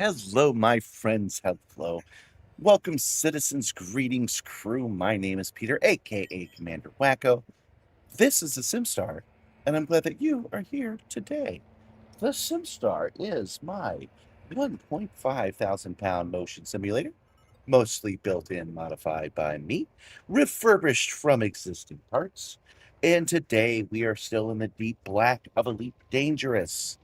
Hello, my friends. Hello. Welcome, citizens. Greetings, crew. My name is Peter, aka Commander Wacko. This is the Simstarr, and I'm glad that you are here today. The Simstarr is my 1.5 thousand pound motion simulator, mostly built in, modified by me, refurbished from existing parts. And today we are still in the deep black of Elite Dangerous.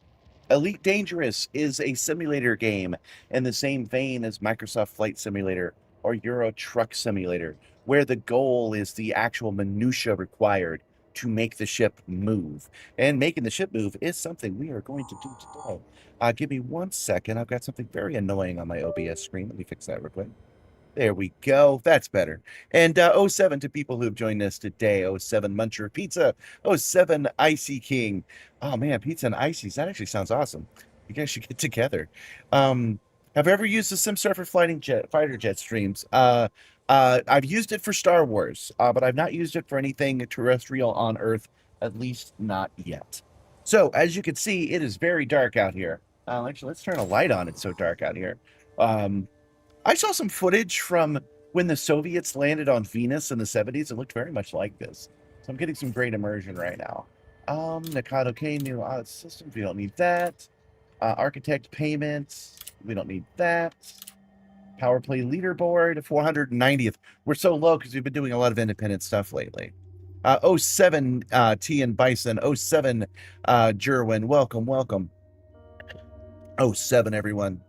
Elite Dangerous is a simulator game in the same vein as Microsoft Flight Simulator or Euro Truck Simulator, where the goal is the actual minutia required to make the ship move. And making the ship move is something we are going to do today. Give me 1 second. I've got something very annoying on my OBS screen. Let me fix that real quick. There we go. That's better. And oh 07 to people who've joined us today. Oh 07 Muncher Pizza. Oh 07 Icy King. Oh man, pizza and ices. That actually sounds awesome. You guys should get together. Have I ever used the Simstarr for fighter jet streams? I've used it for Star Wars, but I've not used it for anything terrestrial on Earth, at least not yet. So as you can see, it is very dark out here. Actually, let's turn a light on. It's so dark out here. I saw some footage from when the Soviets landed on Venus in the 70s. It looked very much like this. So I'm getting some great immersion right now. Nakado K, new system. We don't need that. Architect payments. We don't need that. Power play leaderboard, 490th. We're so low because we've been doing a lot of independent stuff lately. 07 T and Bison. 07 Jerwin. Welcome. 07 everyone.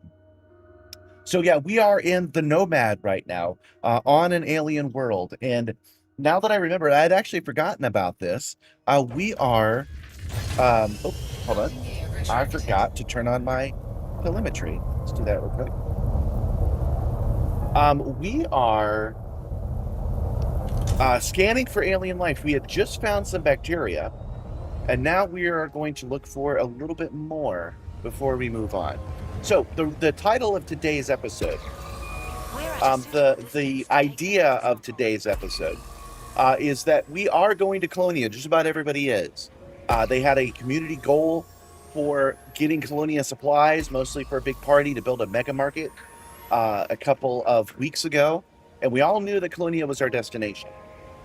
So yeah, we are in the Nomad right now, on an alien world. And now that I remember, I had actually forgotten about this. We are, oh, hold on. I forgot to turn on my telemetry. Let's do that real quick. We are scanning for alien life. We had just found some bacteria, and now we are going to look for a little bit more before we move on. So the title of today's episode, the idea of today's episode is that we are going to Colonia. Just about everybody is. They had a community goal for getting Colonia supplies, mostly for a big party to build a megamarket a couple of weeks ago. And we all knew that Colonia was our destination.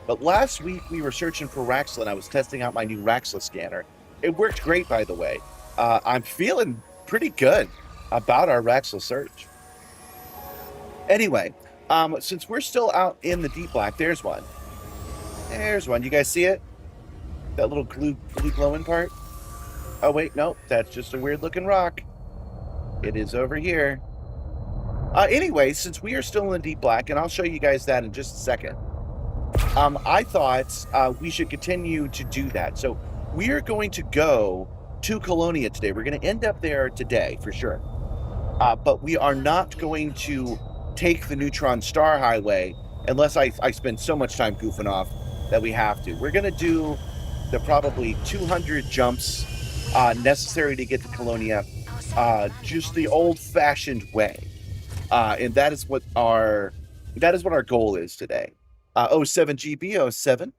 But last week we were searching for Raxla, and I was testing out my new Raxla scanner. It worked great, by the way. I'm feeling pretty good about our Raxla search. Anyway, since we're still out in the deep black, there's one. There's one. You guys see it? That little blue glowing part? Oh, wait, no, that's just a weird looking rock. It is over here. Anyway, since we are still in the deep black, and I'll show you guys that in just a second, I thought we should continue to do that. So we are going to go to Colonia today. We're going to end up there today for sure. But we are not going to take the Neutron Star Highway unless I spend so much time goofing off that we have to. We're going to do the probably 200 jumps necessary to get to Colonia, just the old-fashioned way. And that is what our goal is today. 07 GB 07.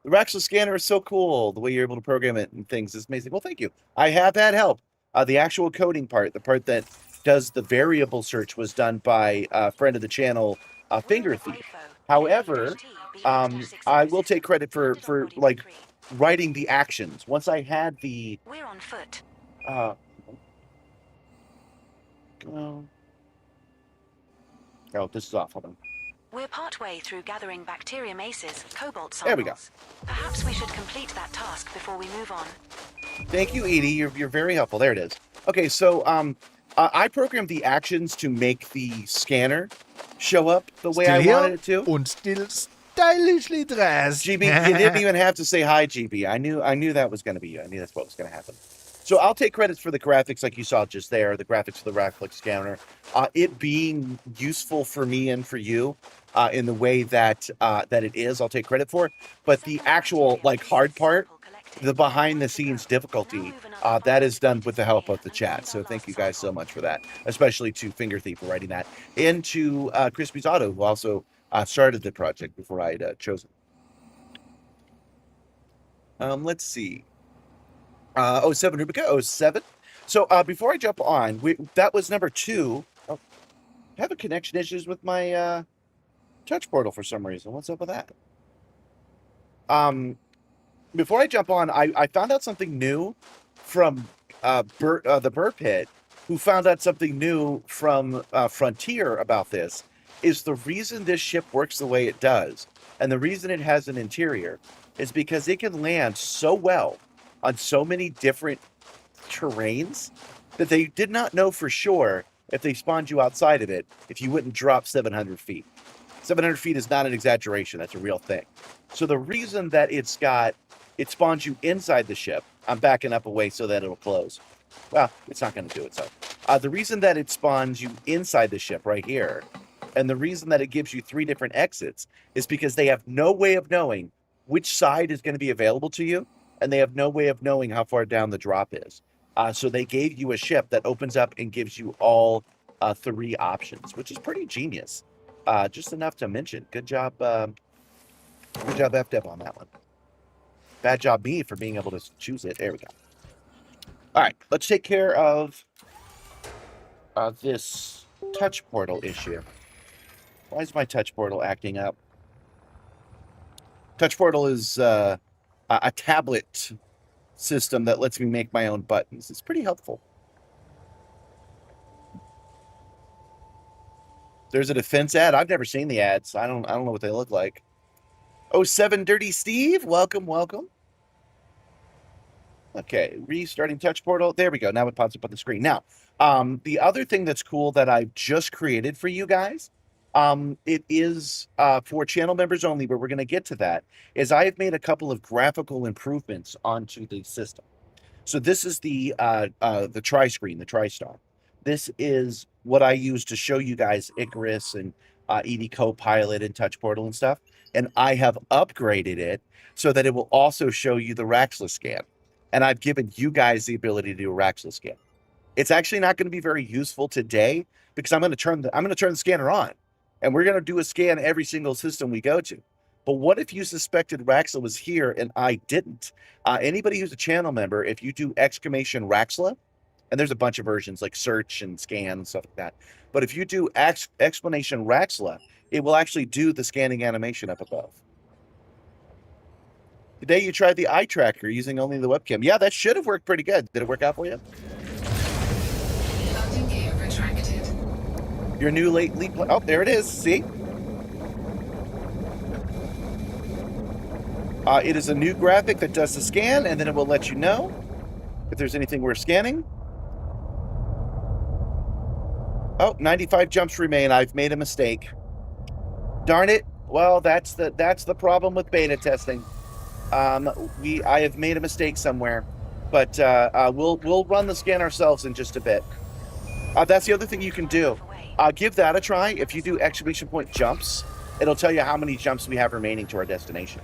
The Raxla scanner is so cool. The way you're able to program it and things is amazing. Well, thank you. I have had help. The actual coding part, the part that does the variable search, was done by a friend of the channel, Finger Thief. However, I will take credit for like writing the actions. Once I had the We're on foot. Oh, this is off. Hold on. We're partway through gathering bacteria maces, cobalt samples. There we go. Perhaps we should complete that task before we move on. Thank you, Edie. You're very helpful. There it is. Okay, so I programmed the actions to make the scanner show up the way I wanted it to. Und still stylishly dressed. GB, you didn't even have to say hi, GB. I knew that was going to be you. I knew that's what was going to happen. So I'll take credits for the graphics, like you saw just there, the graphics for the Raxla scanner, it being useful for me and for you in the way that it is. I'll take credit for it. But the actual hard part, the behind the scenes difficulty, that is done with the help of the chat. So thank you guys so much for that, especially to Finger Thief for writing that, and to Crispy's Auto, who also started the project before I had chosen. Let's see. 07 Rubica, 07. So before I jump on, that was number 2. Oh, I have a connection issues with my touch portal for some reason. What's up with that? Before I jump on, I found out something new from the Burr Pit, who found out something new from Frontier about this. Is the reason this ship works the way it does, and the reason it has an interior, is because it can land so well on so many different terrains that they did not know for sure if they spawned you outside of it if you wouldn't drop 700 feet. 700 feet is not an exaggeration. That's a real thing. So the reason that it spawns you inside the ship, I'm backing up away so that it'll close. Well, it's not going to do it. So the reason that it spawns you inside the ship right here, and the reason that it gives you 3 different exits, is because they have no way of knowing which side is going to be available to you, and they have no way of knowing how far down the drop is. So they gave you a ship that opens up and gives you all 3 options, which is pretty genius. Just enough to mention. Good job, FDev on that one. Bad job me for being able to choose it. There we go. All right, let's take care of this touch portal issue. Why is my touch portal acting up? Touch portal is a tablet system that lets me make my own buttons. It's pretty helpful. There's a defense ad. I've never seen the ads. I don't know what they look like. Oh, 7 Dirty Steve, welcome. Okay, restarting touch portal. There we go. Now it pops up on the screen. Now, the other thing that's cool that I've just created for you guys, it is for channel members only, but we're going to get to that, is I have made a couple of graphical improvements onto the system. So this is the tri-screen, the TriStar. This is what I use to show you guys Icarus and ED Copilot and Touch Portal and stuff. And I have upgraded it so that it will also show you the Raxla scan. And I've given you guys the ability to do a Raxla scan. It's actually not going to be very useful today because I'm going to turn the scanner on, and we're going to do a scan every single system we go to. But what if you suspected Raxla was here and I didn't? Anybody who's a channel member, if you do exclamation Raxla, and there's a bunch of versions like search and scan and stuff like that. But if you do exclamation Raxla, it will actually do the scanning animation up above. Today you tried the eye tracker using only the webcam. Yeah, that should have worked pretty good. Did it work out for you? Landing gear retracted. Your new late oh, there it is. See? It is a new graphic that does the scan, and then it will let you know if there's anything we're scanning. Oh, 95 jumps remain. I've made a mistake. Darn it. Well, that's the problem with beta testing. I have made a mistake somewhere, but we'll run the scan ourselves in just a bit. That's the other thing you can do. Give that a try. If you do exclamation point jumps, it'll tell you how many jumps we have remaining to our destination.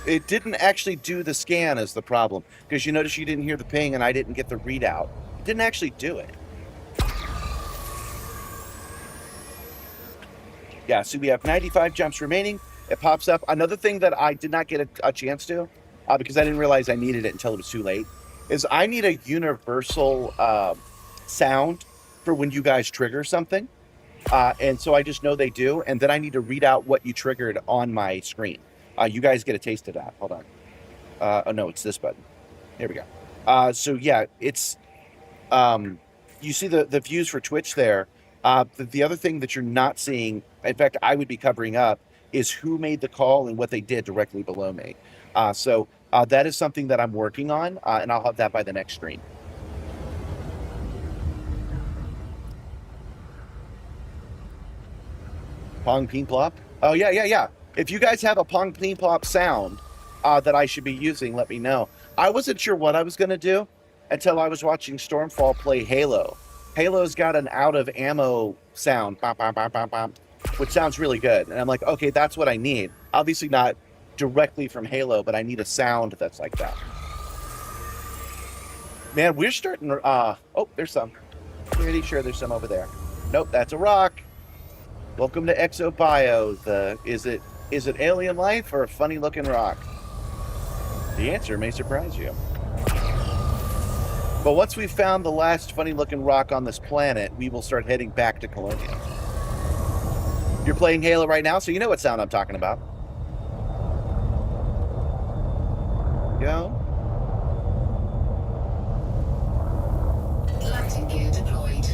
It didn't actually do the scan is the problem, because you notice you didn't hear the ping and I didn't get the readout. It didn't actually do it. Yeah, so we have 95 jumps remaining. It pops up. Another thing that I did not get a chance to, because I didn't realize I needed it until it was too late, is I need a universal sound for when you guys trigger something. And so I just know they do, and then I need to read out what you triggered on my screen. You guys get a taste of that. Hold on. Oh, no, it's this button. Here we go. So, yeah, it's... you see the views for Twitch there. The other thing that you're not seeing, in fact, I would be covering up, is who made the call and what they did directly below me. So that is something that I'm working on, and I'll have that by the next stream. Pong Ping Plop? Oh, yeah. If you guys have a Pong Ping Plop sound that I should be using, let me know. I wasn't sure what I was going to do until I was watching Stormfall play Halo. Halo's got an out of ammo sound, bop, bop, bop, bop, bop, which sounds really good. And I'm like, okay, that's what I need. Obviously not directly from Halo, but I need a sound that's like that. Man, we're starting to, oh, there's some. Pretty sure there's some over there. Nope, that's a rock. Welcome to Exobio. Is it alien life or a funny looking rock? The answer may surprise you. But once we've found the last funny looking rock on this planet, we will start heading back to Colonia. You're playing Halo right now, so you know what sound I'm talking about. Go. Landing gear deployed.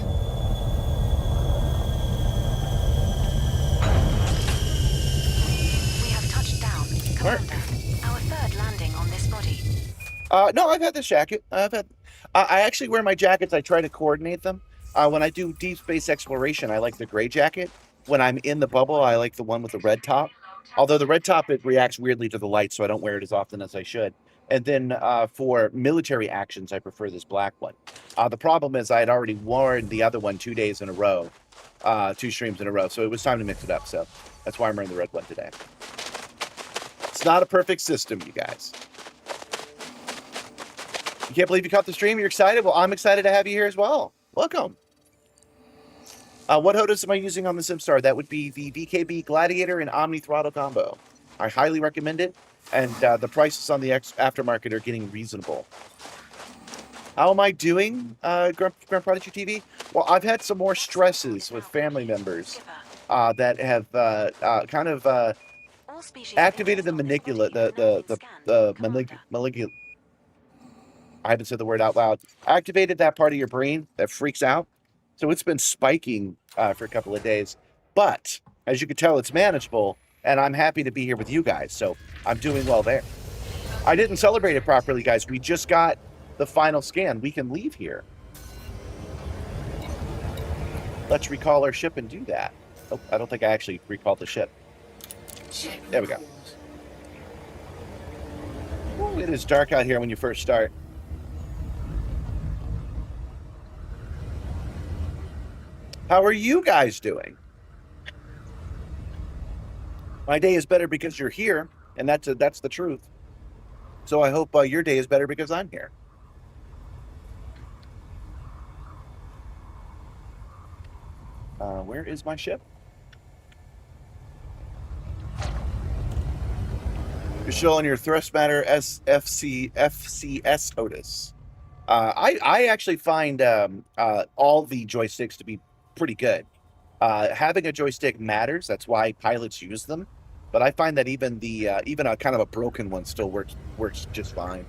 We have touched down. Commander, our third landing on this body. No, I've had this jacket. I actually wear my jackets. I try to coordinate them. When I do deep space exploration, I like the gray jacket. When I'm in the bubble, I like the one with the red top. Although the red top, it reacts weirdly to the light, so I don't wear it as often as I should. And then for military actions, I prefer this black one. The problem is I had already worn the other one 2 days in a row, 2 streams in a row. So it was time to mix it up. So that's why I'm wearing the red one today. It's not a perfect system, you guys. You can't believe you caught the stream? You're excited? Well, I'm excited to have you here as well. Welcome. What HOTAS am I using on the Simstarr? That would be the VKB Gladiator and Omni Throttle combo. I highly recommend it, and the prices on the aftermarket are getting reasonable. How am I doing, Grand Prodigy TV? Well, I've had some more stresses with family members that have kind of activated the malignant. I haven't said the word out loud. Activated that part of your brain that freaks out. So it's been spiking for a couple of days. But as you can tell, it's manageable. And I'm happy to be here with you guys. So I'm doing well there. I didn't celebrate it properly, guys. We just got the final scan. We can leave here. Let's recall our ship and do that. Oh, I don't think I actually recalled the ship. There we go. Ooh, it is dark out here when you first start. How are you guys doing? My day is better because you're here, and that's the truth. So I hope your day is better because I'm here. Where is my ship? You're showing your thrust matter FCS HOTAS. I actually find all the joysticks to be pretty good. Having a joystick matters. That's why pilots use them. But I find that even a kind of a broken one still works just fine.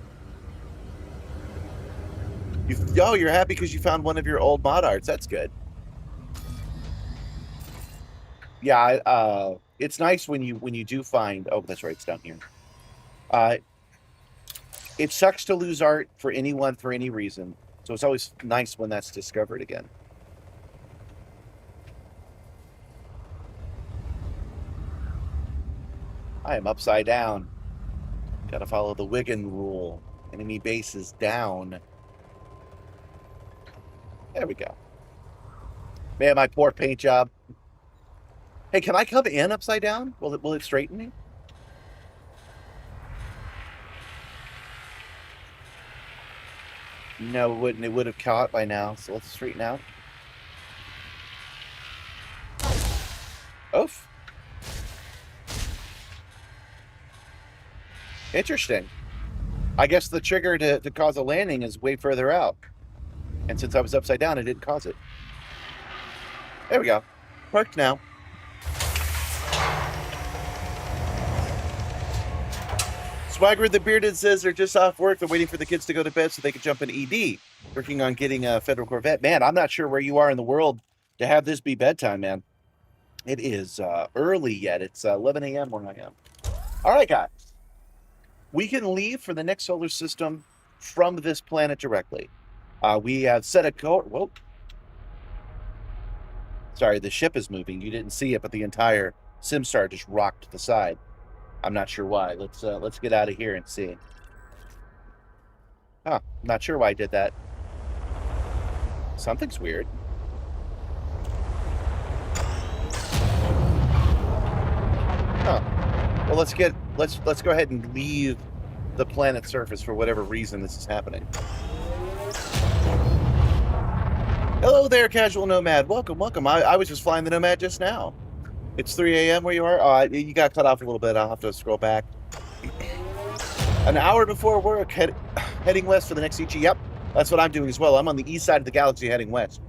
You're happy because you found one of your old mod arts. That's good. Yeah, it's nice when you do find. Oh, that's right, it's down here. It sucks to lose art for anyone for any reason. So it's always nice when that's discovered again. I am upside down. Gotta follow the Wigan rule. Enemy base is down. There we go. Man, my poor paint job. Hey, can I come in upside down? Will it straighten me? No, it wouldn't. It would have caught by now. So let's straighten out. Oof. Interesting. I guess the trigger to cause a landing is way further out. And since I was upside down, it didn't cause it. There we go. Parked now. Swagger the Bearded says they're just off work. They're waiting for the kids to go to bed so they can jump in ED. Working on getting a Federal Corvette. Man, I'm not sure where you are in the world to have this be bedtime, man. It is early yet. It's 11 a.m. where I am. All right, guys. We can leave for the next solar system from this planet directly. We have set a course. Whoa. Sorry, the ship is moving. You didn't see it, but the entire Simstarr just rocked to the side. I'm not sure why. Let's get out of here and see. Huh, not sure why I did that. Something's weird. Huh. Well, let's go ahead and leave the planet's surface for whatever reason this is happening. Hello there, casual nomad. Welcome, welcome. I was just flying the Nomad just now. It's 3 a.m. where you are? You got cut off a little bit. I'll have to scroll back. An hour before work, heading west for the next EG. Yep, that's what I'm doing as well. I'm on the east side of the galaxy heading west.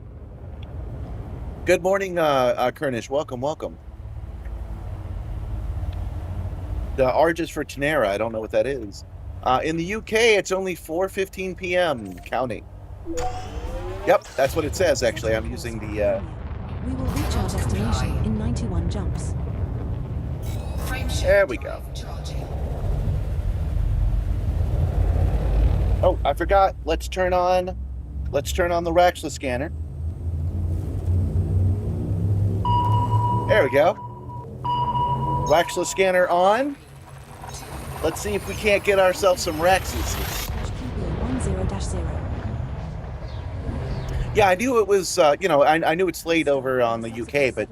Good morning, Kernish. Welcome, welcome. The R is for Tenera. I don't know what that is. In the UK, it's only 4:15 p.m. counting. Yep, that's what it says, actually. I'm using the... We will reach our destination in 91 jumps. There we go. Oh, I forgot. Let's turn on the Raxla scanner. There we go. Raxla scanner on. Let's see if we can't get ourselves some Raxes. 10-0. Yeah, I knew it was, I knew it's late over on the UK, but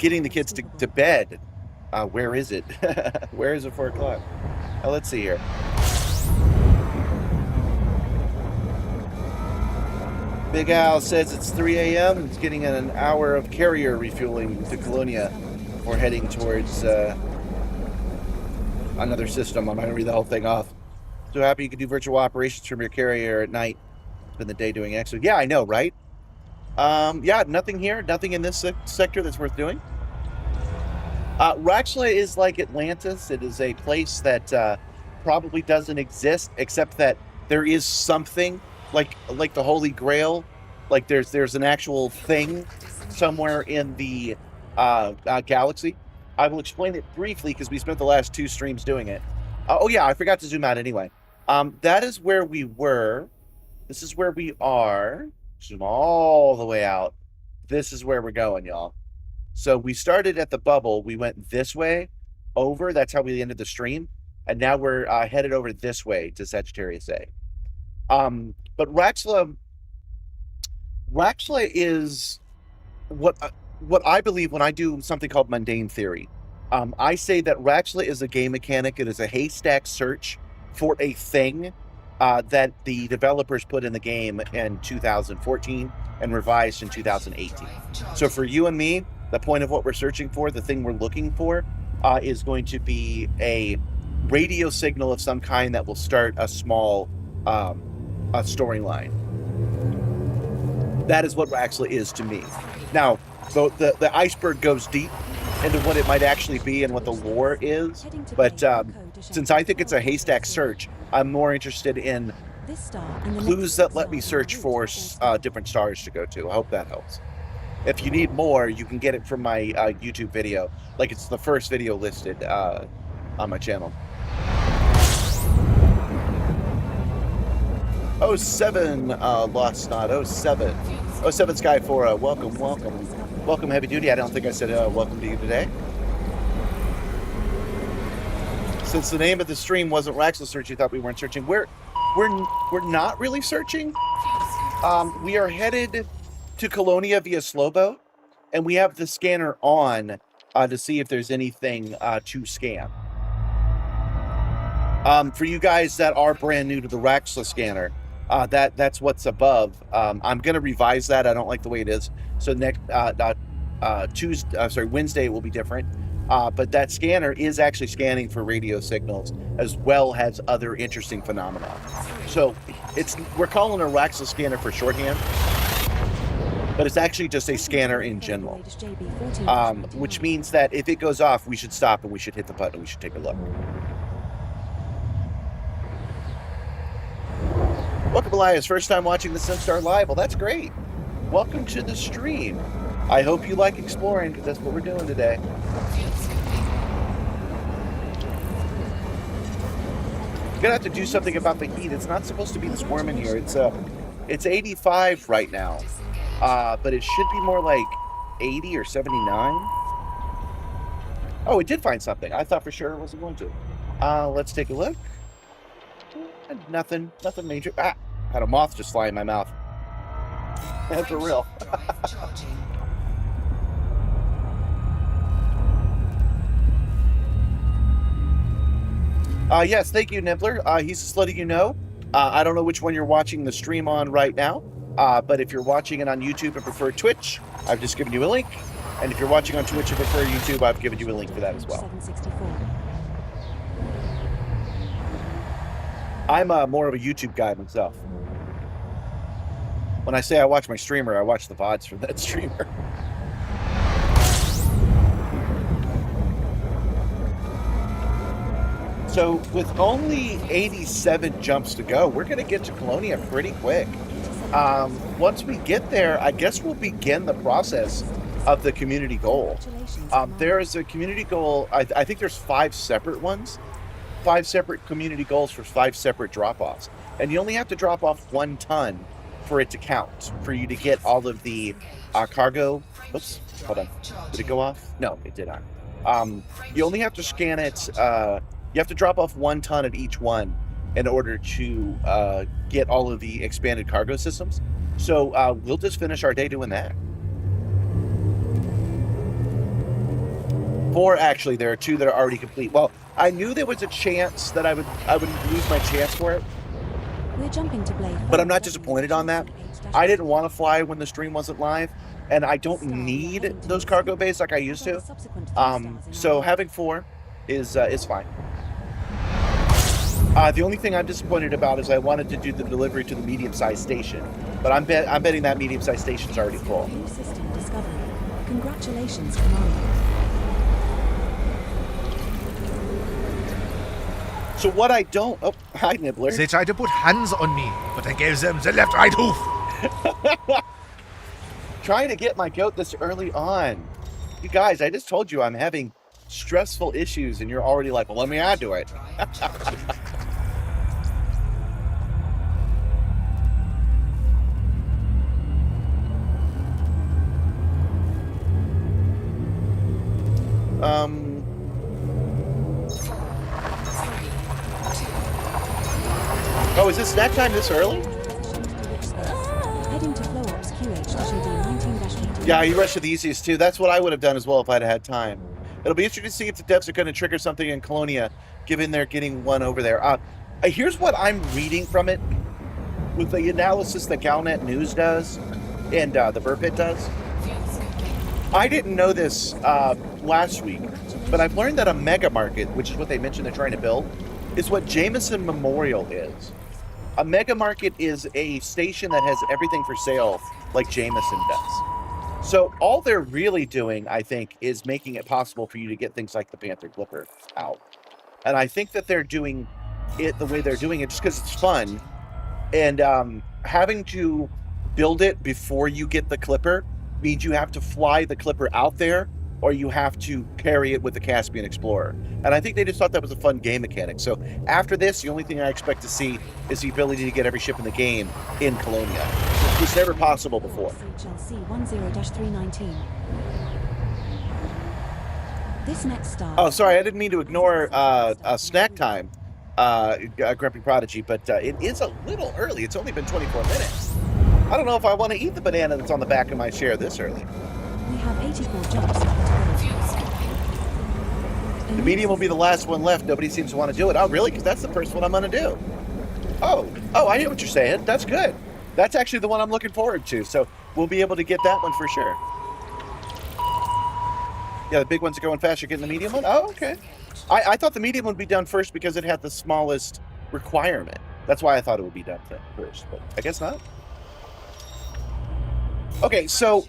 getting the kids to bed, where is it? Where is it 4 o'clock? Let's see here. Big Al says it's 3 a.m. It's getting an hour of carrier refueling to Colonia. We're heading towards another system. I'm going to read the whole thing off. So happy you can do virtual operations from your carrier at night. Spend the day doing extra. Yeah, I know, right? Yeah, nothing here. Nothing in this sector that's worth doing. Raxla is like Atlantis. It is a place that probably doesn't exist, except that there is something like the Holy Grail. Like there's an actual thing somewhere in the galaxy. I will explain it briefly because we spent the last 2 streams doing it. Oh yeah, I forgot to zoom out anyway. That is where we were. This is where we are. Zoom all the way out. This is where we're going, y'all. So we started at the bubble. We went this way over. That's how we ended the stream. And now we're headed over this way to Sagittarius A. But Raxla is what I believe when I do something called mundane theory. I say that Raxla is a game mechanic. It is a haystack search for a thing that the developers put in the game in 2014 and revised in 2018. So for you and me, the point of what we're searching for, the thing we're looking for, is going to be a radio signal of some kind that will start a small a storyline. That is what Raxla is to me. Now, the iceberg goes deep into what it might actually be and what the lore is, but since I think it's a haystack search, I'm more interested in clues that let me search for different stars to go to. I hope that helps. If you need more, you can get it from my YouTube video. Like, it's the first video listed on my channel. 07 Lost Snot, 07 Sky4, welcome Heavy Duty. I don't think I said welcome to you today. Since the name of the stream wasn't Raxla Search, you thought we weren't searching. We're not really searching. We are headed to Colonia via Slowboat, and we have the scanner on to see if there's anything to scan. For you guys that are brand new to the Raxla scanner, that's what's above. I'm gonna revise that. I don't like the way it is. So next Wednesday will be different. But that scanner is actually scanning for radio signals as well as other interesting phenomena. So we're calling it a Raxla scanner for shorthand, but it's actually just a scanner in general. Which means that if it goes off, we should stop and we should hit the button and we should take a look. Welcome, Elias. First time watching the Simstarr live. Well, that's great. Welcome to the stream. I hope you like exploring, because that's what we're doing today. You're gonna have to do something about the heat. It's not supposed to be this warm in here. It's 85 right now, but it should be more like 80 or 79. Oh, it did find something. I thought for sure it wasn't going to. Let's take a look. Nothing major. Had a moth just fly in my mouth. That's for real. Yes, thank you, Nibbler. He's just letting you know. I don't know which one you're watching the stream on right now, but if you're watching it on YouTube and prefer Twitch, I've just given you a link. And if you're watching on Twitch or prefer YouTube, I've given you a link for that as well. 764. I'm more of a YouTube guy myself. When I say I watch my streamer, I watch the VODs from that streamer. So with only 87 jumps to go, we're going to get to Colonia pretty quick. Once we get there, I guess we'll begin the process of the community goal. There is a community goal. I think there's 5 separate ones. 5 separate community goals for 5 separate drop-offs. And you only have to drop off 1 ton for it to count, for you to get all of the cargo. Oops, hold on. Did it go off? No, it did not. You only have to scan it. You have to drop off 1 ton at each one in order to get all of the expanded cargo systems. So we'll just finish our day doing that. 4, actually. There are 2 that are already complete. Well, I knew there was a chance that I would lose my chance for it. We're jumping to Blade, but I'm not disappointed on that. I didn't want to fly when the stream wasn't live, and I don't need those cargo bays like I used to. So having 4 is fine. The only thing I'm disappointed about is I wanted to do the delivery to the medium-sized station, but I'm betting that medium-sized station's already full. New system discovery. Congratulations, Commander. So what I don't... Oh, hi, Nibbler. They tried to put hands on me, but I gave them the left right hoof. Trying to get my goat this early on. You guys, I just told you I'm having stressful issues, and you're already like, well, let me add to it. Oh, is this snack time this early? Heading to Flow Ops QH-AD 19-18. Yeah, you rushed to the easiest too. That's what I would have done as well if I'd had time. It'll be interesting to see if the devs are going to trigger something in Colonia, given they're getting one over there. Here's what I'm reading from it, with the analysis that Galnet News does, and the Burpit does. I didn't know this last week, but I've learned that a megamarket, which is what they mentioned they're trying to build, is what Jameson Memorial is. A megamarket is a station that has everything for sale like Jameson does. So all they're really doing, I think, is making it possible for you to get things like the Panther Clipper out. And I think that they're doing it the way they're doing it just because it's fun. And having to build it before you get the Clipper means you have to fly the Clipper out there, or you have to carry it with the Caspian Explorer. And I think they just thought that was a fun game mechanic. So after this, the only thing I expect to see is the ability to get every ship in the game in Colonia. It was never possible before. CHLC 10-319. This next start. Oh, sorry, I didn't mean to ignore snack time, Grumpy Prodigy, but it is a little early. It's only been 24 minutes. I don't know if I want to eat the banana that's on the back of my chair this early. We have 84 jumps left to go. The medium will be the last one left. Nobody seems to want to do it. Oh, really? Because that's the first one I'm going to do. Oh, I hear what you're saying. That's good. That's actually the one I'm looking forward to. So we'll be able to get that one for sure. Yeah, the big ones are going fast. You're getting the medium one? Oh, okay. I thought the medium would be done first because it had the smallest requirement. That's why I thought it would be done first, but I guess not. Okay, so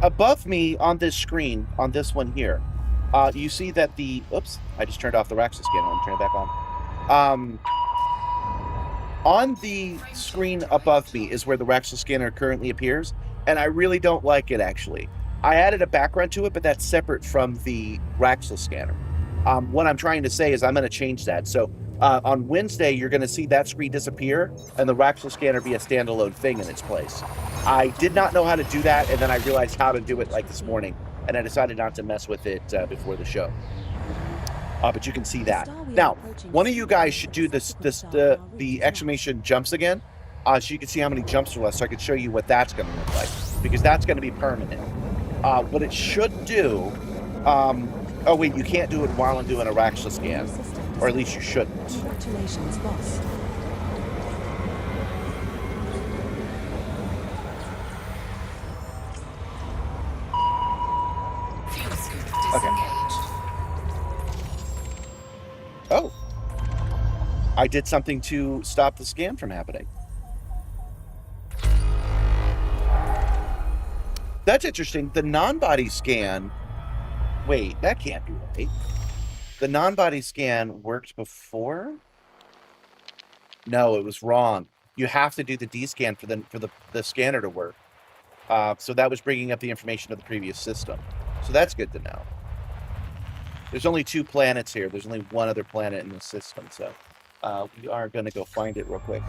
above me on this screen, on this one here, you see that the... Oops, I just turned off the Raxus scanner. Let me turn it back on. On the screen above me is where the Raxus scanner currently appears, and I really don't like it, actually. I added a background to it, but that's separate from the Raxus scanner. What I'm trying to say is I'm going to change that. So on Wednesday, you're going to see that screen disappear and the Raxus scanner be a standalone thing in its place. I did not know how to do that, and then I realized how to do it like this morning, and I decided not to mess with it before the show. But you can see that. Now, one of you guys should do the exclamation jumps again, so you can see how many jumps are left, so I can show you what that's going to look like, because that's going to be permanent. What it should do... oh, wait, you can't do it while I'm doing a Raxus scan, or at least you shouldn't. Congratulations, boss. I did something to stop the scam from happening. That's interesting. The non-body scan... Wait, that can't be right. The non-body scan worked before? No, it was wrong. You have to do the D-scan for the scanner to work. So that was bringing up the information of the previous system. So that's good to know. There's only 2 planets here. There's only one other planet in the system, so we are going to go find it real quick.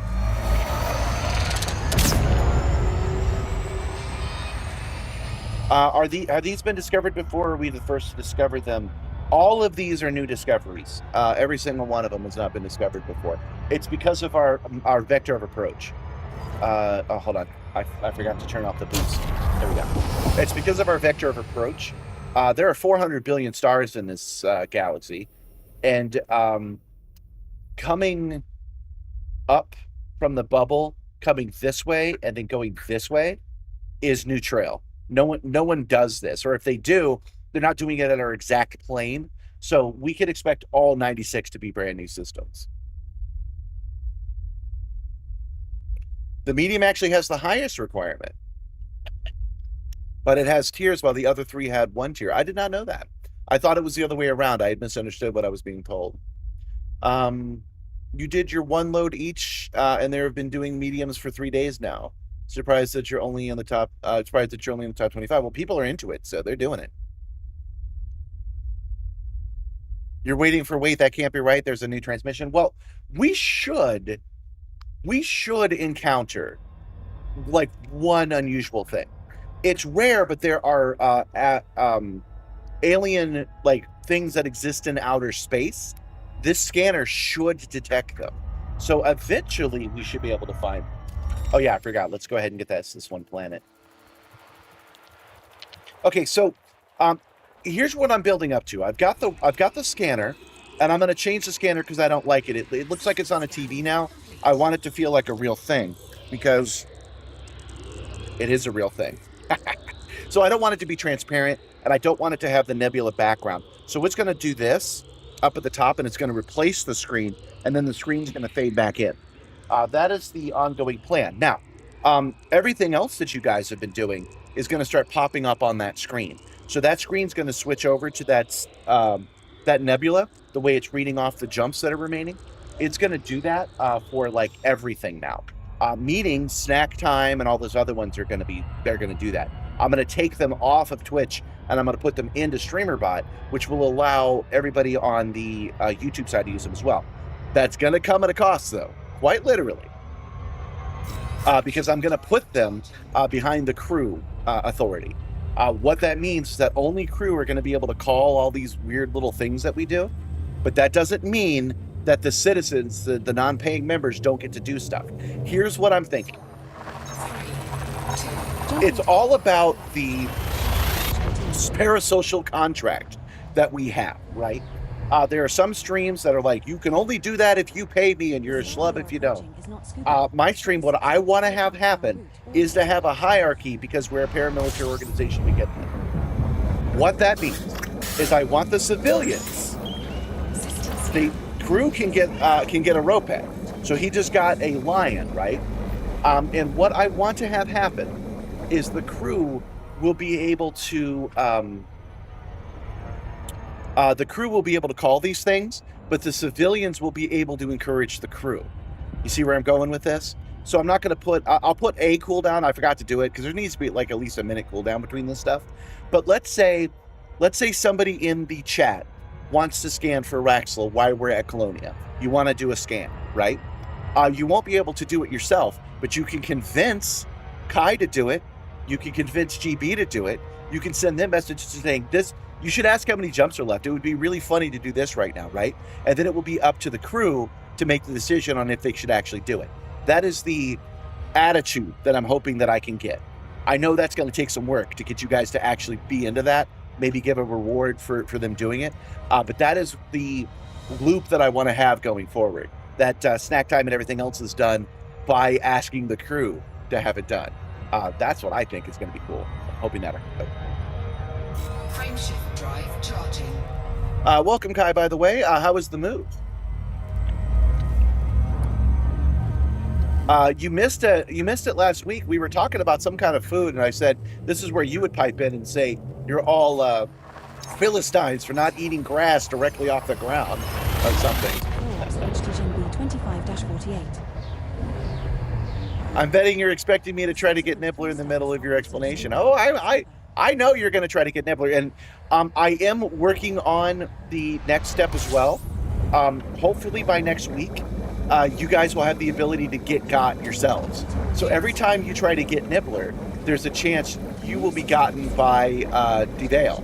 Are these been discovered before, or are we the first to discover them? All of these are new discoveries. Every single one of them has not been discovered before. It's because of our vector of approach. Oh, hold on. I forgot to turn off the boost. There we go. It's because of our vector of approach. There are 400 billion stars in this galaxy, and coming up from the bubble, coming this way, and then going this way is new trail. No one does this, or if they do, they're not doing it at our exact plane. So we could expect all 96 to be brand new systems. The medium actually has the highest requirement, but it has tiers while the other 3 had 1 tier. I did not know that. I thought it was the other way around. I had misunderstood what I was being told. You did your 1 load each, and they have been doing mediums for 3 days now. Surprised that you're only in the top. Surprised that you're only in the top 25. Well, people are into it, so they're doing it. You're waiting for wait. That can't be right. There's a new transmission. Well, we should encounter like one unusual thing. It's rare, but there are alien like things that exist in outer space. This scanner should detect them. So eventually we should be able to find them. Oh yeah, I forgot. Let's go ahead and get this one planet. Okay, so here's what I'm building up to. I've got the scanner, and I'm going to change the scanner because I don't like it. It looks like it's on a TV now. I want it to feel like a real thing because it is a real thing. So I don't want it to be transparent, and I don't want it to have the nebula background. So it's going to do this up at the top, and it's going to replace the screen, and then the screen's going to fade back in. That is the ongoing plan. Now, everything else that you guys have been doing is going to start popping up on that screen. So that screen's going to switch over to that nebula, the way it's reading off the jumps that are remaining. It's going to do that for like everything now. Meetings, snack time, and all those other ones they're going to do that. I'm going to take them off of Twitch, and I'm going to put them into StreamerBot, which will allow everybody on the YouTube side to use them as well. That's going to come at a cost, though, quite literally, because I'm going to put them behind the crew authority. What that means is that only crew are going to be able to call all these weird little things that we do, but that doesn't mean that the citizens, the non-paying members, don't get to do stuff. Here's what I'm thinking. It's all about the parasocial contract that we have, right? There are some streams that are like, you can only do that if you pay me, and you're a schlub if you don't. My stream, what I want to have happen is to have a hierarchy because we're a paramilitary organization to get them. What that means is I want the civilians. The crew can get a rope head. So he just got a lion, right? And what I want to have happen is the crew will be able to call these things, but the civilians will be able to encourage the crew. You see where I'm going with this? So I'm not going to put, I'll put a cooldown. I forgot to do it because there needs to be like at least a minute cooldown between this stuff. But let's say somebody in the chat wants to scan for Raxel while we're at Colonia. You want to do a scan, right? You won't be able to do it yourself, but you can convince Kai to do it. You can convince GB to do it. You can send them messages saying this. You should ask how many jumps are left. It would be really funny to do this right now, right? And then it will be up to the crew to make the decision on if they should actually do it. That is the attitude that I'm hoping that I can get. I know that's going to take some work to get you guys to actually be into that. Maybe give a reward for them doing it. But that is the loop that I want to have going forward. That snack time and everything else is done by asking the crew to have it done. That's what I think is going to be cool. I'm hoping that. Frameshift drive charging. Welcome, Kai, by the way. How was the move? You missed it last week. We were talking about some kind of food, and I said this is where you would pipe in and say you're all Philistines for not eating grass directly off the ground or something. I'm betting you're expecting me to try to get Nibbler in the middle of your explanation. Oh, I know you're going to try to get Nibbler, and I am working on the next step as well. Hopefully by next week, you guys will have the ability to get got yourselves. So every time you try to get Nibbler, there's a chance you will be gotten by Devale.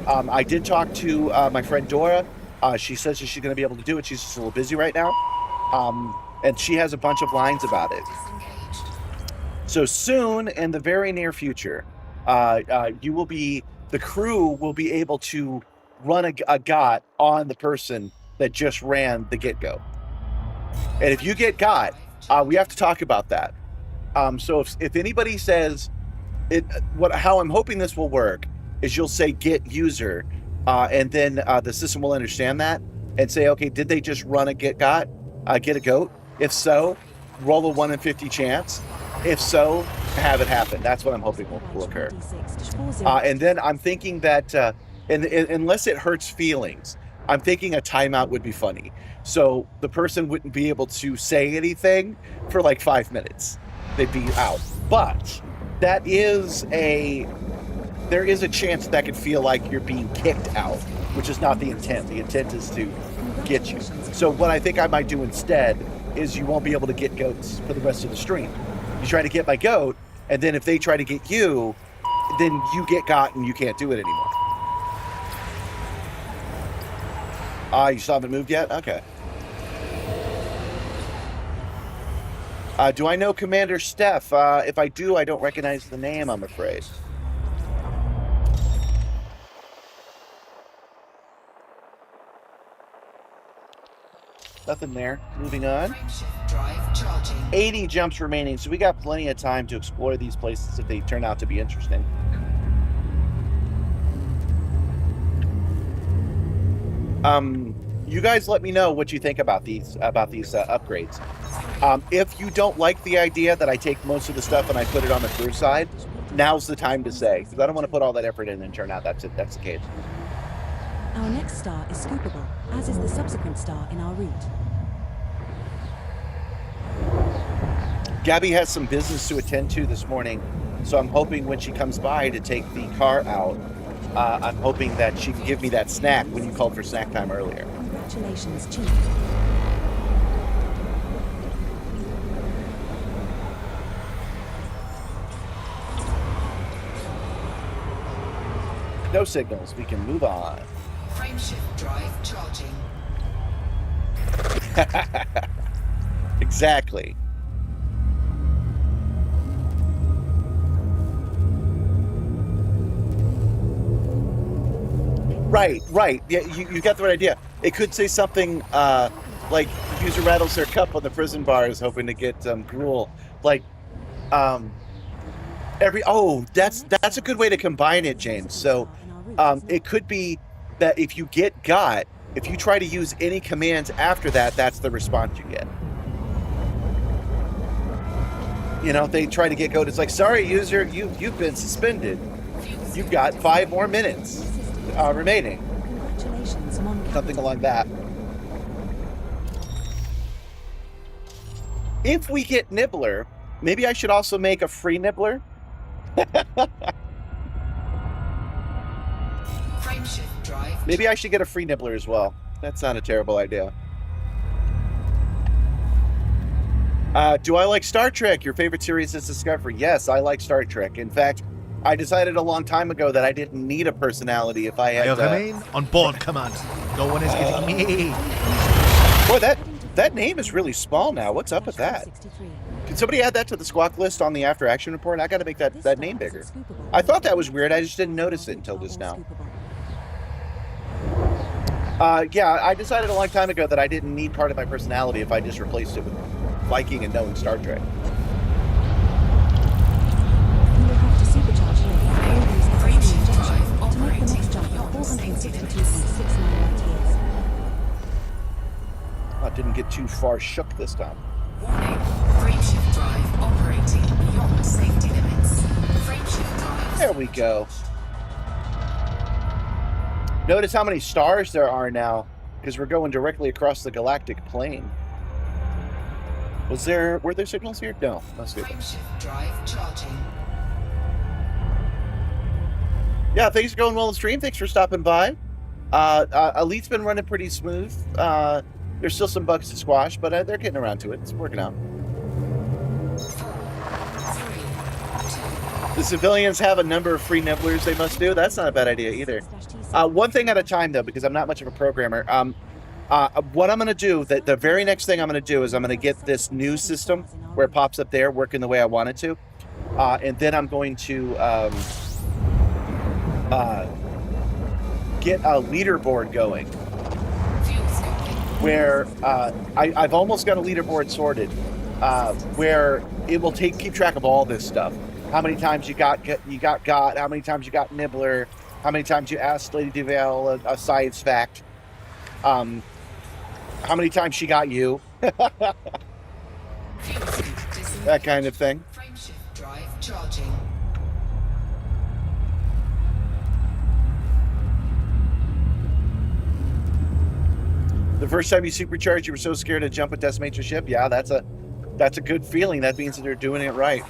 I did talk to my friend Dora. She says that she's going to be able to do it. She's just a little busy right now. And she has a bunch of lines about it. So soon, in the very near future, the crew will be able to run a got on the person that just ran the get-go. And if you get got, we have to talk about that. So if anybody says how I'm hoping this will work is you'll say get user, and then the system will understand that and say, okay, did they just run a get a goat? If so, roll a 1 in 50 chance. If so, have it happen. That's what I'm hoping will occur. And then I'm thinking that unless it hurts feelings, I'm thinking a timeout would be funny. So the person wouldn't be able to say anything for like 5 minutes. They'd be out. But there is a chance that could feel like you're being kicked out, which is not the intent. The intent is to get you. So what I think I might do instead is you won't be able to get goats for the rest of the stream. You try to get my goat, and then if they try to get you, then you get got and you can't do it anymore. You still haven't moved yet? Okay. Do I know Commander Steph? If I do, I don't recognize the name, I'm afraid. Nothing there. Moving on. 80 jumps remaining, so we got plenty of time to explore these places if they turn out to be interesting. You guys let me know what you think about these upgrades. If you don't like the idea that I take most of the stuff and I put it on the crew side, now's the time to say, because I don't want to put all that effort in and turn out that's the case. Our next star is scoopable, as is the subsequent star in our route. Gabby has some business to attend to this morning, so I'm hoping when she comes by to take the car out, I'm hoping that she can give me that snack when you called for snack time earlier. Congratulations, Chief. No signals. We can move on. Frameshift drive charging. Exactly. Right. Yeah, you got the right idea. It could say something like user rattles their cup on the prison bars hoping to get gruel. Like that's a good way to combine it, James. So it could be that if you get got, if you try to use any commands after that, that's the response you get. You know, if they try to get goat, it's like, sorry, user, you've been suspended. You've got 5 more minutes remaining. Something along that. If we get Nibbler, maybe I should also make a free Nibbler. Maybe I should get a free Nibbler as well. That's not a terrible idea. Do I like Star Trek? Your favorite series is Discovery. Yes, I like Star Trek. In fact, I decided a long time ago that I didn't need a personality if I had... I remain on board, command. No one is getting me. Boy, that name is really small now. What's up with that? Can somebody add that to the squawk list on the after action report? I got to make that name bigger. I thought that was weird. I just didn't notice it until just now. Yeah, I decided a long time ago that I didn't need part of my personality if I just replaced it with liking and knowing Star Trek. You will have to supercharge to make the next jump at 462.69 light years. I didn't get too far shook this time. Warning, frameshift There we go. Notice how many stars there are now, because we're going directly across the galactic plane. Were there signals here? No. Frameshift drive charging. Yeah, things are going well in the stream. Thanks for stopping by. Elite's been running pretty smooth. There's still some bugs to squash, but they're getting around to it. It's working out. 4, 3, 2. The civilians have a number of free nibblers they must do. That's not a bad idea either. One thing at a time, though, because I'm not much of a programmer. What I'm going to do, the very next thing I'm going to do is I'm going to get this news system where it pops up there working the way I want it to. And then I'm going to get a leaderboard going where I've almost got a leaderboard sorted where it will keep track of all this stuff. How many times you got, how many times you got Nibbler, how many times you asked Lady Duval a science fact, how many times she got you, that kind of thing. Frameshift drive charging. The first time you supercharged, you were so scared to jump and decimate your ship. Yeah, that's a good feeling. That means that they're doing it right.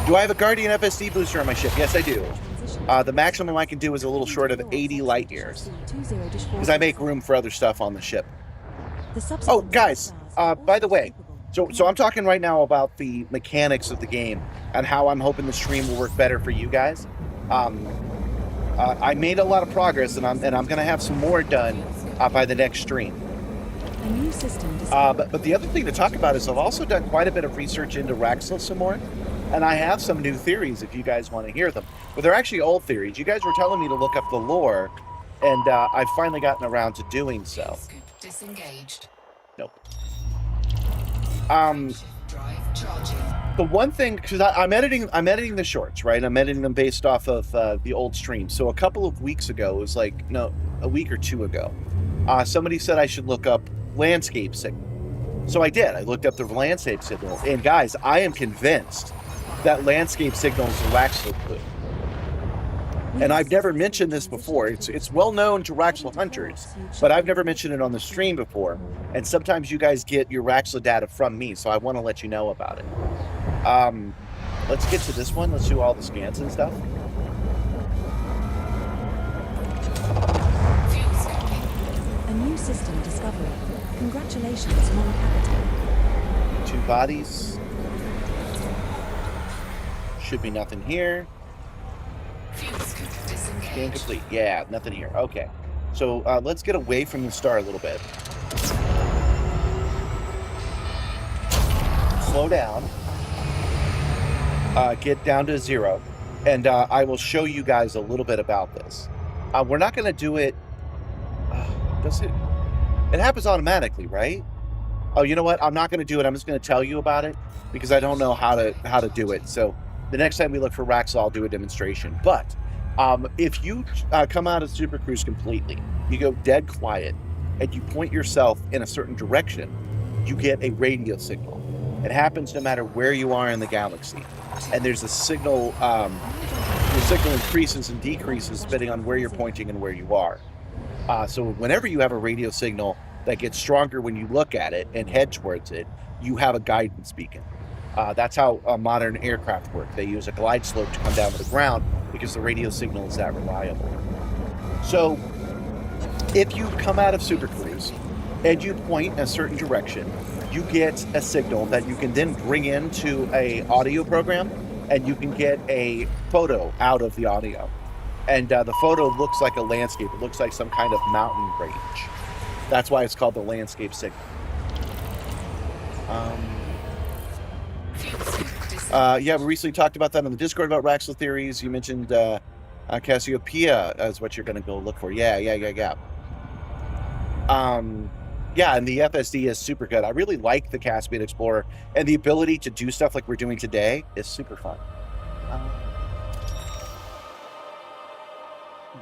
Do I have a Guardian FSD booster on my ship? Yes, I do. The maximum I can do is a little short of 80 light years, because I make room for other stuff on the ship. Oh, guys, by the way, so I'm talking right now about the mechanics of the game and how I'm hoping the stream will work better for you guys. I made a lot of progress, and I'm going to have some more done by the next stream. A new system but the other thing to talk about is I've also done quite a bit of research into Raxel some more, and I have some new theories if you guys want to hear them. But they're actually old theories. You guys were telling me to look up the lore, and I've finally gotten around to doing so. Disengaged. Nope. Drive charging. The one thing, because I'm editing the shorts, right? I'm editing them based off of the old stream. So a couple of weeks ago, it was like, a week or two ago, somebody said I should look up landscape signal. So I did. I looked up the landscape signal. And guys, I am convinced that landscape signal is a Raxel clue. And I've never mentioned this before. It's well known to Raxel hunters, but I've never mentioned it on the stream before. And sometimes you guys get your Raxel data from me, so I want to let you know about it. Let's get to this one. Let's do all the scans and stuff. A new system discovery. Congratulations, non-capital. 2 bodies. Should be nothing here. Scan complete. Yeah, nothing here. Okay. So let's get away from the star a little bit. Slow down. Get down to 0. And I will show you guys a little bit about this. We're not going to do it... does it? It happens automatically, right? Oh, you know what? I'm not going to do it. I'm just going to tell you about it because I don't know how to do it. So the next time we look for Raxel, I'll do a demonstration. But if you come out of Super Cruise completely, you go dead quiet, and you point yourself in a certain direction, you get a radio signal. It happens no matter where you are in the galaxy. And there's a signal, the signal increases and decreases depending on where you're pointing and where you are. So whenever you have a radio signal that gets stronger when you look at it and head towards it, you have a guidance beacon. That's how modern aircraft work. They use a glide slope to come down to the ground because the radio signal is that reliable. So if you come out of Super Cruise and you point in a certain direction, you get a signal that you can then bring into a audio program, and you can get a photo out of the audio. And the photo looks like a landscape. It looks like some kind of mountain range. That's why it's called the landscape signal. Yeah, we recently talked about that on the Discord about Raxel theories. You mentioned Cassiopeia as what you're going to go look for. Yeah. Yeah, and the FSD is super good. I really like the Caspian Explorer, and the ability to do stuff like we're doing today is super fun.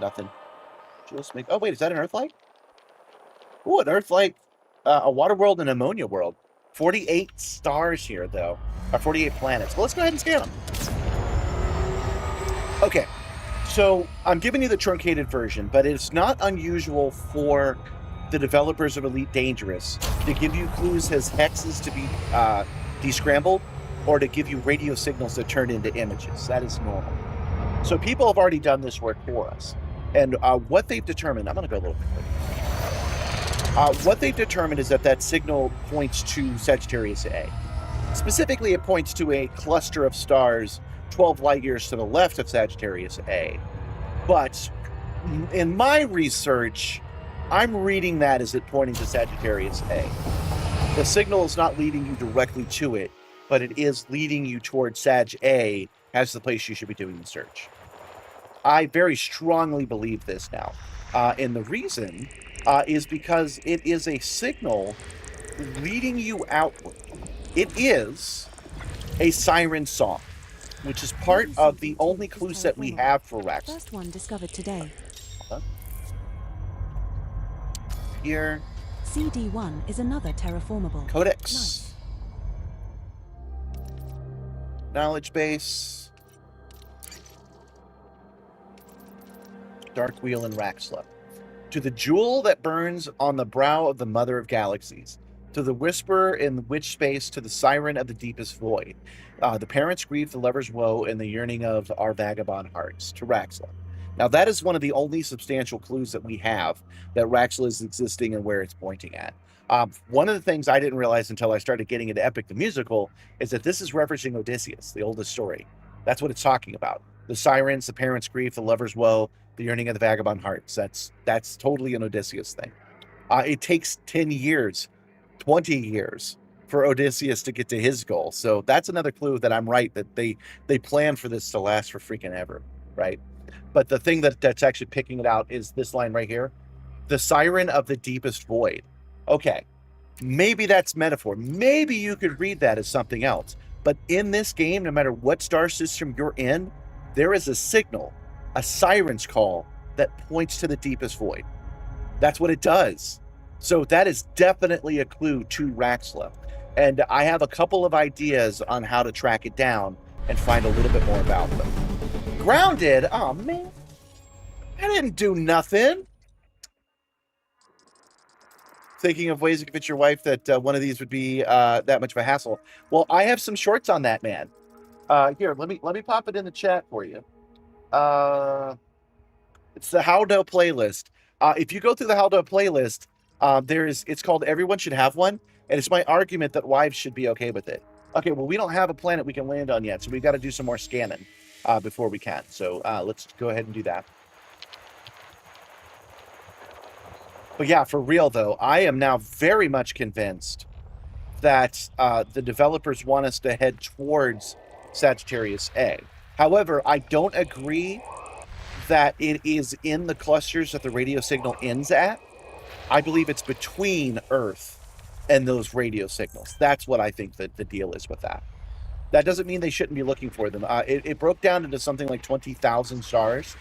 Nothing. Just make. Oh wait, is that an Earthlight? Oh, an Earthlight, a water world and ammonia world. 48 stars here though, or 48 planets. Well, let's go ahead and scan them. Okay, so I'm giving you the truncated version, but it's not unusual for the developers of Elite Dangerous to give you clues as hexes to be descrambled, or to give you radio signals that turn into images. That is normal. So people have already done this work for us. And what they've determined, I'm going to go a little bit quick. What they've determined is that that signal points to Sagittarius A. Specifically, it points to a cluster of stars 12 light years to the left of Sagittarius A. But in my research, I'm reading that as it pointing to Sagittarius A. The signal is not leading you directly to it, but it is leading you towards Sag A as the place you should be doing the search. I very strongly believe this now. And the reason is because it is a signal leading you outward. It is a siren song, which is part of the only clue set we have for Rax. First one discovered today. Here. CD1 is another terraformable. Codex. Nice. Knowledge base. Dark Wheel and Raxla. To the jewel that burns on the brow of the Mother of Galaxies. To the whisper in witch space, to the siren of the deepest void. The parents' grief, the lover's woe, and the yearning of our vagabond hearts. To Raxla. Now, that is one of the only substantial clues that we have that Raxla is existing and where it's pointing at. One of the things I didn't realize until I started getting into Epic the Musical is that this is referencing Odysseus, the oldest story. That's what it's talking about. The sirens, the parents' grief, the lover's woe, the yearning of the vagabond hearts. That's totally an Odysseus thing. It takes 10 years, 20 years for Odysseus to get to his goal. So that's another clue that I'm right, that they plan for this to last for freaking ever, right? But the thing that's actually picking it out is this line right here. The siren of the deepest void. Okay, maybe that's metaphor. Maybe you could read that as something else. But in this game, no matter what star system you're in, there is a signal, a siren's call that points to the deepest void. That's what it does. So that is definitely a clue to Raxla. And I have a couple of ideas on how to track it down and find a little bit more about them. Grounded? Oh, man. I didn't do nothing. Thinking of ways to convince your wife that one of these would be that much of a hassle. Well, I have some shorts on that, man. Here, let me pop it in the chat for you. It's the Howdo playlist. If you go through the Howdo playlist, it's called Everyone Should Have One, and it's my argument that wives should be okay with it. Okay, well, we don't have a planet we can land on yet, so we've got to do some more scanning before we can. So let's go ahead and do that. But yeah, for real, though, I am now very much convinced that the developers want us to head towards Sagittarius A. However, I don't agree that it is in the clusters that the radio signal ends at. I believe it's between Earth and those radio signals. That's what I think that the deal is with that. That doesn't mean they shouldn't be looking for them. It broke down into something like 20,000 stars,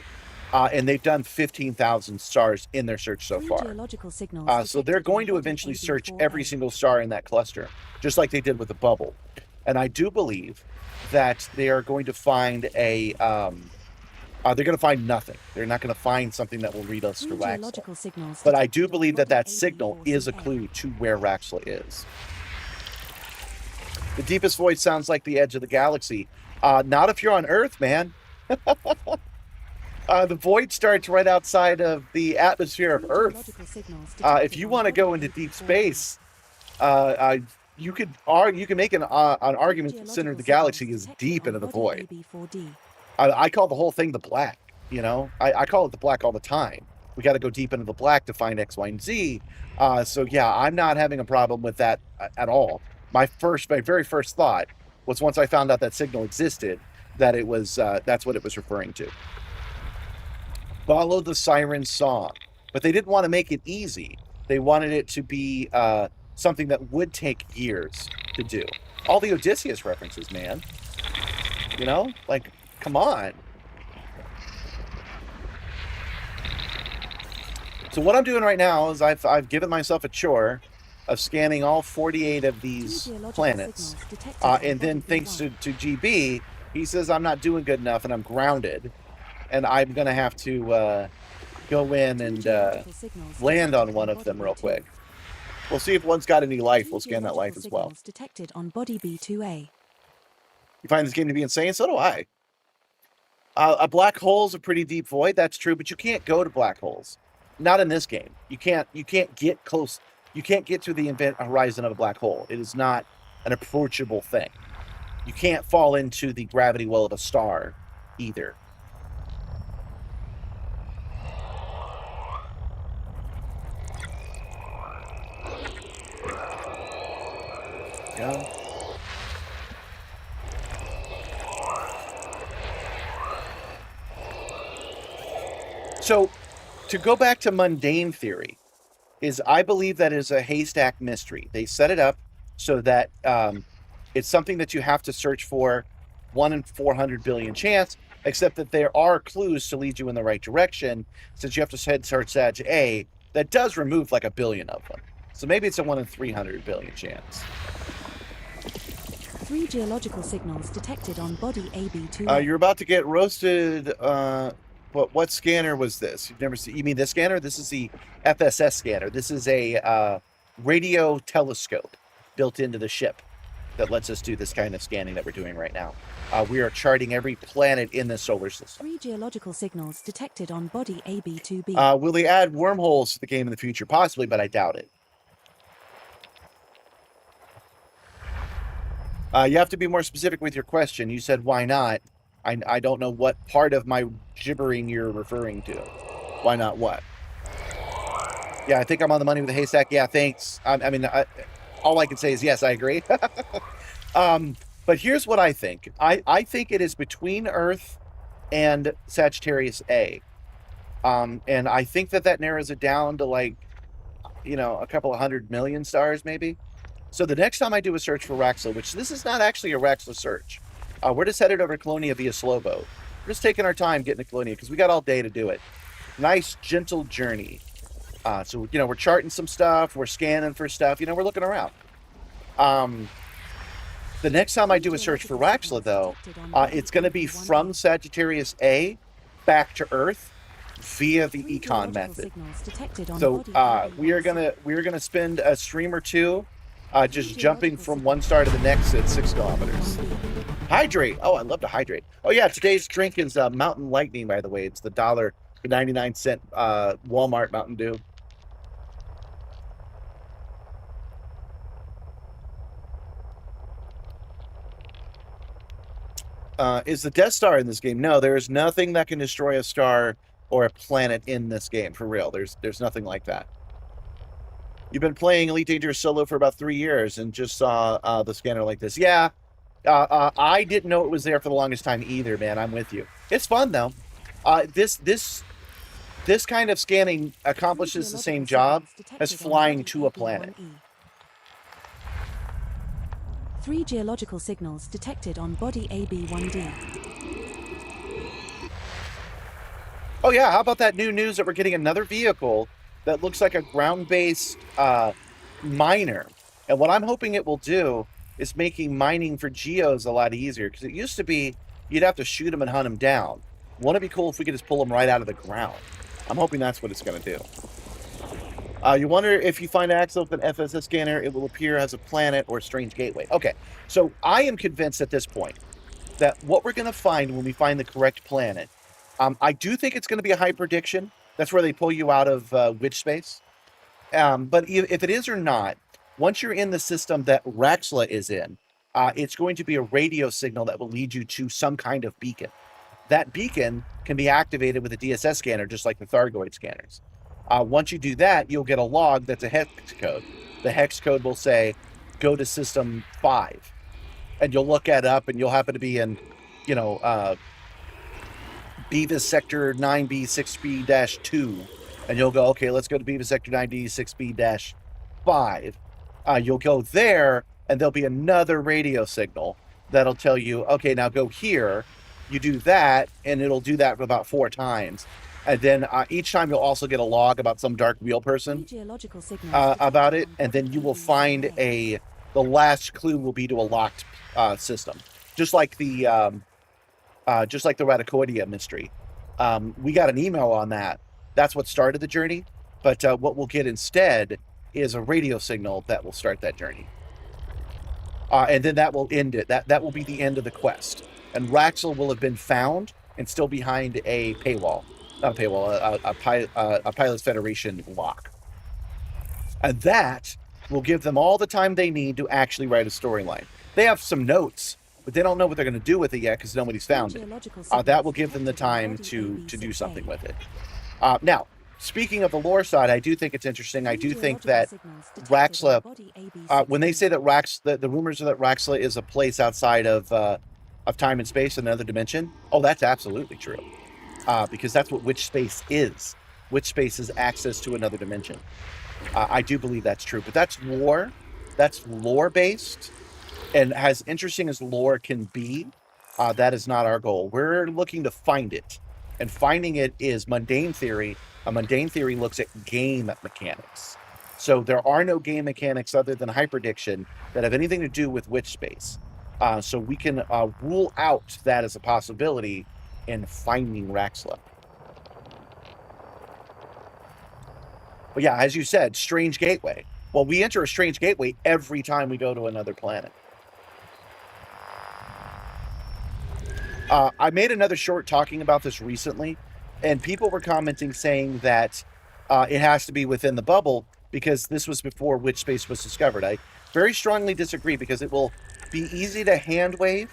and they've done 15,000 stars in their search so far. Geological signals So they're going to eventually search every single star in that cluster, just like they did with the bubble. And I do believe that they are going to find they're going to find nothing. They're not going to find something that will lead us to Raxla. But I do believe that that signal is a clue to where Raxla is. The deepest void sounds like the edge of the galaxy. Not if you're on Earth, man. The void starts right outside of the atmosphere of Earth. If you want to go into deep space, you can make an argument that the center of the galaxy is deep into the void. I call the whole thing the black. You know, I call it the black all the time. We got to go deep into the black to find X, Y, and Z. So yeah, I'm not having a problem with that at all. My very first thought was, once I found out that signal existed, that it was that's what it was referring to. Follow the siren song, but they didn't want to make it easy. They wanted it to be something that would take years to do. All the Odysseus references, man. You know, like, come on. So what I'm doing right now is I've given myself a chore of scanning all 48 of these planets. And then thanks to GB, he says I'm not doing good enough and I'm grounded. and I'm gonna have to go in Two and geological signals land on detected one of body them real B2. quick. We'll see if one's got any life. Three We'll scan that geological life as well. signals detected on body B2A. You find this game to be insane? So do I. A black hole's a pretty deep void. That's true, but you can't go to black holes. Not in this game. You can't get close. You can't get to the event horizon of a black hole. It is not an approachable thing. You can't fall into the gravity well of a star either. Yeah. So, to go back to mundane theory, is I believe that is a haystack mystery. They set it up so that it's something that you have to search for, 1 in 400 billion chance, except that there are clues to lead you in the right direction, since you have to head towards Sag A, that does remove like a billion of them. So maybe it's a 1 in 300 billion chance. 3 geological signals detected on body AB2. You're about to get roasted. What scanner was this? You've never seen? You mean this scanner? This is the FSS scanner. This is a radio telescope built into the ship that lets us do this kind of scanning that we're doing right now. We are charting every planet in the solar system. 3 geological signals detected on body AB2B. Will they add wormholes to the game in the future? Possibly, but I doubt it. You have to be more specific with your question. You said, why not? I don't know what part of my gibbering you're referring to. Why not what? Yeah, I think I'm on the money with the haystack. Yeah, thanks. All I can say is yes, I agree. But here's what I think. I think it is between Earth and Sagittarius A. And I think that narrows it down to like, a couple of 100 million stars maybe. So the next time I do a search for Raxla, which this is not actually a Raxla search, we're just headed over to Colonia via Slowboat. We're just taking our time getting to Colonia because we got all day to do it. Nice, gentle journey. So, we're charting some stuff. We're scanning for stuff. We're looking around. The next time I do a search for Raxla, though, it's going to be from Sagittarius A back to Earth via the econ method. So we are gonna spend a stream or two just jumping from one star to the next at 6 kilometers. Hydrate. Oh, I love to hydrate. Oh yeah, today's drink is Mountain Lightning, by the way. It's the $1.99 Walmart Mountain Dew. Is the Death Star in this game? No, there is nothing that can destroy a star or a planet in this game, for real. There's nothing like that. You've been playing Elite Dangerous solo for about 3 years and just saw the scanner like this. Yeah, I didn't know it was there for the longest time either, man. I'm with you. It's fun, though. This kind of scanning accomplishes the same job as flying to a planet. 3 geological signals detected on body AB1D. Oh yeah, how about that new news that we're getting another vehicle that looks like a ground-based miner? And what I'm hoping it will do is making mining for geos a lot easier, because it used to be you'd have to shoot them and hunt them down. Wouldn't it be cool if we could just pull them right out of the ground? I'm hoping that's what it's going to do. You wonder if you find Axel with an FSS scanner, it will appear as a planet or a strange gateway. Okay, so I am convinced at this point that what we're going to find when we find the correct planet, I do think it's going to be a hyperdiction. That's where they pull you out of witch space. But if it is or not, once you're in the system that Raxla is in, it's going to be a radio signal that will lead you to some kind of beacon. That beacon can be activated with a DSS scanner, just like the Thargoid scanners. Once you do that, you'll get a log that's a hex code. The hex code will say, go to system 5. And you'll look that up, and you'll happen to be in, Beavis Sector 9B6B-2. And you'll go, okay, let's go to Beavis Sector 9B6B-5. You'll go there, and there'll be another radio signal that'll tell you, okay, now go here. You do that, and it'll do that about 4 times. And then each time you'll also get a log about some dark wheel person about it, and then you will find the last clue will be to a locked system, just like the Radicoidia mystery. We got an email on that. That's what started the journey. But what we'll get instead is a radio signal that will start that journey. And then that will end it. That will be the end of the quest. And Raxel will have been found and still behind a paywall. Not a paywall, a Pilots Federation lock. And that will give them all the time they need to actually write a storyline. They have some notes, but they don't know what they're going to do with it yet because nobody's found it. That will give them the time to do something with it. Now, speaking of the lore side, I do think it's interesting. I do think that Raxla, when they say that the rumors are that Raxla is a place outside of time and space, another dimension. Oh, that's absolutely true. Because that's what Witch Space is. Witch Space is access to another dimension. I do believe that's true, but that's lore. That's lore based, and as interesting as lore can be, that is not our goal. We're looking to find it, and finding it is mundane theory. A mundane theory looks at game mechanics. So there are no game mechanics other than hyperdiction that have anything to do with Witch Space. So we can rule out that as a possibility in finding Raxla. But yeah, as you said, strange gateway. Well, we enter a strange gateway every time we go to another planet. I made another short talking about this recently, and people were commenting saying that it has to be within the bubble because this was before Witch Space was discovered. I very strongly disagree because it will be easy to hand wave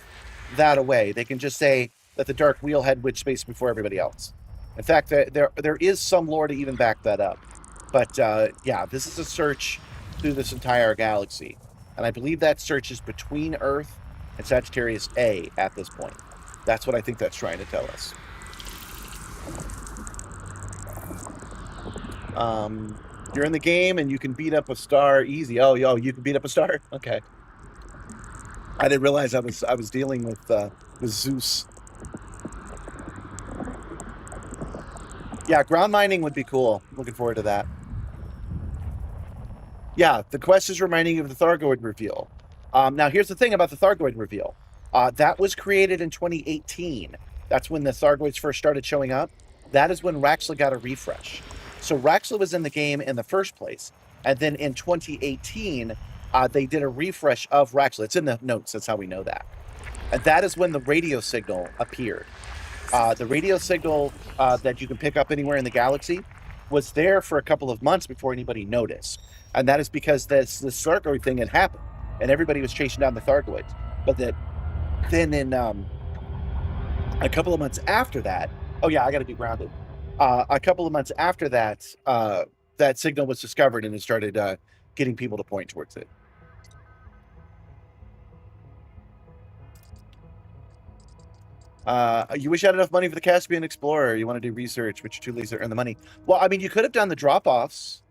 that away. They can just say that the Dark Wheel had Witch Space before everybody else. In fact, there is some lore to even back that up. But yeah, this is a search through this entire galaxy. And I believe that search is between Earth and Sagittarius A at this point. That's what I think that's trying to tell us. You're in the game and you can beat up a star easy. Oh, you can beat up a star? Okay. I didn't realize I was dealing with Zeus. Yeah, ground mining would be cool. Looking forward to that. Yeah, the quest is reminding you of the Thargoid reveal. Now, here's the thing about the Thargoid reveal. That was created in 2018. That's when the Thargoids first started showing up. That is when Raxla got a refresh. So Raxla was in the game in the first place. And then in 2018, they did a refresh of Raxla. It's in the notes. That's how we know that. And that is when the radio signal appeared. The radio signal that you can pick up anywhere in the galaxy was there for a couple of months before anybody noticed. And that is because this Thargoid thing had happened. And everybody was chasing down the Thargoids. But then in a couple of months after that, oh yeah, I got to be grounded. A couple of months after that, that signal was discovered and it started getting people to point towards it. You wish you had enough money for the Caspian Explorer. You want to do research, but you're too lazy to earn the money. Well, I mean, you could have done the drop-offs.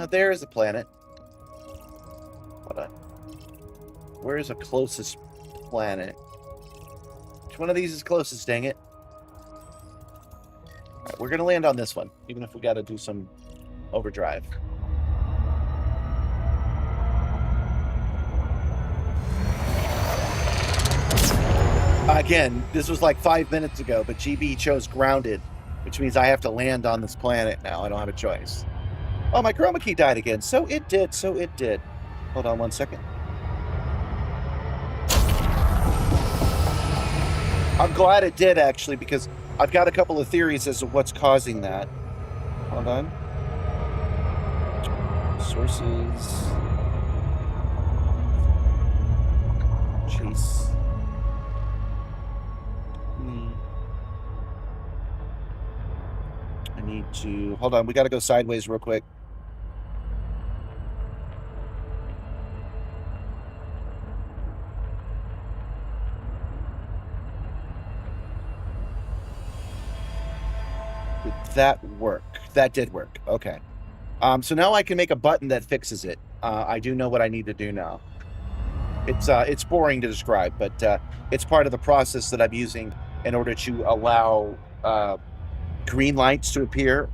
There is a planet. Hold on. Where is the closest planet? Which one of these is closest, dang it? All right, we're going to land on this one, even if we got to do some overdrive. Again, this was like 5 minutes ago, but GB chose grounded, which means I have to land on this planet now. I don't have a choice. Oh, my chroma key died again. So it did. Hold on 1 second. I'm glad it did, actually, because I've got a couple of theories as to what's causing that. Hold on. Sources. Chase. I need to... Hold on, we got to go sideways real quick. Did that work? That did work. Okay. So now I can make a button that fixes it. I do know what I need to do now. It's boring to describe, but it's part of the process that I'm using in order to allow green lights to appear.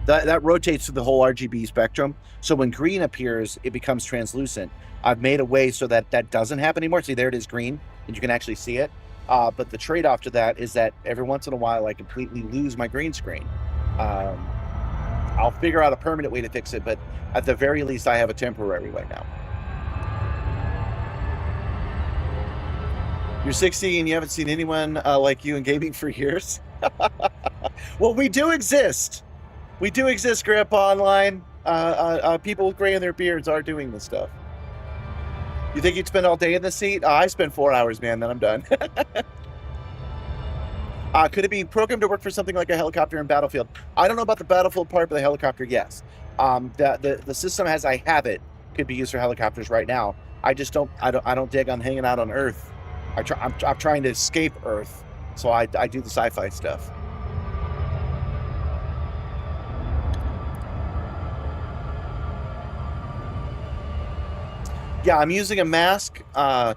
That rotates through the whole RGB spectrum. So when green appears, it becomes translucent. I've made a way so that that doesn't happen anymore. See, there it is green, and you can actually see it. But the trade-off to that is that every once in a while I completely lose my green screen. I'll figure out a permanent way to fix it, but at the very least I have a temporary way now. You're 60 and you haven't seen anyone like you in gaming for years? Well, we do exist. We do exist, Grandpa Online. People with gray in their beards are doing this stuff. You think you'd spend all day in the seat? I spend 4 hours, man, then I'm done. Could it be programmed to work for something like a helicopter in Battlefield? I don't know about the Battlefield part, but the helicopter, yes. The system as I have it could be used for helicopters right now. I just don't dig on hanging out on Earth. I'm trying to escape Earth, so I do the sci-fi stuff. Yeah, I'm using a mask out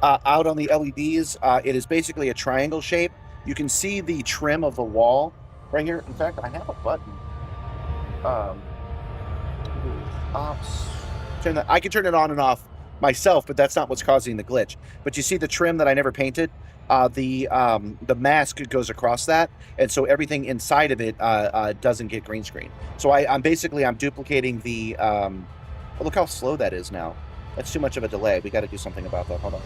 on the LEDs. It is basically a triangle shape. You can see the trim of the wall right here. In fact, I have a button. I can turn it on and off myself, but that's not what's causing the glitch. But you see the trim that I never painted? The mask goes across that, and so everything inside of it doesn't get green screen. So I'm duplicating the. Oh, look how slow that is now. That's too much of a delay. We got to do something about that. Hold on.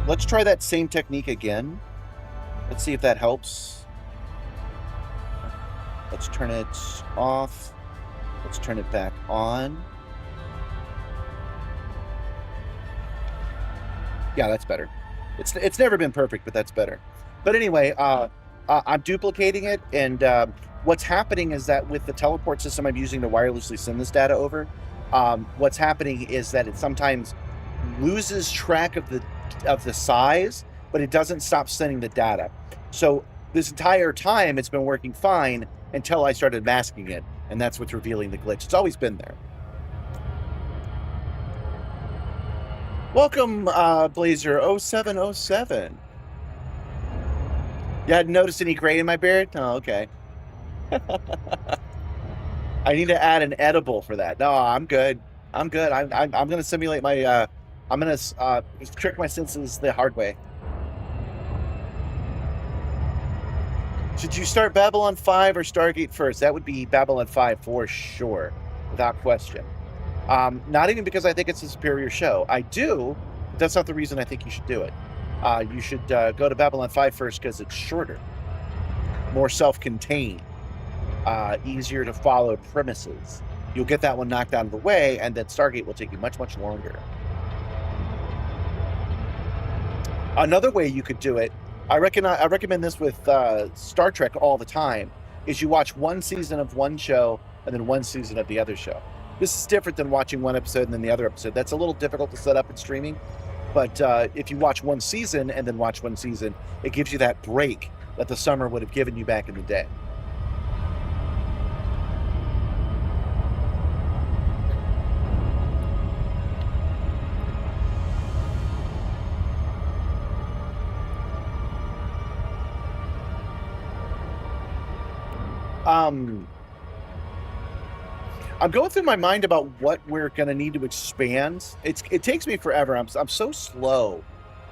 Let's try that same technique again. Let's see if that helps. Let's turn it off. Let's turn it back on. Yeah, that's better. It's never been perfect, but that's better. But anyway, I'm duplicating it, and what's happening is that with the teleport system I'm using to wirelessly send this data over, what's happening is that it sometimes loses track of the size, but it doesn't stop sending the data. So this entire time it's been working fine until I started masking it, and that's what's revealing the glitch. It's always been there. Welcome, Blazer0707. You hadn't noticed any gray in my beard? Oh, okay. I need to add an edible for that. No, I'm good. I'm good. I'm gonna simulate my. I'm gonna trick my senses the hard way. Should you start Babylon 5 or Stargate first? That would be Babylon 5 for sure, without question. Not even because I think it's a superior show. I do, but that's not the reason I think you should do it. You should go to Babylon 5 first because it's shorter, more self-contained, easier to follow premises. You'll get that one knocked out of the way, and then Stargate will take you much, much longer. Another way you could do it, I recommend this with Star Trek all the time, is you watch one season of one show and then one season of the other show. This is different than watching one episode and then the other episode. That's a little difficult to set up in streaming. But if you watch one season and then watch one season, it gives you that break that the summer would have given you back in the day. I'm going through my mind about what we're going to need to expand. It takes me forever. I'm so slow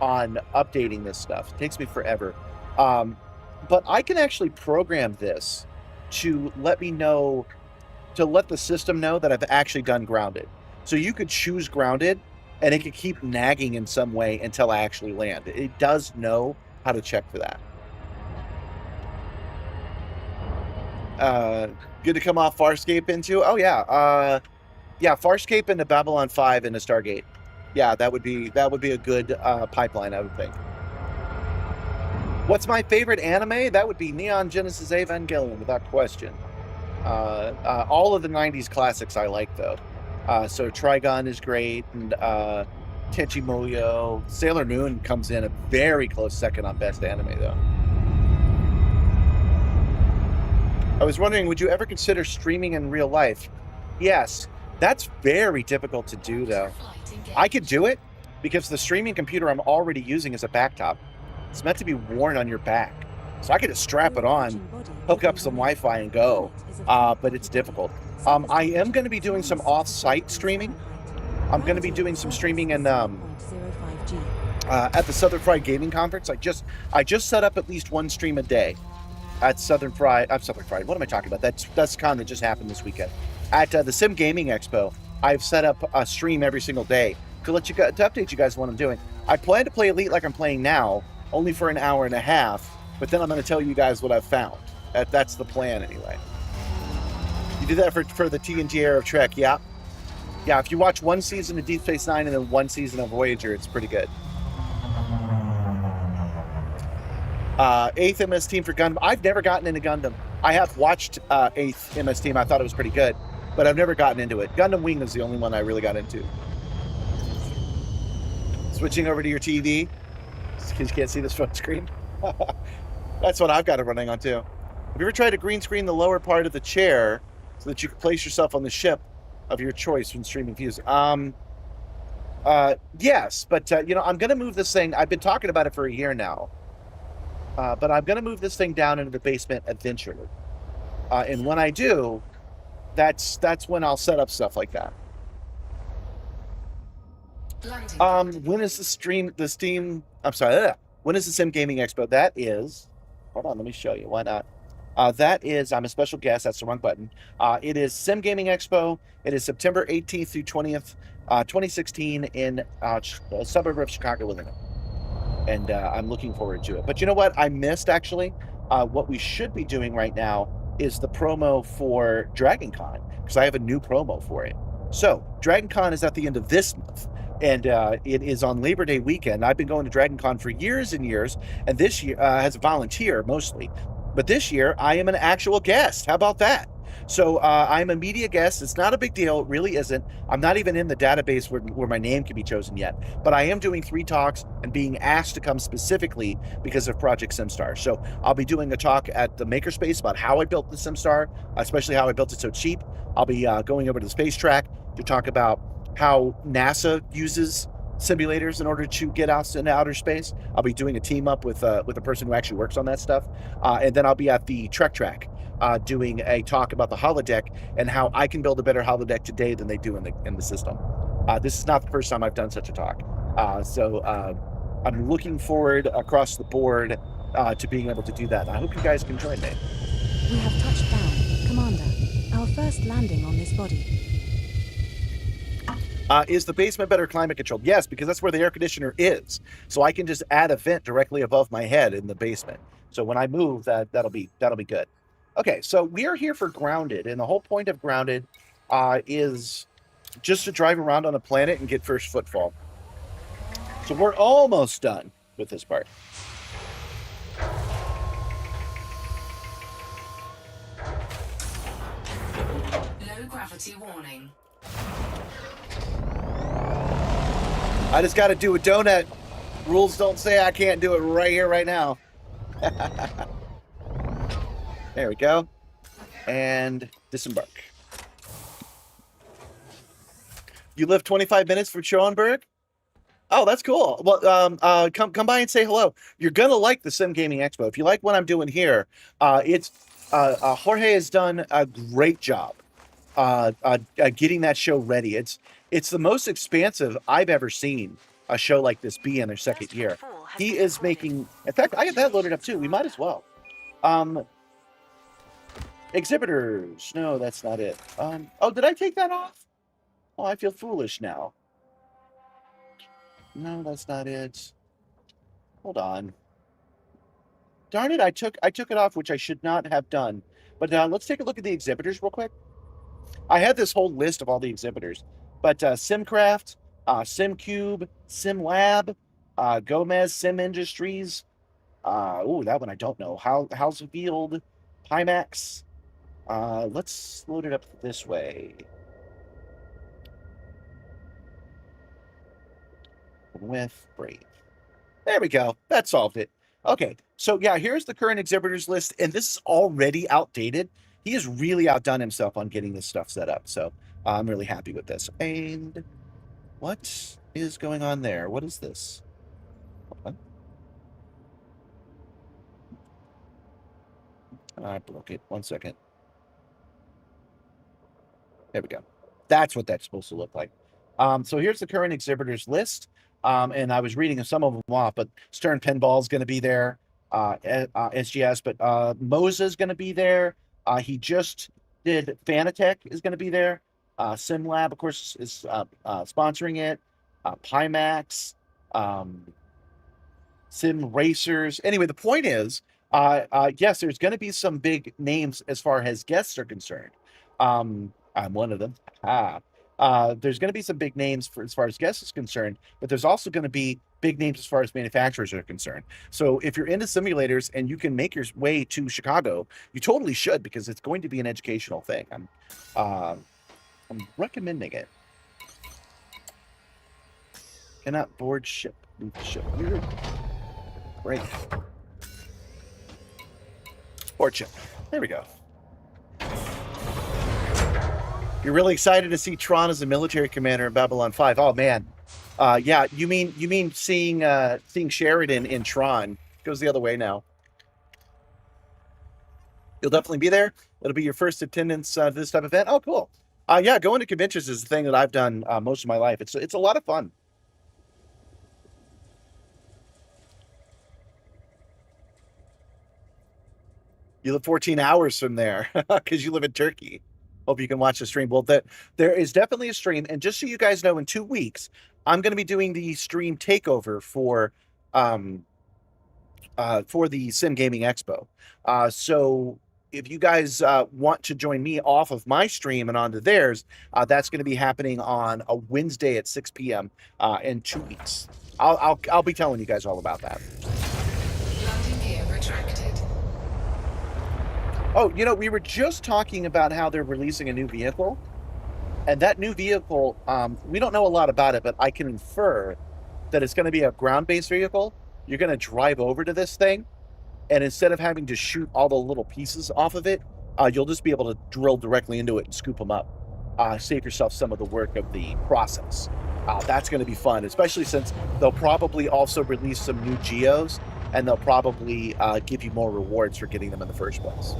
on updating this stuff. It takes me forever. But I can actually program this to let me know, to let the system know that I've actually done grounded. So you could choose grounded, and it could keep nagging in some way until I actually land. It does know how to check for that. Good to come off Farscape into. Oh yeah, yeah, Farscape into Babylon 5 into Stargate. Yeah, that would be a good pipeline, I would think. What's my favorite anime? That would be Neon Genesis Evangelion, without question. All of the 90s classics I like, though. So Trigun is great, and Tenchi Muyo. Sailor Moon comes in a very close second on best anime, though. I was wondering, would you ever consider streaming in real life? Yes. That's very difficult to do, though. I could do it because the streaming computer I'm already using is a backtop. It's meant to be worn on your back. So I could just strap it on, hook up some Wi-Fi and go. But it's difficult. I am going to be doing some off-site streaming. I'm going to be doing some streaming and at the Southern Fried Gaming Conference. I just set up at least one stream a day at Southern Fried. I'm Southern Fried. What am I talking about? That's con that just happened this weekend at the Sim Gaming Expo. I've set up a stream every single day to let you guys, to update you guys on what I'm doing. I plan to play Elite like I'm playing now, only for an hour and a half. But then I'm going to tell you guys what I've found. That's the plan anyway. You did that for the TNG era of Trek, yeah. Yeah, if you watch one season of Deep Space Nine and then one season of Voyager, it's pretty good. 8th MS Team for Gundam. I've never gotten into Gundam. I have watched 8th MS Team. I thought it was pretty good, but I've never gotten into it. Gundam Wing is the only one I really got into. Switching over to your TV, because you can't see this front screen. That's what I've got it running on too. Have you ever tried to green screen the lower part of the chair so that you can place yourself on the ship of your choice when streaming views? Yes, but I'm going to move this thing. I've been talking about it for a year now. But I'm going to move this thing down into the basement eventually. And when I do, that's when I'll set up stuff like that. When is when is the Sim Gaming Expo? That is, hold on, let me show you. Why not? That is, I'm a special guest. That's the wrong button. It is Sim Gaming Expo. It is September 18th through 20th, 2016 in a suburb of Chicago, Illinois. And I'm looking forward to it. But you know what? I missed, actually. What we should be doing right now is the promo for Dragon Con, because I have a new promo for it. So, Dragon Con is at the end of this month, and it is on Labor Day weekend. I've been going to Dragon Con for years and years, and this year, as a volunteer mostly. But this year, I am an actual guest. How about that? So I'm a media guest. It's not a big deal. It really isn't. I'm not even in the database where my name can be chosen yet. But I am doing 3 talks and being asked to come specifically because of Project Simstarr. So I'll be doing a talk at the Makerspace about how I built the Simstarr, especially how I built it so cheap. I'll be going over to the space track to talk about how NASA uses simulators in order to get out into outer space. I'll be doing a team up with a person who actually works on that stuff. And then I'll be at the Trek track doing a talk about the holodeck and how I can build a better holodeck today than they do in the system. This is not the first time I've done such a talk. So I'm looking forward across the board to being able to do that. And I hope you guys can join me. We have touched down, Commander. Our first landing on this body. Is the basement better climate controlled? Yes, because that's where the air conditioner is. So I can just add a vent directly above my head in the basement. So when I move, that'll be good. Okay, so we are here for Grounded, and the whole point of Grounded is just to drive around on a planet and get first footfall. So we're almost done with this part. Low gravity warning. I just got to do a donut. Rules don't say I can't do it right here, right now. There we go. And disembark. You live 25 minutes from Schoenberg? Oh, that's cool. Well, come by and say hello. You're gonna like the Sim Gaming Expo. If you like what I'm doing here, Jorge has done a great job getting that show ready. It's the most expansive I've ever seen a show like this be in their second year. He is making. In fact, I got that loaded up too. We might as well. Exhibitors. No, that's not it. Oh, did I take that off? Oh, I feel foolish now. No, that's not it. Hold on. Darn it, I took it off, which I should not have done. But let's take a look at the exhibitors real quick. I had this whole list of all the exhibitors. But Simcraft, SimCube, SimLab, Gomez Sim Industries. Oh, that one I don't know. House of Field, Pimax. Let's load it up this way. With Brave. There we go. That solved it. Okay, so yeah, here's the current exhibitors list, and this is already outdated. He has really outdone himself on getting this stuff set up, so I'm really happy with this. And what is going on there? What is this? Hold on. I broke it. 1 second. There we go. That's what that's supposed to look like. So here's the current exhibitors list. And I was reading some of them off, but Stern Pinball is going to be there, SGS, but Moza is going to be there. He just did Fanatec is going to be there. SimLab, of course, is sponsoring it. Pimax, Sim Racers. Anyway, the point is, yes, there's going to be some big names as far as guests are concerned. I'm one of them. There's going to be some big names for as far as guests is concerned, but there's also going to be big names as far as manufacturers are concerned. So if you're into simulators and you can make your way to Chicago, you totally should, because it's going to be an educational thing. I'm recommending it. Cannot board ship. Move the ship here. Great. Board ship. There we go. You're really excited to see Tron as a military commander in Babylon 5. Oh man. Yeah, you mean seeing Sheridan in Tron. Goes the other way now. You'll definitely be there. It'll be your first attendance to this type of event. Oh, cool. Yeah, going to conventions is the thing that I've done most of my life. It's a lot of fun. You live 14 hours from there because you live in Turkey. Hope you can watch the stream. Well, there is definitely a stream. And just so you guys know, in 2 weeks, I'm going to be doing the stream takeover for the Sim Gaming Expo. So if you guys want to join me off of my stream and onto theirs, that's going to be happening on a Wednesday at 6 p.m. In 2 weeks. I'll be telling you guys all about that. Landing gear retracted. Oh, we were just talking about how they're releasing a new vehicle. And that new vehicle, we don't know a lot about it, but I can infer that it's going to be a ground-based vehicle. You're going to drive over to this thing, and instead of having to shoot all the little pieces off of it, you'll just be able to drill directly into it and scoop them up. Save yourself some of the work of the process. That's going to be fun, especially since they'll probably also release some new geos, and they'll probably give you more rewards for getting them in the first place.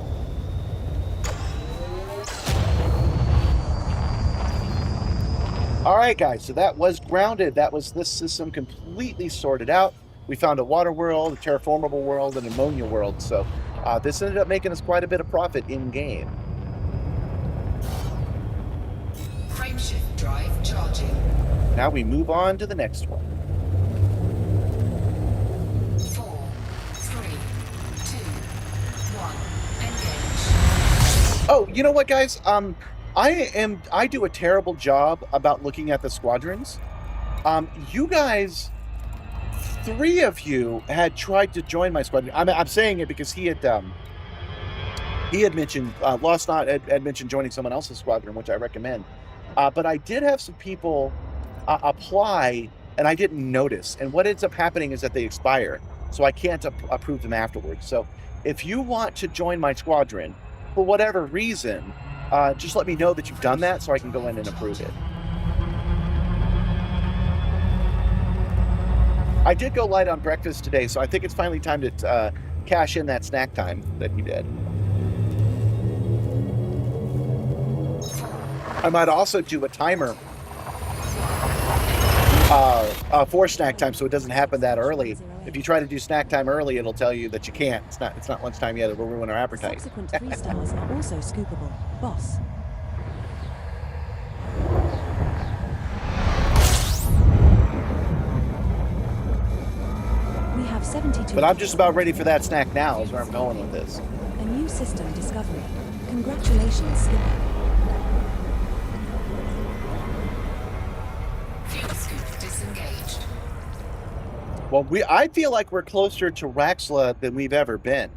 All right, guys, so that was Grounded. That was this system completely sorted out. We found a water world, a terraformable world, and an ammonia world. So this ended up making us quite a bit of profit in-game. Frameshift drive charging. Now we move on to the next one. 4, 3, 2, 1. Engage. Oh, you know what, guys? I do a terrible job about looking at the squadrons. You guys, 3 of you had tried to join my squadron. I'm saying it because he had mentioned Lost Knot had mentioned joining someone else's squadron, which I recommend. But I did have some people apply, and I didn't notice. And what ends up happening is that they expire, so I can't approve them afterwards. So if you want to join my squadron for whatever reason, just let me know that you've done that so I can go in and approve it. I did go light on breakfast today, so I think it's finally time to cash in that snack time that you did. I might also do a timer for snack time so it doesn't happen that early. If you try to do snack time early, it'll tell you that you can't. It's not lunchtime yet. It'll ruin our appetite. Subsequent 3 stars are also scoopable. Boss. We have 72. But I'm just about ready for that snack now is where I'm going with this. A new system discovery. Congratulations, Skipper. Fuel scoop disengaged. Well, I feel like we're closer to Raxla than we've ever been.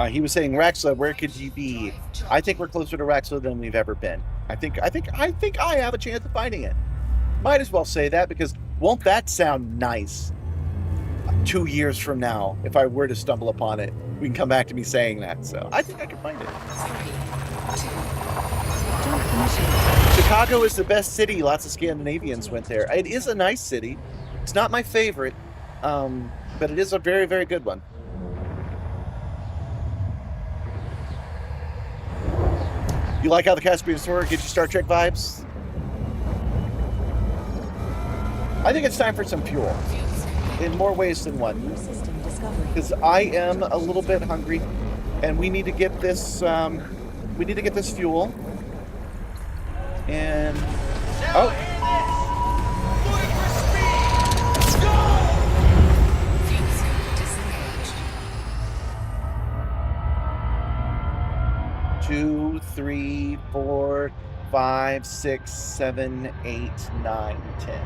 He was saying, Raxla, where could you be? I think we're closer to Raxla than we've ever been. I think I have a chance of finding it. Might as well say that, because won't that sound nice? 2 years from now, if I were to stumble upon it, we can come back to me saying that. So I think I can find it. 3, 2, Jump initiated. Chicago is the best city. Lots of Scandinavians went there. It is a nice city. It's not my favorite, but it is a very, very good one. You like how the Caspian Explorer gives you Star Trek vibes? I think it's time for some fuel. In more ways than one. New system discovery. Because I am a little bit hungry, and we need to get this. We need to get this fuel. And oh, Fuel scoop disengaged. 2, 3, 4, 5, 6, 7, 8, 9, 10.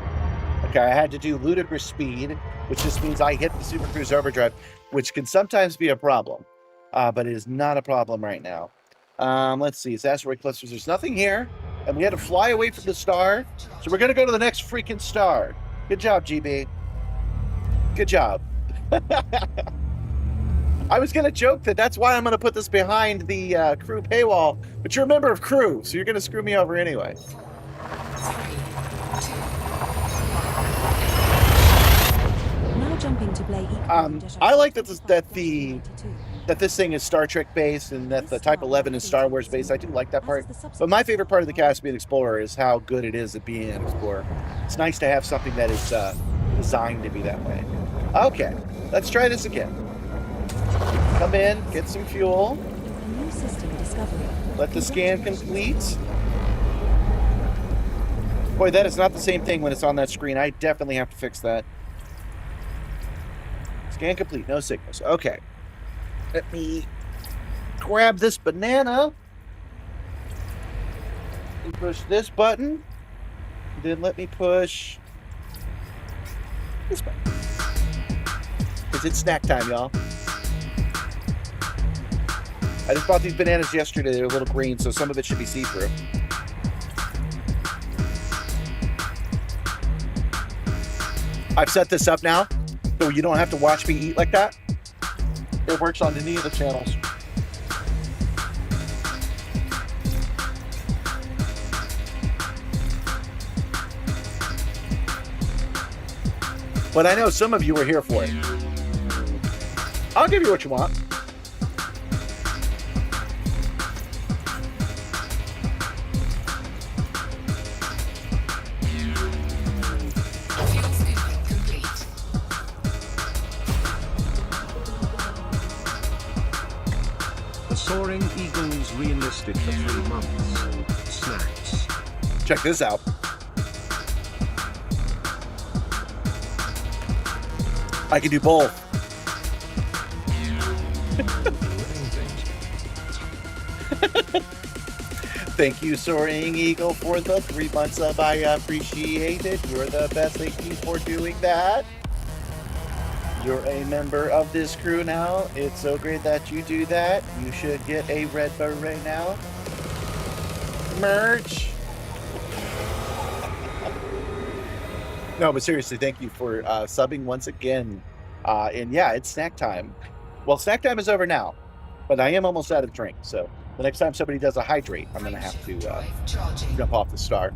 Okay, I had to do ludicrous speed, which just means I hit the Super Cruise overdrive, which can sometimes be a problem, but it is not a problem right now. Let's see, it's asteroid clusters. There's nothing here, and we had to fly away from the star, so we're gonna go to the next freaking star. Good job, GB. Good job. I was gonna joke that that's why I'm gonna put this behind the crew paywall, but you're a member of crew, so you're gonna screw me over anyway. 3, 2, Now jumping to play I like that this thing is Star Trek based and that the Type 11 is Star Wars based. I do like that part. But my favorite part of the Caspian Explorer is how good it is at being an explorer. It's nice to have something that is designed to be that way. Okay, let's try this again. Come in, get some fuel. A new system discovery. Let the scan complete. Boy, that is not the same thing when it's on that screen. I definitely have to fix that. Scan complete, no signals. Okay. Let me grab this banana and push this button. Then let me push this button. Because it's snack time, y'all. I just bought these bananas yesterday. They're a little green, so some of it should be see-through. I've set this up now, so you don't have to watch me eat like that. It works on any of the channels. But I know some of you are here for it. I'll give you what you want. fuel scoop complete. The Soaring Eagles re-enlisted for 3 months. Snacks. Check this out. I can do both. Thank you, Soaring Eagle, for the 3 months of I appreciate it. You're the best. Thank you for doing that. You're a member of this crew now. It's so great that you do that. You should get a red beret now. Merch. No, but seriously, thank you for subbing once again. And yeah, it's snack time. Well, snack time is over now, but I am almost out of drink. So the next time somebody does a hydrate, I'm going to have to Drive charging. jump off the star.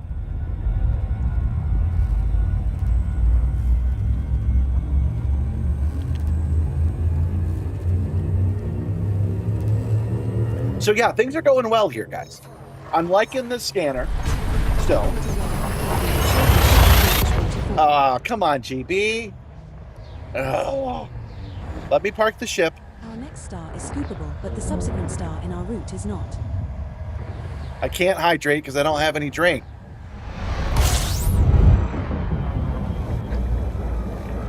So yeah, things are going well here, guys. I'm liking the scanner still. Come on, GB. Oh. Let me park the ship. Our next star is scoopable, but the subsequent star in our route is not. I can't hydrate because I don't have any drink.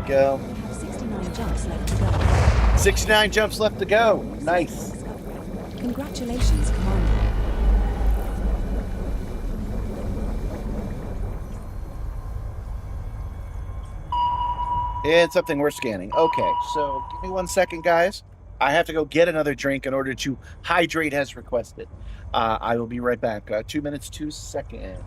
Go. 69 jumps left to go. 69 jumps left to go. Nice. Congratulations, Commander. It's something we're scanning. Okay, so give me 1 second, guys. I have to go get another drink in order to hydrate as requested. I will be right back. 2 minutes, 2 seconds.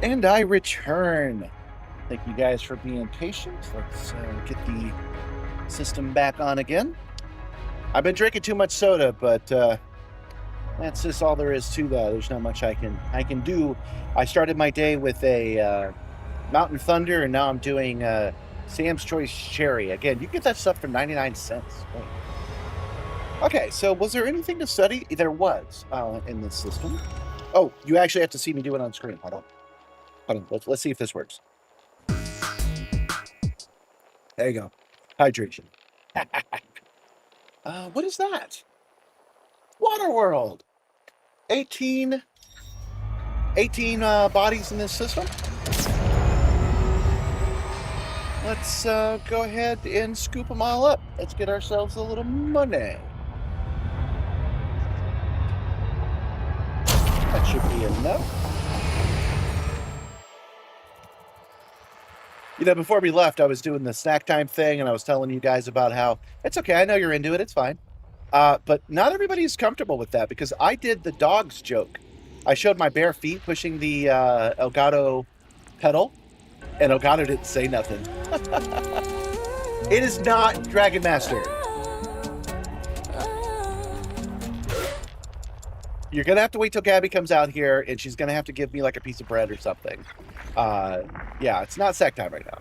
And I return. Thank you guys for being patient. Let's get the system back on again. I've been drinking too much soda, but that's just all there is to that. There's not much I can do. I started my day with a Mountain Thunder, and now I'm doing Sam's Choice Cherry. Again, you get that stuff for 99 cents. Wait. Okay, so was there anything to study? There was in this system. Oh, you actually have to see me do it on screen. Hold on. Let's see if this works. There you go. Hydration. What is that? Water World. 18 bodies in this system. Let's go ahead and scoop them all up. Let's get ourselves a little money. That should be enough. You know, before we left, I was doing the snack time thing, and I was telling you guys about how it's okay. I know you're into it. It's fine. But not everybody's comfortable with that because I did the dogs joke. I showed my bare feet pushing the Elgato pedal, and Elgato didn't say nothing. It is not Dragon Master. You're going to have to wait till Gabby comes out here, and she's going to have to give me like a piece of bread or something. Yeah, it's not sack time right now.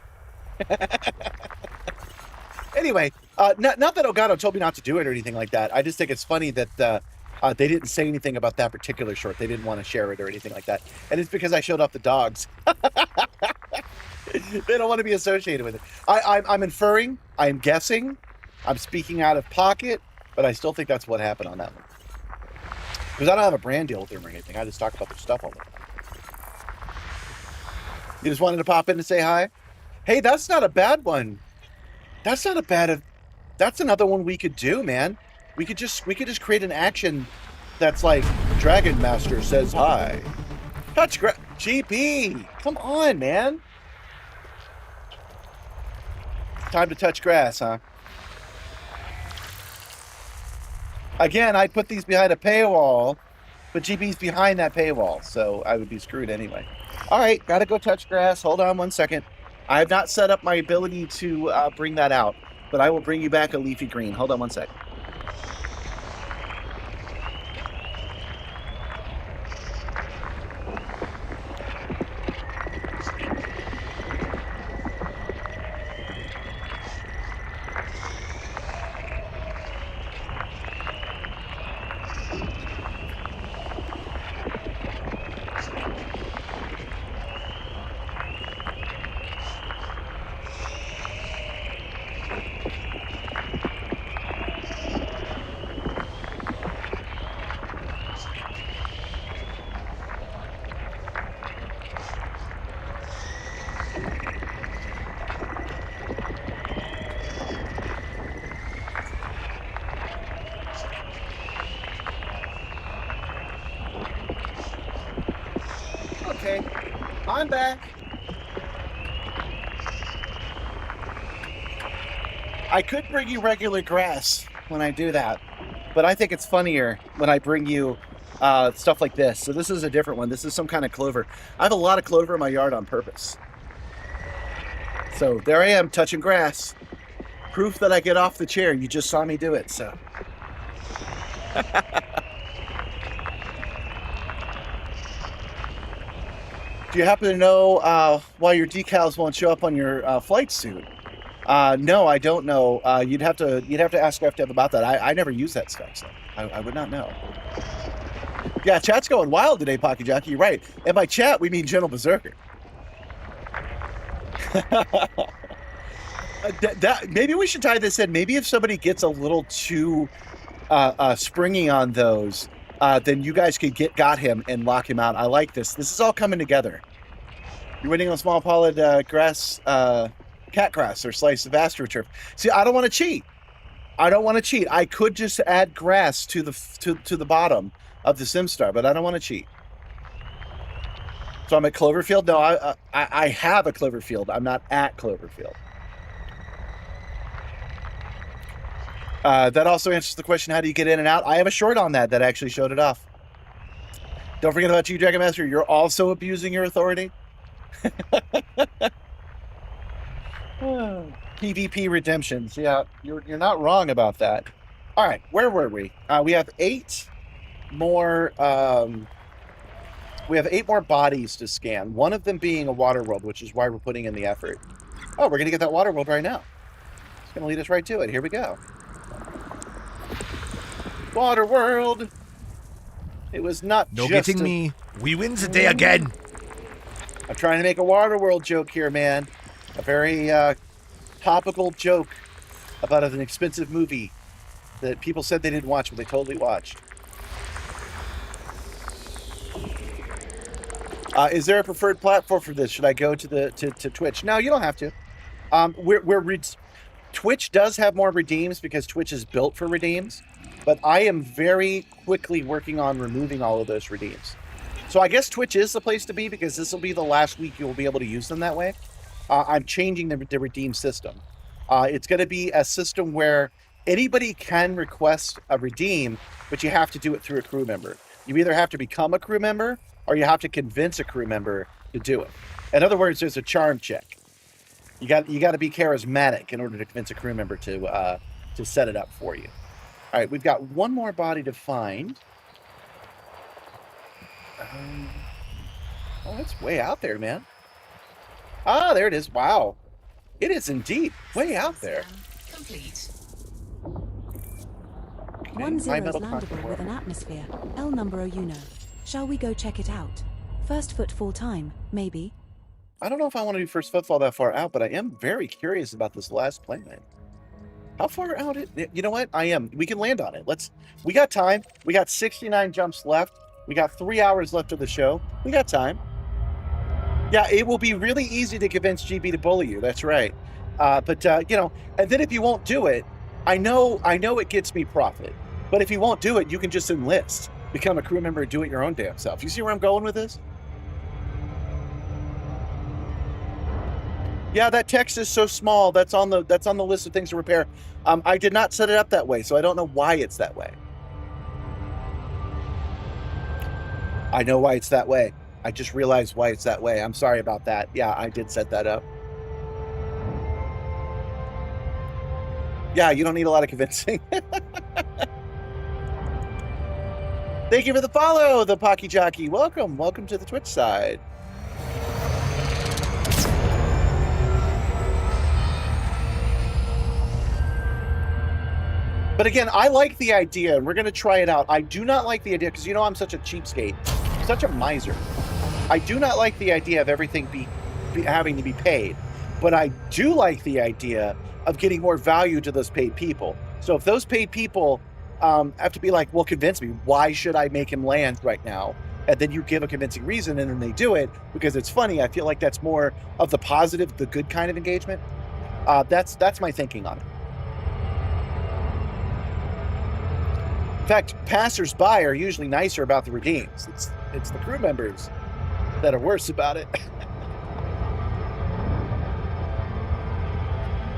Anyway, not that Elgato told me not to do it or anything like that. I just think it's funny that they didn't say anything about that particular short. They didn't want to share it or anything like that. And it's because I showed off the dogs. They don't want to be associated with it. I'm inferring, I'm guessing, I'm speaking out of pocket, but I still think that's what happened on that one. Because I don't have a brand deal with them or anything. I just talk about their stuff all the time. You just wanted to pop in and say hi? Hey, that's not a bad one. That's not a bad... That's another one we could do, man. We could just create an action that's like, Dragon Master says hi. Touch grass. GP! Come on, man. Time to touch grass, huh? Again, I'd put these behind a paywall, but GP's behind that paywall, so I would be screwed anyway. All right, gotta go touch grass. Hold on one second. I have not set up my ability to bring that out, but I will bring you back a leafy green. Hold on one second. Okay, I'm back. I could bring you regular grass when I do that, but I think it's funnier when I bring you stuff like this. So this is a different one. This is some kind of clover. I have a lot of clover in my yard on purpose. So there I am touching grass. Proof that I get off the chair. You just saw me do it, so. Do you happen to know why your decals won't show up on your flight suit? No, I don't know. You'd have to ask FDev about that. I never use that stuff, so I would not know. Yeah, chat's going wild today, Pocky Jockey. You're right. And by chat, we mean Gentle Berserker. Maybe we should tie this in. Maybe if somebody gets a little too springy on those, then you guys could got him and lock him out. I like this. This is all coming together. You're waiting on small pollard grass, cat grass, or slice of astroturf. See, I don't want to cheat. I could just add grass to the bottom of the Simstarr, but I don't want to cheat. So I'm at Cloverfield. No, I have a Cloverfield. I'm not at Cloverfield. That also answers the question, how do you get in and out? I have a short on that actually showed it off. Don't forget about you, Dragon Master. You're also abusing your authority. PvP redemptions. Yeah, you're not wrong about that. All right, where were we? We have 8 more. We have 8 more bodies to scan. One of them being a water world, which is why we're putting in the effort. Oh, we're gonna get that water world right now. It's gonna lead us right to it. Here we go. Water world. It was not No just getting me. We win the day again. I'm trying to make a water world joke here, man. A very topical joke about an expensive movie that people said they didn't watch, but they totally watched. Is there a preferred platform for this? Should I go to Twitch? No, you don't have to. Twitch does have more redeems because Twitch is built for redeems, but I am very quickly working on removing all of those redeems. So I guess Twitch is the place to be because this will be the last week you will be able to use them that way. I'm changing the redeem system. It's going to be a system where anybody can request a redeem, but you have to do it through a crew member. You either have to become a crew member or you have to convince a crew member to do it. In other words, there's a charm check. You got to be charismatic in order to convince a crew member to set it up for you. All right, we've got one more body to find. Oh, it's way out there, man. Ah, there it is. Wow. It is indeed way out there. Complete. Okay, 1 my 0 is metal landable conqueror. with an atmosphere. El numero uno. Shall we go check it out? First footfall time, maybe? I don't know if I want to do first footfall that far out, but I am very curious about this last planet. How far out you know what? I am. We can land on it. We got time. We got 69 jumps left. We got 3 hours left of the show. We got time. Yeah, it will be really easy to convince GB to bully you. That's right. But you know, and then if you won't do it, I know it gets me profit. But if you won't do it, you can just enlist, become a crew member, and do it your own damn self. You see where I'm going with this? Yeah, that text is so small. That's on the list of things to repair. I did not set it up that way, so I don't know why it's that way. I know why it's that way. I just realized why it's that way. I'm sorry about that. Yeah, I did set that up. Yeah, you don't need a lot of convincing. Thank you for the follow, the Pocky Jockey. Welcome to the Twitch side. But again, I like the idea, and we're going to try it out. I do not like the idea, because you know I'm such a cheapskate, such a miser. I do not like the idea of everything having to be paid. But I do like the idea of getting more value to those paid people. So if those paid people have to be like, well, convince me, why should I make him land right now? And then you give a convincing reason, and then they do it because it's funny. I feel like that's more of the positive, the good kind of engagement. That's my thinking on it. In fact, passers-by are usually nicer about the redeems. It's the crew members that are worse about it.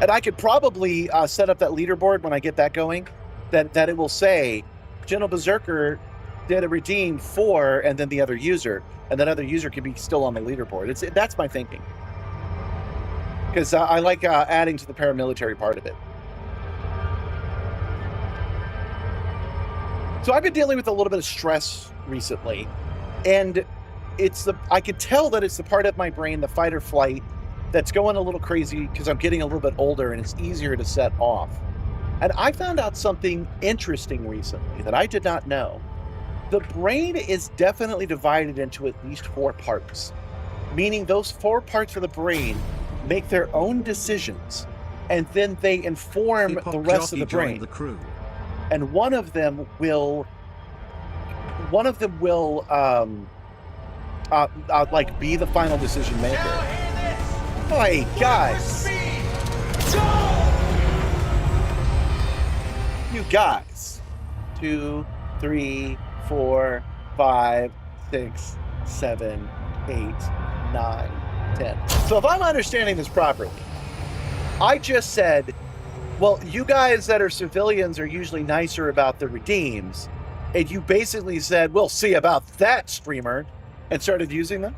And I could probably set up that leaderboard when I get that going, that it will say, Gentle Berserker did a redeem for, and then the other user, and that other user can be still on the leaderboard. That's my thinking. Because I like adding to the paramilitary part of it. So I've been dealing with a little bit of stress recently, and I could tell that it's the part of my brain, the fight or flight, that's going a little crazy because I'm getting a little bit older and it's easier to set off. And I found out something interesting recently that I did not know. The brain is definitely divided into at least 4 parts, meaning those 4 parts of the brain make their own decisions, and then they inform the rest of the brain. The crew. And one of them will like be the final decision maker. Hey guys, you guys, 2, 3, 4, 5, 6, 7, 8, 9, 10. So if I'm understanding this properly, I just said, well, you guys that are civilians are usually nicer about the redeems, and you basically said, we'll see about that, streamer, and started using them?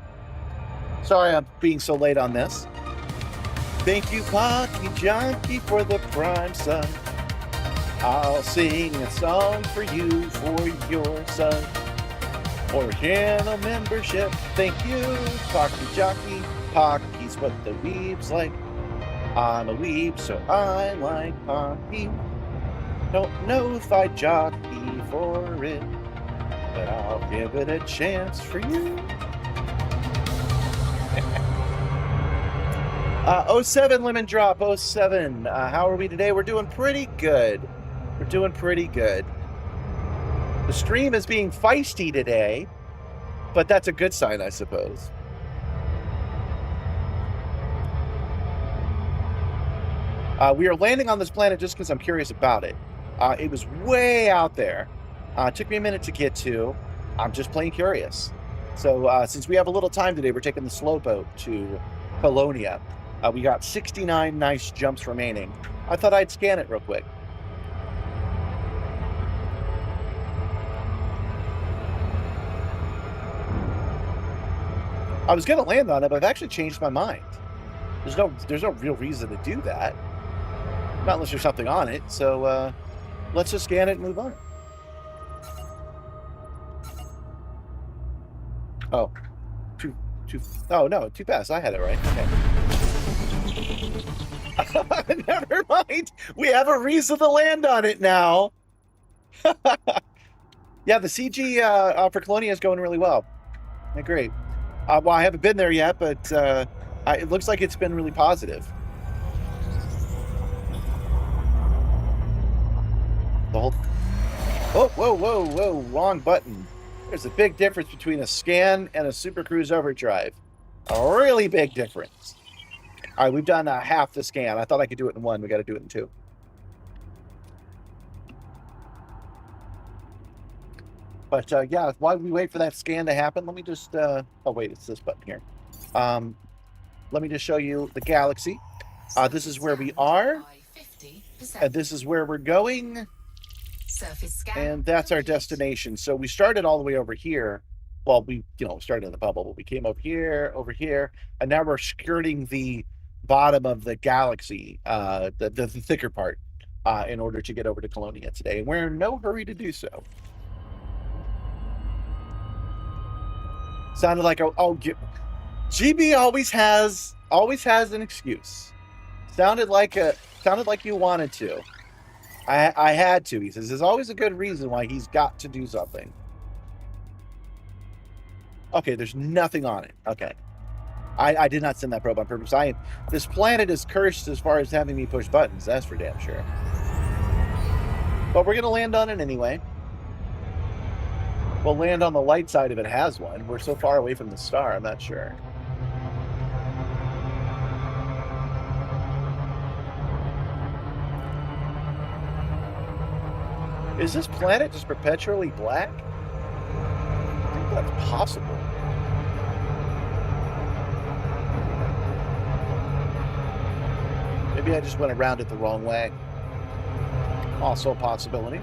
Sorry I'm being so late on this. Thank you, Pocky Junkie, for the prime sub. I'll sing a song for you for your son. Or channel membership. Thank you, Pocky Jockey. Pocky's what the weebs like. I'm a weeb, so I like Pocky. Don't know if I jockey for it, but I'll give it a chance for you. 07 Lemon Drop, 07. How are we today? We're doing pretty good. We're doing pretty good. The stream is being feisty today, but that's a good sign, I suppose. We are landing on this planet just because I'm curious about it. It was way out there. It took me a minute to get to. I'm just plain curious. So since we have a little time today, we're taking the Slowboat to Colonia. We got 69 nice jumps remaining. I thought I'd scan it real quick. I was going to land on it, but I've actually changed my mind. There's no real reason to do that. Not unless there's something on it. So let's just scan it and move on. Oh, oh no, too fast. I had it right. Okay. Never mind. We have a reason to land on it now. Yeah, the CG for Colonia is going really well. Yeah, great. Well, I haven't been there yet, but it looks like it's been really positive. The whole... Oh, whoa, wrong button. There's a big difference between a scan and a Super Cruise Overdrive. A really big difference. All right, we've done half the scan. I thought I could do it in one. We got to do it in two. But yeah, while we wait for that scan to happen, let me just... oh, wait, it's this button here. Let me just show you the galaxy. This is where we are. And this is where we're going. And that's our destination. So we started all the way over here. Well, we started in the bubble, but we came over here, and now we're skirting the bottom of the galaxy, the thicker part, in order to get over to Colonia today. And we're in no hurry to do so. Sounded like GB always has an excuse. Sounded like you wanted to. I had to. He says there's always a good reason why he's got to do something. Okay, there's nothing on it. Okay. I did not send that probe on purpose. This planet is cursed as far as having me push buttons. That's for damn sure. But we're going to land on it anyway. We'll land on the light side if it has one. We're so far away from the star, I'm not sure. Is this planet just perpetually black? I think that's possible. Maybe I just went around it the wrong way. Also a possibility.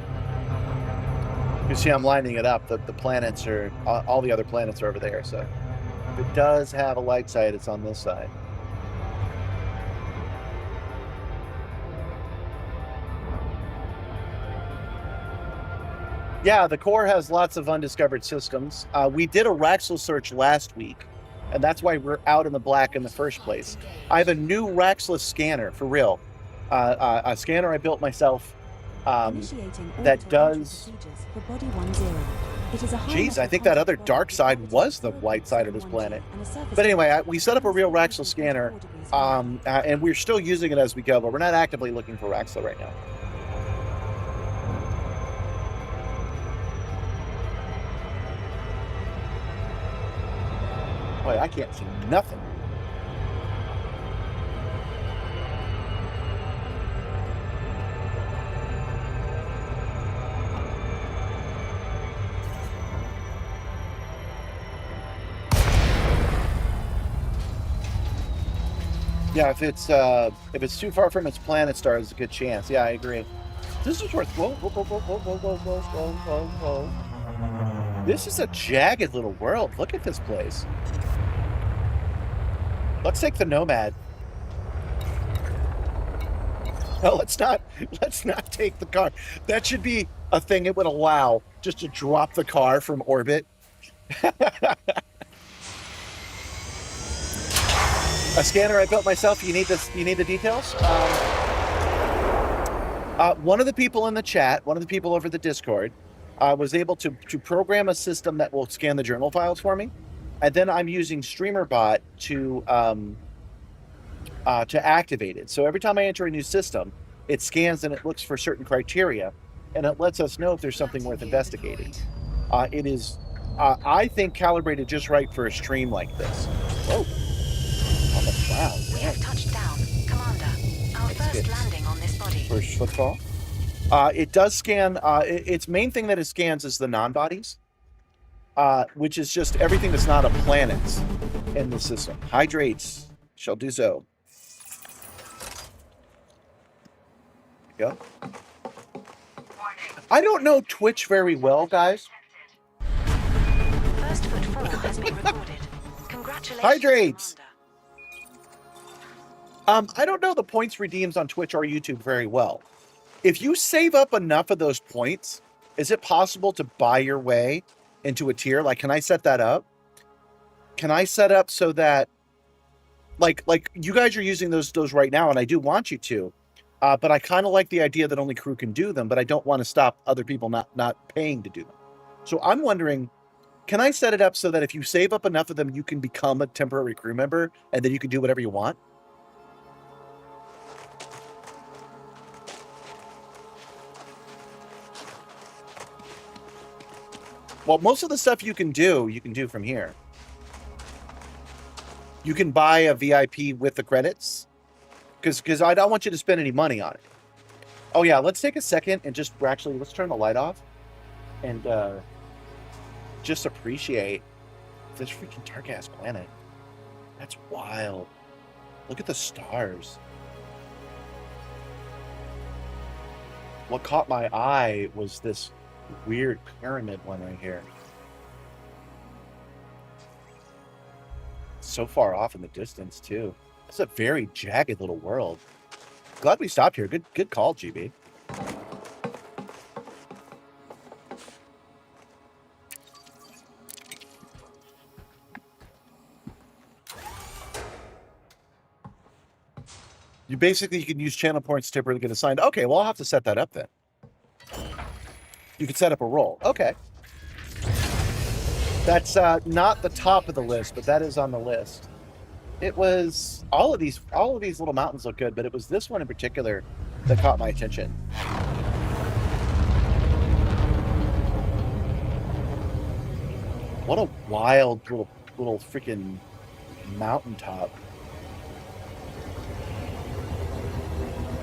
You see I'm lining it up. The planets are... all the other planets are over there, so... If it does have a light side, it's on this side. Yeah, the core has lots of undiscovered systems. We did a Raxel search last week, and that's why we're out in the black in the first place. I have a new Raxel scanner, for real. A scanner I built myself that does... Geez, I think that other dark side was the light side of this planet. But anyway, we set up a real Raxel scanner, and we're still using it as we go, but we're not actively looking for Raxel right now. Boy, I can't see nothing. Yeah, if it's too far from its planet star, there's a good chance. Yeah, I agree. This is worth... Whoa, whoa, whoa, whoa, whoa, whoa, whoa, whoa, whoa, whoa. This is a jagged little world. Look at this place. Let's take the Nomad. No, let's not take the car. That should be a thing it would allow, just to drop the car from orbit. A scanner I built myself. You need this. You need the details. One of the people in the chat, one of the people over the Discord, was able to program a system that will scan the journal files for me, and then I'm using StreamerBot to activate it. So every time I enter a new system, it scans and it looks for certain criteria, and it lets us know if there's something worth investigating. It is, I think, calibrated just right for a stream like this. Whoa. On the ground. We have touched down. Commander, our first landing on this body. First footfall. It does scan. Its main thing that it scans is the non-bodies, which is just everything that's not a planet in the system. Hydrates. Shall do so. Go. I don't know Twitch very well, guys. First footfall has been recorded. Congratulations, Hydrates. Commander. I don't know the points redeems on Twitch or YouTube very well. If you save up enough of those points, is it possible to buy your way into a tier? Like, can I set that up? Can I set up so that, like you guys are using those right now, and I do want you to, but I kind of like the idea that only crew can do them, but I don't want to stop other people not paying to do them. So I'm wondering, can I set it up so that if you save up enough of them, you can become a temporary crew member, and then you can do whatever you want? Well, most of the stuff you can do from here. You can buy a VIP with the credits, because I don't want you to spend any money on it. Oh yeah, let's take a second and just let's turn the light off and just appreciate this freaking dark ass planet. That's wild. Look at the stars. What caught my eye was this weird pyramid one right here. So far off in the distance too. It's a very jagged little world. Glad we stopped here. Good call, GB. You can use channel points to get assigned. Okay, well, I'll have to set that up then. You can set up a role. Okay. That's not the top of the list, but that is on the list. It was all of these little mountains look good, but it was this one in particular that caught my attention. What a wild little freaking mountaintop.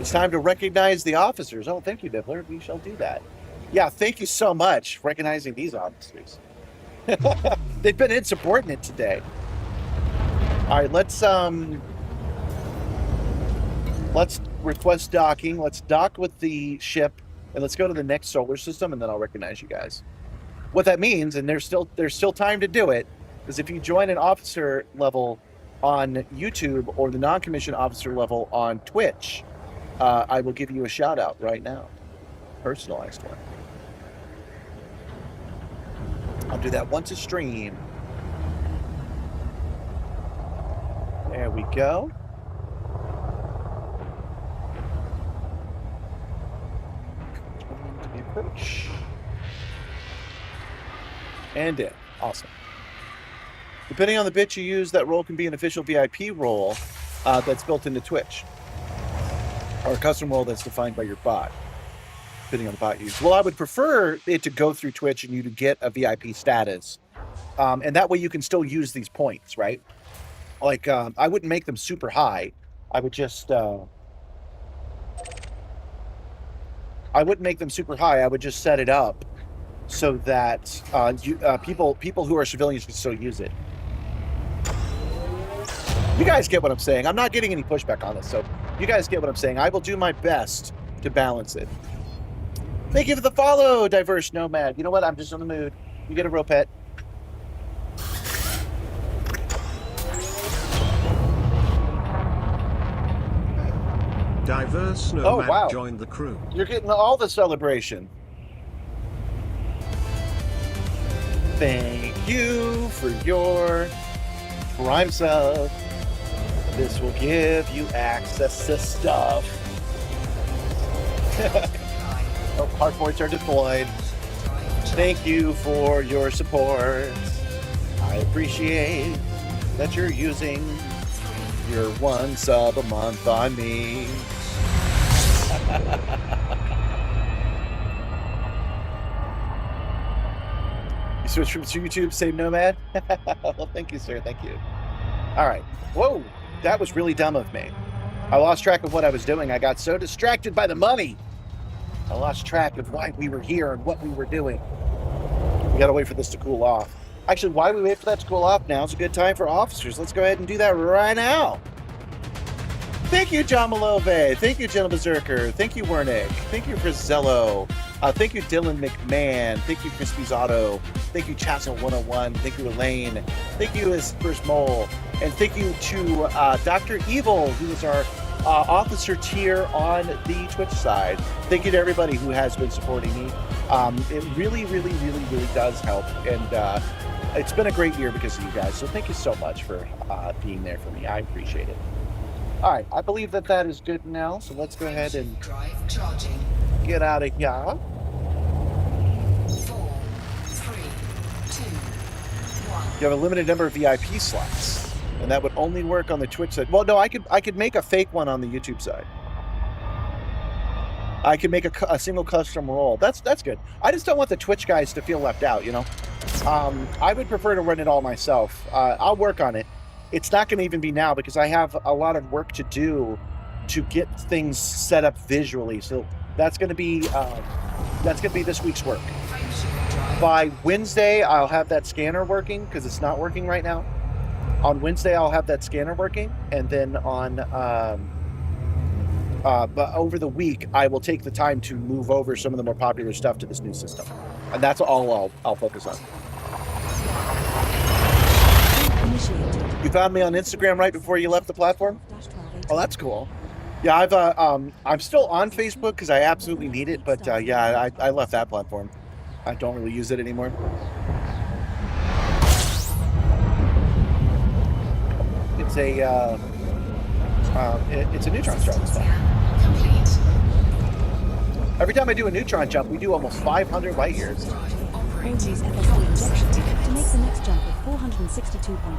It's time to recognize the officers. Oh, thank you, Nibbler. We shall do that. Yeah, thank you so much for recognizing these officers. They've been insubordinate today. All right, let's request docking. Let's dock with the ship, and let's go to the next solar system, and then I'll recognize you guys. What that means, and there's still time to do it, is if you join an officer level on YouTube or the non-commissioned officer level on Twitch, I will give you a shout out right now, personalized one. I'll do that once a stream. There we go. Approach. And in. Awesome. Depending on the bit you use, that role can be an official VIP role that's built into Twitch, or a custom role that's defined by your bot, depending on the bot you use. Well, I would prefer it to go through Twitch and you to get a VIP status, and that way you can still use these points, right? Like, I wouldn't make them super high. I would just, I wouldn't make them super high. I would just set it up so that people who are civilians can still use it. You guys get what I'm saying. I'm not getting any pushback on this, so you guys get what I'm saying. I will do my best to balance it. Thank you for the follow, Diverse Nomad. You know what? I'm just in the mood. You get a rope pet. Diverse Oh, nomad wow. joined the crew. You're getting all the celebration. Thank you for your Prime sub. This will give you access to stuff. Oh, hard points are deployed. Thank you for your support. I appreciate that you're using your 1 sub a month on me. You switched from YouTube, save Nomad? Well, thank you, sir. Thank you. All right. Whoa, that was really dumb of me. I lost track of what I was doing. I got so distracted by the money. I lost track of why we were here and what we were doing. We gotta wait for this to cool off. Actually, why do we wait for that to cool off? Now's a good time for officers. Let's go ahead and do that right now. Thank you, John Malove. Thank you, Gentle Berserker. Thank you, Wernick. Thank you, Frizello. Thank you, Dylan McMahon. Thank you, Crispy's Auto. Thank you, Chassel101. Thank you, Elaine. Thank you, First Mole. And thank you to Dr. Evil, who is our officer tier on the Twitch side. Thank you to everybody who has been supporting me. It really, really, really, really does help. And it's been a great year because of you guys. So thank you so much for being there for me. I appreciate it. All right, I believe that that is good now. So let's go ahead and get out of here. 4, 3, 2, 1. You have a limited number of VIP slots, and that would only work on the Twitch side. Well, no, I could make a fake one on the YouTube side. I could make a single custom role. That's good. I just don't want the Twitch guys to feel left out, you know? I would prefer to run it all myself. I'll work on it. It's not going to even be now because I have a lot of work to do to get things set up visually. So that's going to be this week's work. By Wednesday, I'll have that scanner working because it's not working right now. On Wednesday, I'll have that scanner working, and then on but over the week, I will take the time to move over some of the more popular stuff to this new system, and that's all I'll focus on. You found me on Instagram right before you left the platform? Oh, that's cool. Yeah, I'm still on Facebook because I absolutely need it, but yeah, I left that platform. I don't really use it anymore. It's a neutron star this time. Every time I do a neutron jump, we do almost 500 light years. Use FSD injection to make the next jump of 462.8.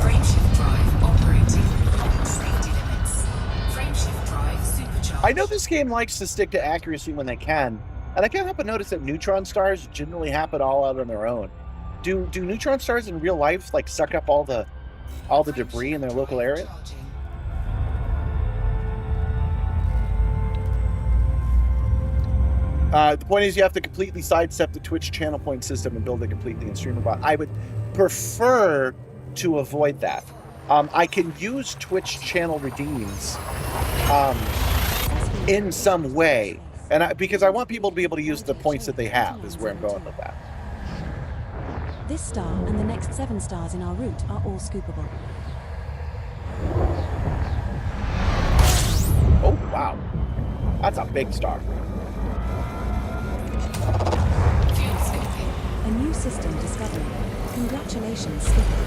Frameshift drive operating beyond safety limits. Frameshift drive supercharged. I know this game likes to stick to accuracy when they can, and I can't help but notice that neutron stars generally happen all out on their own. Do neutron stars in real life like suck up all the debris in their local area? The point is you have to completely sidestep the Twitch channel point system and build it completely in StreamerBot. I would prefer to avoid that. I can use Twitch channel redeems in some way, and because I want people to be able to use the points that they have is where I'm going with that. This star and the next 7 stars in our route are all scoopable. Oh, wow. That's a big star. A new system discovered. Congratulations, Skipper.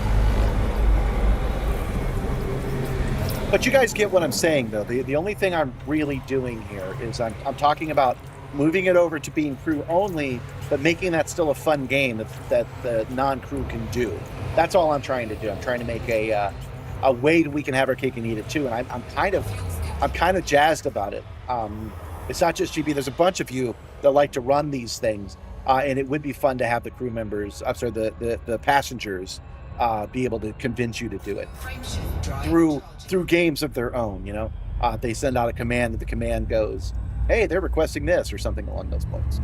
But you guys get what I'm saying, though. The only thing I'm really doing here is I'm talking about moving it over to being crew only, but making that still a fun game that the non-crew can do. That's all I'm trying to do. I'm trying to make a way that we can have our cake and eat it too. And I'm kind of jazzed about it. It's not just GB. There's a bunch of you that like to run these things, and it would be fun to have the crew members, the passengers, be able to convince you to do it through games of their own. You know, they send out a command, and the command goes, "Hey, they're requesting this," or something along those lines.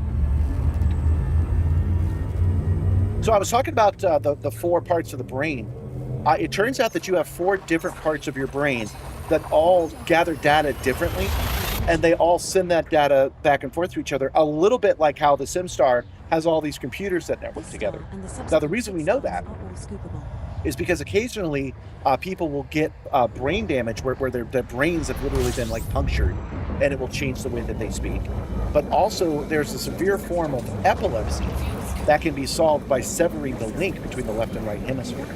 So I was talking about the 4 parts of the brain. It turns out that you have 4 different parts of your brain that all gather data differently, and they all send that data back and forth to each other, a little bit like how the Simstarr has all these computers that network together. Now, the reason we know that is because occasionally people will get brain damage where their brains have literally been like punctured, and it will change the way that they speak. But also, there's a severe form of epilepsy that can be solved by severing the link between the left and right hemisphere.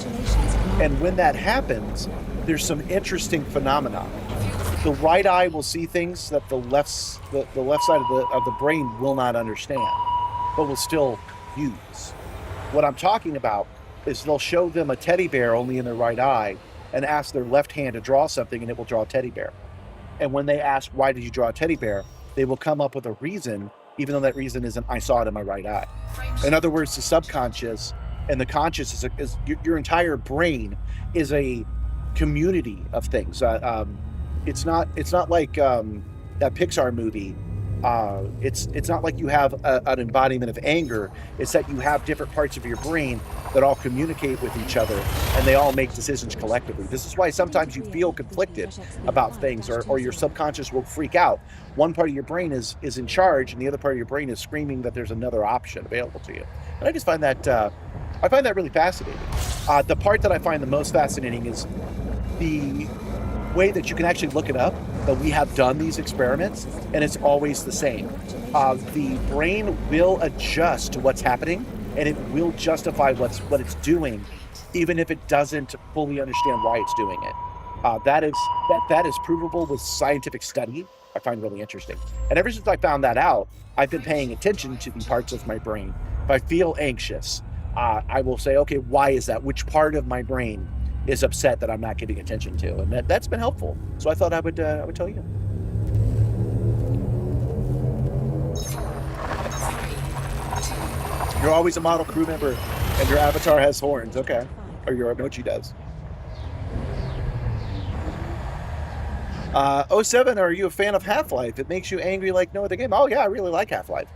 And when that happens, there's some interesting phenomena. The right eye will see things that the left side of the brain will not understand, but will still use. What I'm talking about is they'll show them a teddy bear only in their right eye and ask their left hand to draw something, and it will draw a teddy bear. And when they ask, why did you draw a teddy bear? They will come up with a reason, even though that reason isn't, I saw it in my right eye. In other words, the subconscious and the conscious is your entire brain is a community of things. It's not like that Pixar movie. It's not like you have an embodiment of anger. It's that you have different parts of your brain that all communicate with each other, and they all make decisions collectively. This is why sometimes you feel conflicted about things, or your subconscious will freak out. One part of your brain is in charge, and the other part of your brain is screaming that there's another option available to you. And I just find that really fascinating. The part that I find the most fascinating is the way that you can actually look it up, that we have done these experiments, and it's always the same. The brain will adjust to what's happening, and it will justify what it's doing, even if it doesn't fully understand why it's doing it. That is provable with scientific study. I find really interesting. And ever since I found that out, I've been paying attention to the parts of my brain. If I feel anxious, I will say, okay, why is that? Which part of my brain is upset that I'm not getting attention to? And that's been helpful. So I thought I would tell you. You're always a model crew member, and your avatar has horns. Okay, or your emoji does. 07, are you a fan of Half-Life? It makes you angry like no other game. Oh yeah, I really like Half-Life.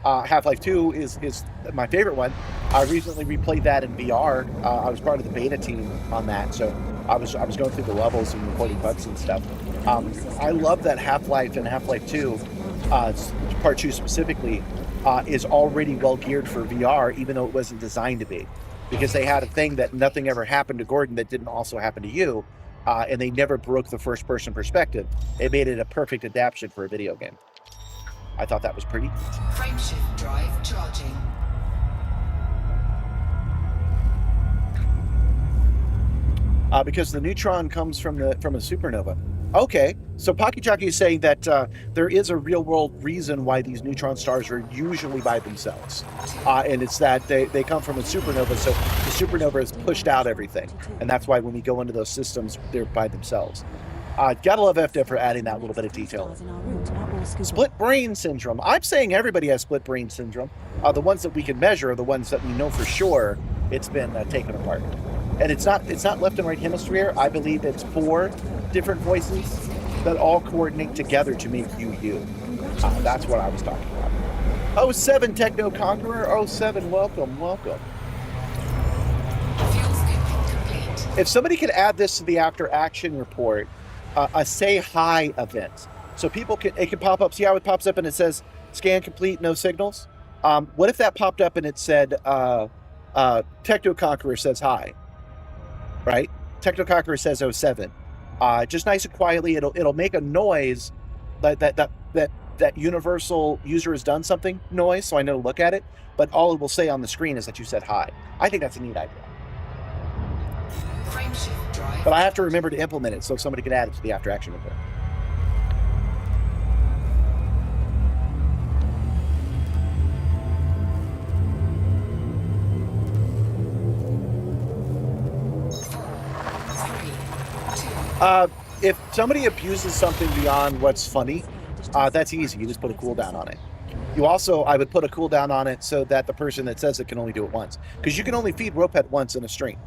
Half-Life 2 is my favorite one. I recently replayed that in VR. I was part of the beta team on that, so I was going through the levels and recording bugs and stuff. I love that Half-Life and Half-Life 2, Part 2 specifically, is already well geared for VR, even though it wasn't designed to be, because they had a thing that nothing ever happened to Gordon that didn't also happen to you, and they never broke the first-person perspective. It made it a perfect adaptation for a video game. I thought that was pretty neat. Frameshift drive charging. Because the neutron comes from a supernova. Okay, so Pocky Jockey is saying that there is a real-world reason why these neutron stars are usually by themselves, and it's that they come from a supernova. So the supernova has pushed out everything, and that's why when we go into those systems, they're by themselves. Gotta love FDev for adding that little bit of detail. Split brain syndrome. I'm saying everybody has split brain syndrome. The ones that we can measure are the ones that we know for sure it's been taken apart. And it's not left and right hemisphere. I believe it's 4 different voices that all coordinate together to make you. That's what I was talking about. 07 Techno Conqueror. 07, welcome. If somebody could add this to the after action report, a say hi event, so it can pop up. See how it pops up and it says scan complete, no signals. What if that popped up and it said Techno Conqueror says hi, right? Techno Conqueror says 07. Just nice and quietly, it'll make a noise that universal user has done something noise, so I know to look at it. But all it will say on the screen is that you said hi. I think that's a neat idea. But I have to remember to implement it so somebody can add it to the after action report. If somebody abuses something beyond what's funny, that's easy. You just put a cooldown on it. I would put a cooldown on it so that the person that says it can only do it once, because you can only feed Ropet once in a stream.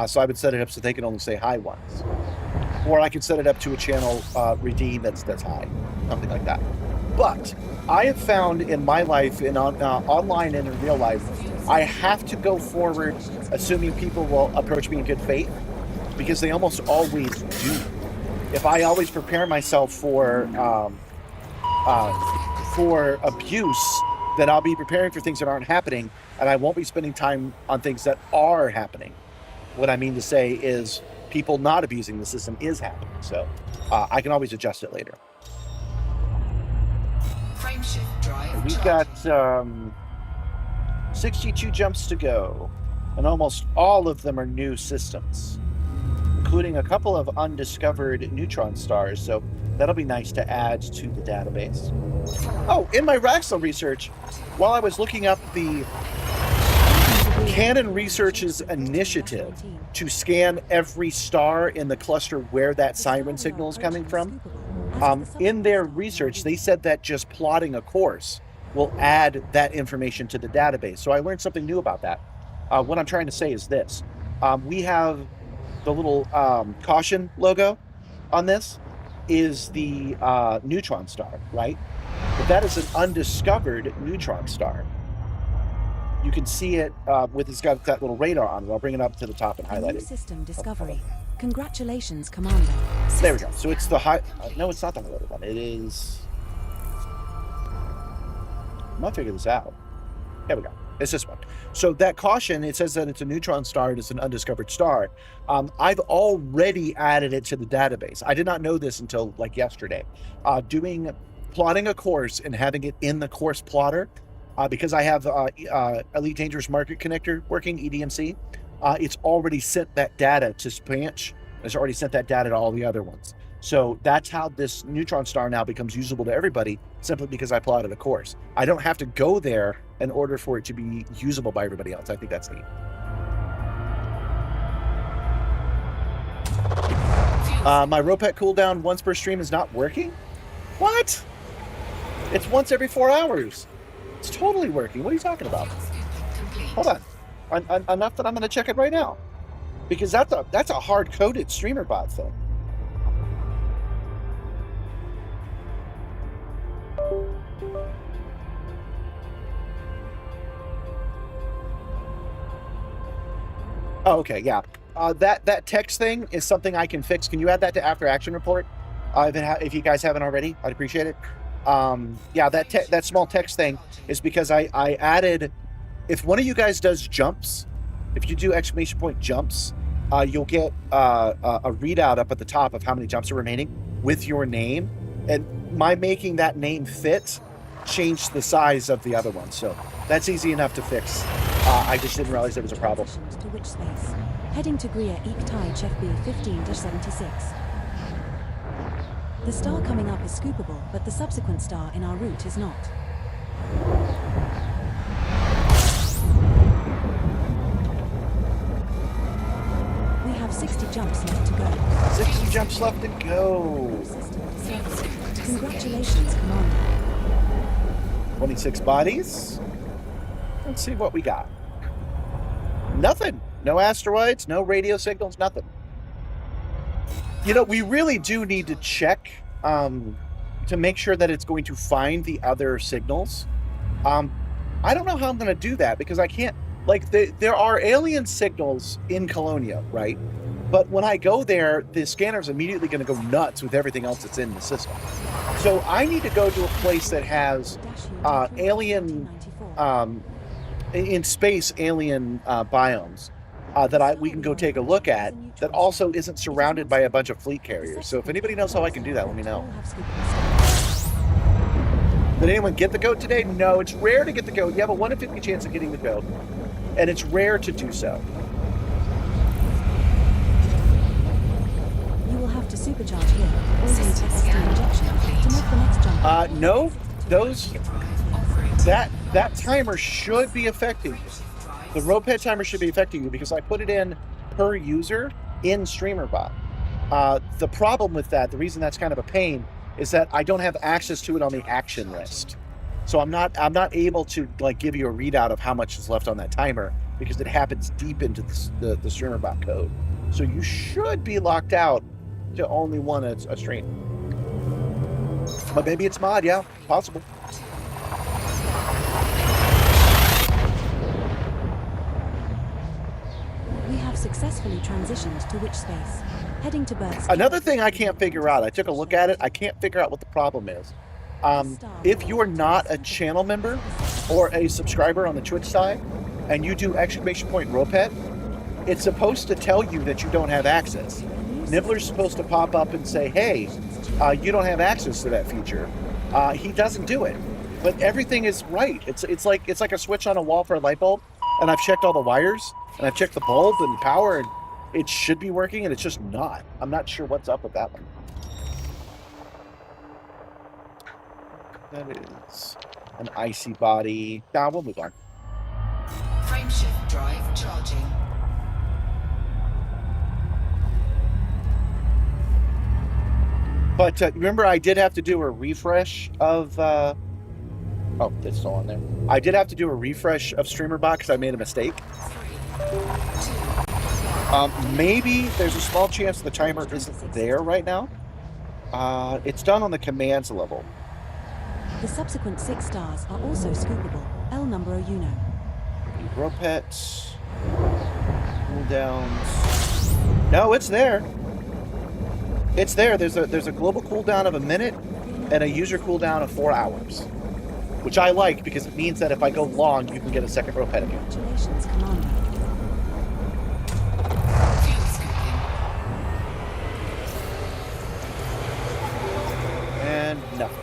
So I would set it up so they can only say hi once. Or I could set it up to a channel redeem that's high, something like that. But I have found in my life, online and in real life, I have to go forward assuming people will approach me in good faith, because they almost always do. If I always prepare myself for abuse, then I'll be preparing for things that aren't happening, and I won't be spending time on things that are happening. what I mean to say is people not abusing the system is happening. So I can always adjust it later. Frameshift drive We've charging. got 62 jumps to go, and almost all of them are new systems, including a couple of undiscovered neutron stars. So that'll be nice to add to the database. Oh, in my Raxel research, while I was looking up the Canon Research's initiative to scan every star in the cluster where that siren signal is coming from, in their research, they said that just plotting a course will add that information to the database. So I learned something new about that. What I'm trying to say is this. We have the little caution logo on this is the neutron star, right? But that is an undiscovered neutron star. You can see it it's got that little radar on it. I'll bring it up to the top and highlight New it. system discovery. Congratulations, Commander. There we go. So it's the no, it's not the highlighted one. It is. I'm gonna figure this out. There we go. It's this one. So that caution, it says that it's a neutron star. It's an undiscovered star. I've already added it to the database. I did not know this until like yesterday. Plotting a course and having it in the course plotter, because I have Elite Dangerous Market Connector working, EDMC, it's already sent that data to Spanch. It's already sent that data to all the other ones. So that's how this neutron star now becomes usable to everybody, simply because I plotted a course. I don't have to go there in order for it to be usable by everybody else. I think that's neat. My Ropet cooldown once per stream is not working? What? It's once every 4 hours. It's totally working. What are you talking about? Hold on. Enough that I'm going to check it right now, because that's a hard-coded streamer bot thing. Oh, okay, yeah. That text thing is something I can fix. Can you add that to after action report? If you guys haven't already, I'd appreciate it. Yeah, that small text thing is because I added. If one of you guys does jumps, if you do exclamation point jumps, you'll get a readout up at the top of how many jumps are remaining with your name. And my making that name fit changed the size of the other one, so that's easy enough to fix. I just didn't realize there was a problem. To which space? Heading to Greer Eek Tai FB 15-76. The star coming up is scoopable, but the subsequent star in our route is not. We have 60 jumps left to go. 60 jumps left to go. Congratulations, Commander. 26 bodies. Let's see what we got. Nothing. No asteroids, no radio signals, nothing. You know, we really do need to check to make sure that it's going to find the other signals. I don't know how I'm going to do that, because I can't, like, there are alien signals in Colonia, right? But when I go there, the scanner's immediately going to go nuts with everything else that's in the system. So I need to go to a place that has alien, in space alien biomes that we can go take a look at, that also isn't surrounded by a bunch of fleet carriers. So if anybody knows how I can do that, let me know. Did anyone get the goat today? No, it's rare to get the goat. You have a 1 in 50 chance of getting the goat, and it's rare to do so. You will have to supercharge here, or use SSD injection to make the next jump. No, that timer should be affecting you. The Ropet timer should be affecting you, because I put it in per user in StreamerBot. The problem with that, the reason that's kind of a pain, is that I don't have access to it on the action list. So I'm not able to like give you a readout of how much is left on that timer, because it happens deep into the StreamerBot code. So you should be locked out to only one a stream. But maybe it's mod, yeah, possible. We have successfully transitioned to which space? Heading to Berth. Another thing I can't figure out, I took a look at it, I can't figure out what the problem is. If you're not a channel member or a subscriber on the Twitch side, and you do exclamation point Ropet, it's supposed to tell you that you don't have access. Nibbler's supposed to pop up and say, hey, you don't have access to that feature. He doesn't do it, but everything is right. It's like a switch on a wall for a light bulb, and I've checked all the wires, and I've checked the bulb and power, and it should be working, and it's just not. I'm not sure what's up with that one. That is an icy body. Nah, we'll move on. Frameshift drive charging. But remember, I did have to do a refresh of... oh, it's still on there. I did have to do a refresh of StreamerBot because I made a mistake. 3, 2, Maybe there's a small chance the timer isn't there right now. It's done on the commands level. The subsequent 6 stars are also scoopable. El numero uno. Grow pets. Cooldowns. No, it's there. It's there. There's a global cooldown of a minute and a user cooldown of 4 hours. Which I like because it means that if I go long, you can get a second row pet again. Congratulations, Commander. fuel scooping. And nothing.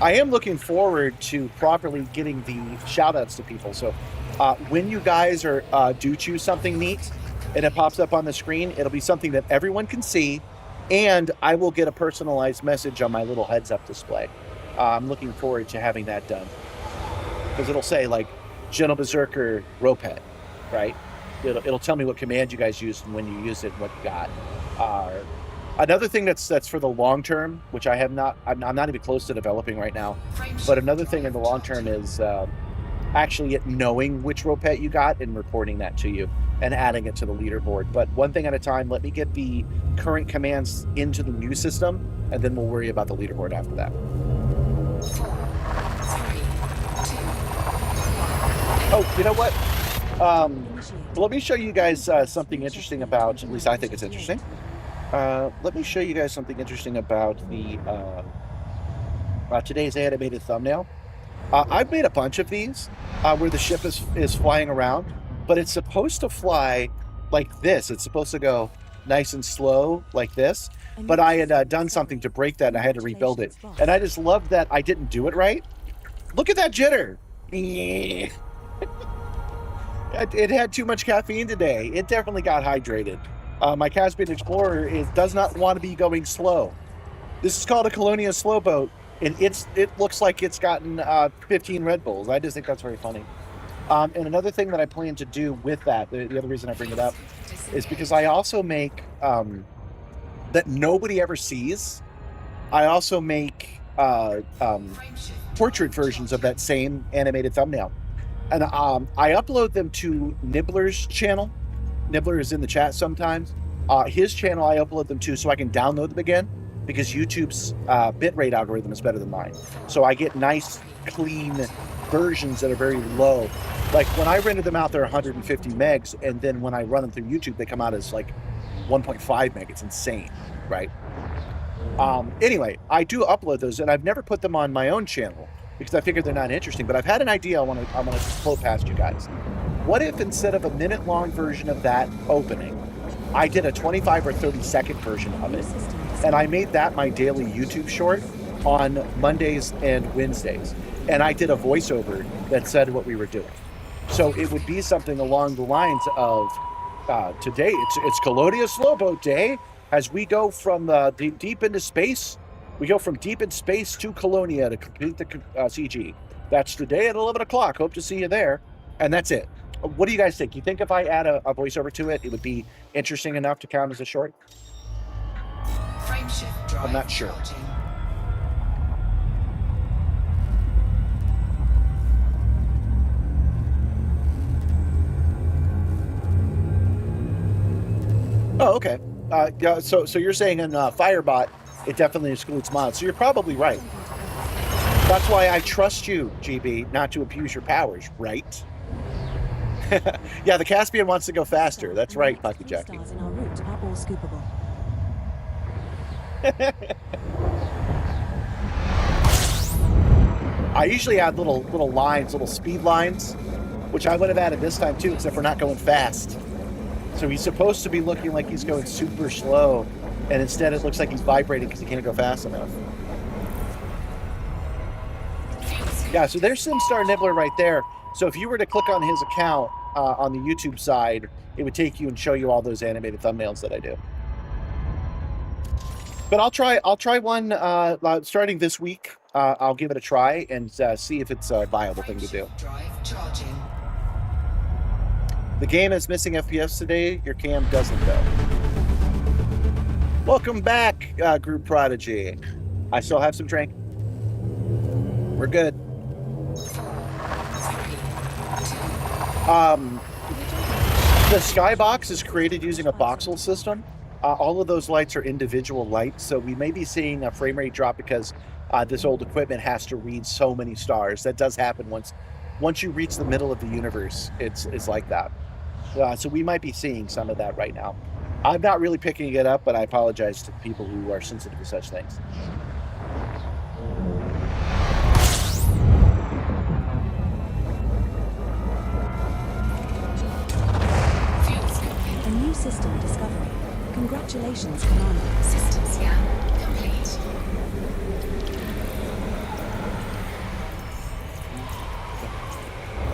I am looking forward to properly getting the shout-outs to people. So when you guys are do choose something neat and it pops up on the screen, it'll be something that everyone can see, and I will get a personalized message on my little heads-up display. I'm looking forward to having that done. Because it'll say, like, Gentle Berserker Ropet, right? It'll tell me what command you guys used and when you used it and what you got. Another thing that's for the long term, which I'm not even close to developing right now, but another thing in the long term is actually knowing which Ropet you got and reporting that to you and adding it to the leaderboard. But one thing at a time, let me get the current commands into the new system, and then we'll worry about the leaderboard after that. 4, 3, 2, Oh, you know what? Let me show you guys something interesting about, at least I think it's interesting. Let me show you guys something interesting about the today's animated thumbnail. I've made a bunch of these where the ship is flying around, but it's supposed to fly like this. It's supposed to go nice and slow like this, but I had done something to break that and I had to rebuild it. And I just love that I didn't do it right. Look at that jitter. It had too much caffeine today. It definitely got hydrated. My Caspian Explorer does not want to be going slow. This is called a Colonia Slowboat, and it looks like it's gotten 15 Red Bulls. I just think that's very funny. And another thing that I plan to do with that, the other reason I bring it up, is because I also make that nobody ever sees. I also make portrait versions of that same animated thumbnail, and I upload them to Nibbler's channel. Nibbler is in the chat sometimes. His channel I upload them to so I can download them again, because YouTube's bitrate algorithm is better than mine. So I get nice, clean versions that are very low. Like when I render them out, they're 150 megs, and then when I run them through YouTube, they come out as like 1.5 meg. It's insane, right? Anyway, I do upload those, and I've never put them on my own channel because I figured they're not interesting. But I've had an idea I want to float past you guys. What if instead of a minute-long version of that opening, I did a 25 or 30-second version of it, and I made that my daily YouTube short on Mondays and Wednesdays, and I did a voiceover that said what we were doing. So it would be something along the lines of, today it's Colonia Slowboat Day, as we go from deep into space. We go from deep in space to Colonia to complete the CG. That's today at 11 o'clock. Hope to see you there. And that's it. What do you guys think? You think if I add a voiceover to it, it would be interesting enough to count as a short? Frameshift drive I'm not sure. charging. Oh, okay. Yeah, so you're saying in Firebot, it definitely excludes mods. So you're probably right. That's why I trust you, GB, not to abuse your powers, right? Yeah, the Caspian wants to go faster. That's right, Pocky Jackie. Stars in our route are all scoopable. I usually add little lines, little speed lines, which I would have added this time too, except we're not going fast. So he's supposed to be looking like he's going super slow, and instead it looks like he's vibrating because he can't go fast enough. Yeah, so there's Simstarr Nibbler right there. So if you were to click on his account on the YouTube side, it would take you and show you all those animated thumbnails that I do. But I'll try one starting this week. I'll give it a try and see if it's a viable thing to do. Drive charging. The game is missing FPS today. Your cam doesn't though. Welcome back, Group Prodigy. I still have some drink. We're good. The skybox is created using a voxel system. All of those lights are individual lights, so we may be seeing a frame rate drop because this old equipment has to read so many stars. That does happen once you reach the middle of the universe. It's like that. So we might be seeing some of that right now. I'm not really picking it up, but I apologize to people who are sensitive to such things. A new system discovery. Congratulations, Commander. System scan complete.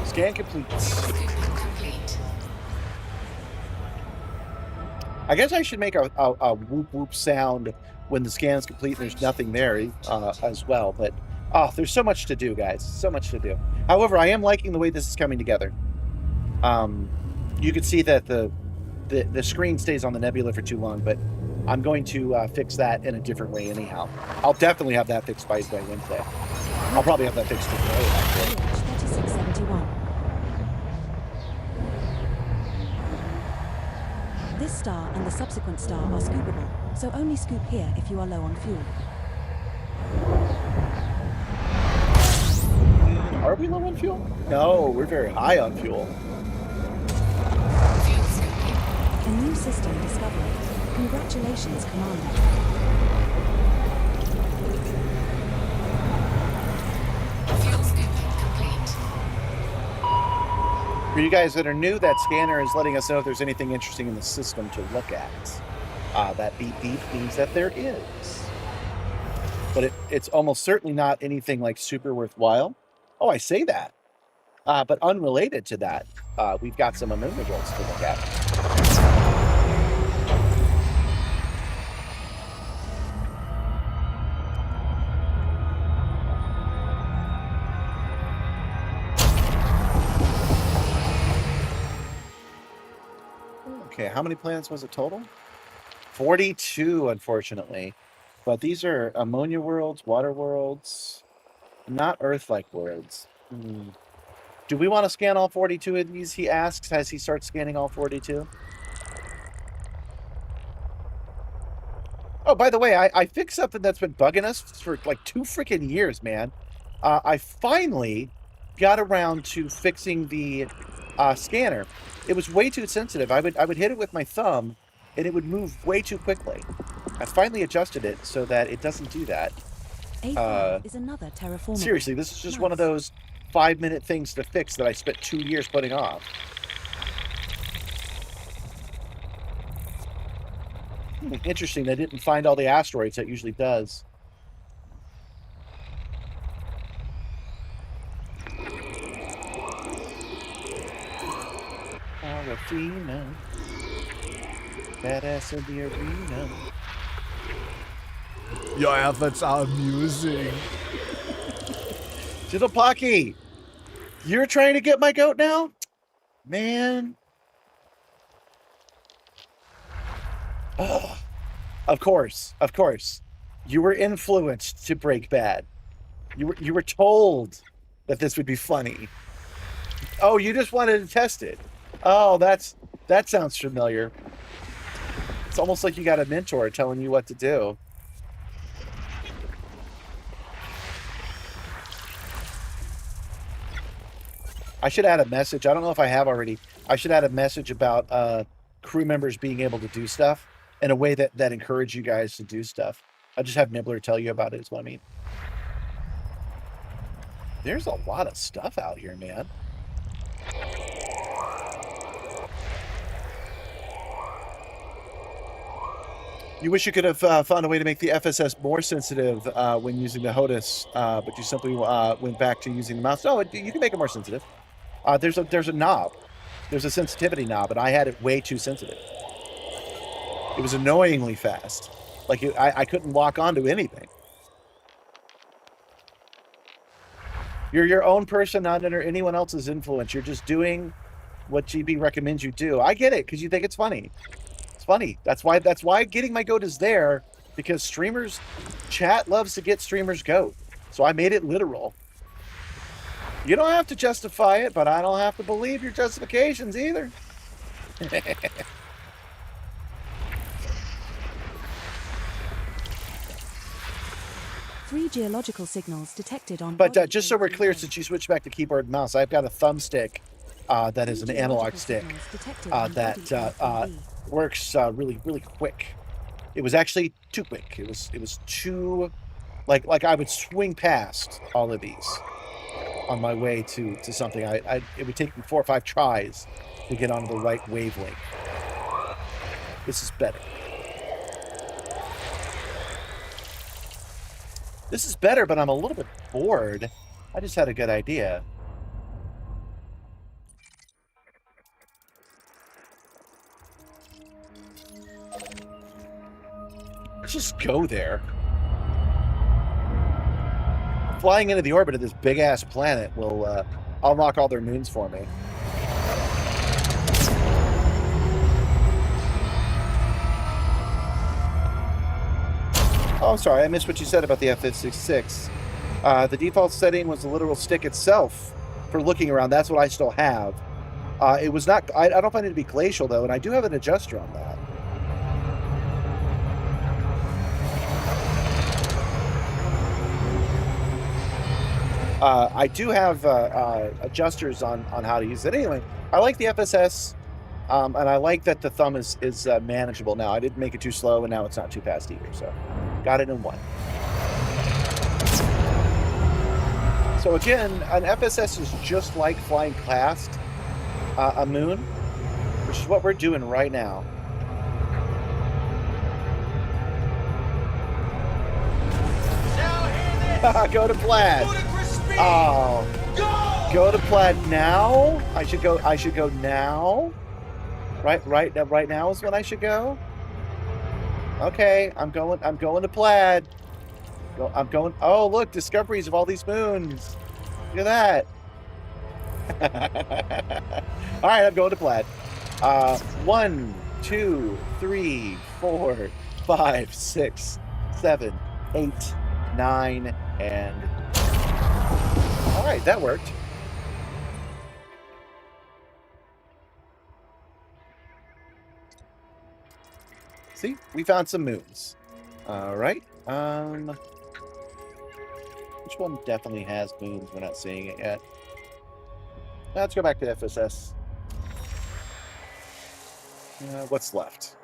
Scan complete. Scoop complete. I guess I should make a whoop whoop sound when the scan is complete and there's nothing there as well. But there's so much to do, guys. So much to do. However, I am liking the way this is coming together. You can see that the screen stays on the nebula for too long, but I'm going to fix that in a different way anyhow. I'll definitely have that fixed by Wednesday. I'll probably have that fixed today, actually. 3671. This star and the subsequent star are scoopable, so only scoop here if you are low on fuel. Are we low on fuel? No, we're very high on fuel. Fuel scooping. A new system discovery. Congratulations, Commander. Fuel scooping complete. For you guys that are new, that scanner is letting us know if there's anything interesting in the system to look at. That beep beep means that there is. But it's almost certainly not anything like super worthwhile. Oh, I say that. But unrelated to that, we've got some moon results to look at. Okay, how many planets was it total? 42, unfortunately. But these are ammonia worlds, water worlds, not Earth-like worlds. Do we want to scan all 42 of these, he asks, as he starts scanning all 42? Oh, by the way, I fixed something that's been bugging us for like 2 freaking years, man. I finally got around to fixing the scanner. It was way too sensitive. I would hit it with my thumb, and it would move way too quickly. I finally adjusted it so that it doesn't do that. A5 is another terraformable. Seriously, this is just Nice. one of those 5-minute things to fix that I spent 2 years putting off. Interesting, I didn't find all the asteroids that usually does. Arafina, badass in the arena. Your efforts are amusing. Jiddlepaki, you're trying to get my goat now? Man. Of course. You were influenced to break bad. You were told that this would be funny. Oh, you just wanted to test it. Oh, that sounds familiar. It's almost like you got a mentor telling you what to do. I should add a message. I don't know if I have already. I should add a message about crew members being able to do stuff in a way that encourage you guys to do stuff. I'll just have Nibbler tell you about it is what I mean. There's a lot of stuff out here, man. You wish you could have found a way to make the FSS more sensitive when using the HOTAS, but you simply went back to using the mouse. No, you can make it more sensitive. There's a knob. There's a sensitivity knob, and I had it way too sensitive. It was annoyingly fast. Like, I couldn't lock onto anything. You're your own person, not under anyone else's influence. You're just doing what GB recommends you do. I get it, because you think it's funny. It's funny. That's why getting my goat is there, because streamers, chat loves to get streamers goat. So I made it literal. You don't have to justify it, but I don't have to believe your justifications either. 3 geological signals detected on... But just so we're clear, since you switched back to keyboard and mouse, I've got a thumbstick that is an analog stick that works really, really quick. It was actually too quick. It was too... Like I would swing past all of these on my way to something. It would take me 4 or 5 tries to get onto the right wavelength. This is better. This is better, but I'm a little bit bored. I just had a good idea. Let's just go there. Flying into the orbit of this big-ass planet will unlock all their moons for me. Oh, I'm sorry, I missed what you said about the F-66. The default setting was the literal stick itself for looking around. That's what I still have. It was not... I don't find it to be glacial, though, and I do have an adjuster on that. I do have adjusters on how to use it. Anyway, I like the FSS, and I like that the thumb is manageable now. I didn't make it too slow, and now it's not too fast either, so got it in one. So again, an FSS is just like flying past a moon, which is what we're doing right now. Go to Plaid. Oh, go to Plaid now. I should go now. Right now is when I should go. Okay, I'm going to Plaid. I'm going. Oh, look, discoveries of all these moons. Look at that. All right, I'm going to Plaid. 1, 2, 3, 4, 5, 6, 7, 8, 9, and... All right, that worked. See, we found some moons. All right. Which one definitely has moons? We're not seeing it yet. Let's go back to FSS. What's left?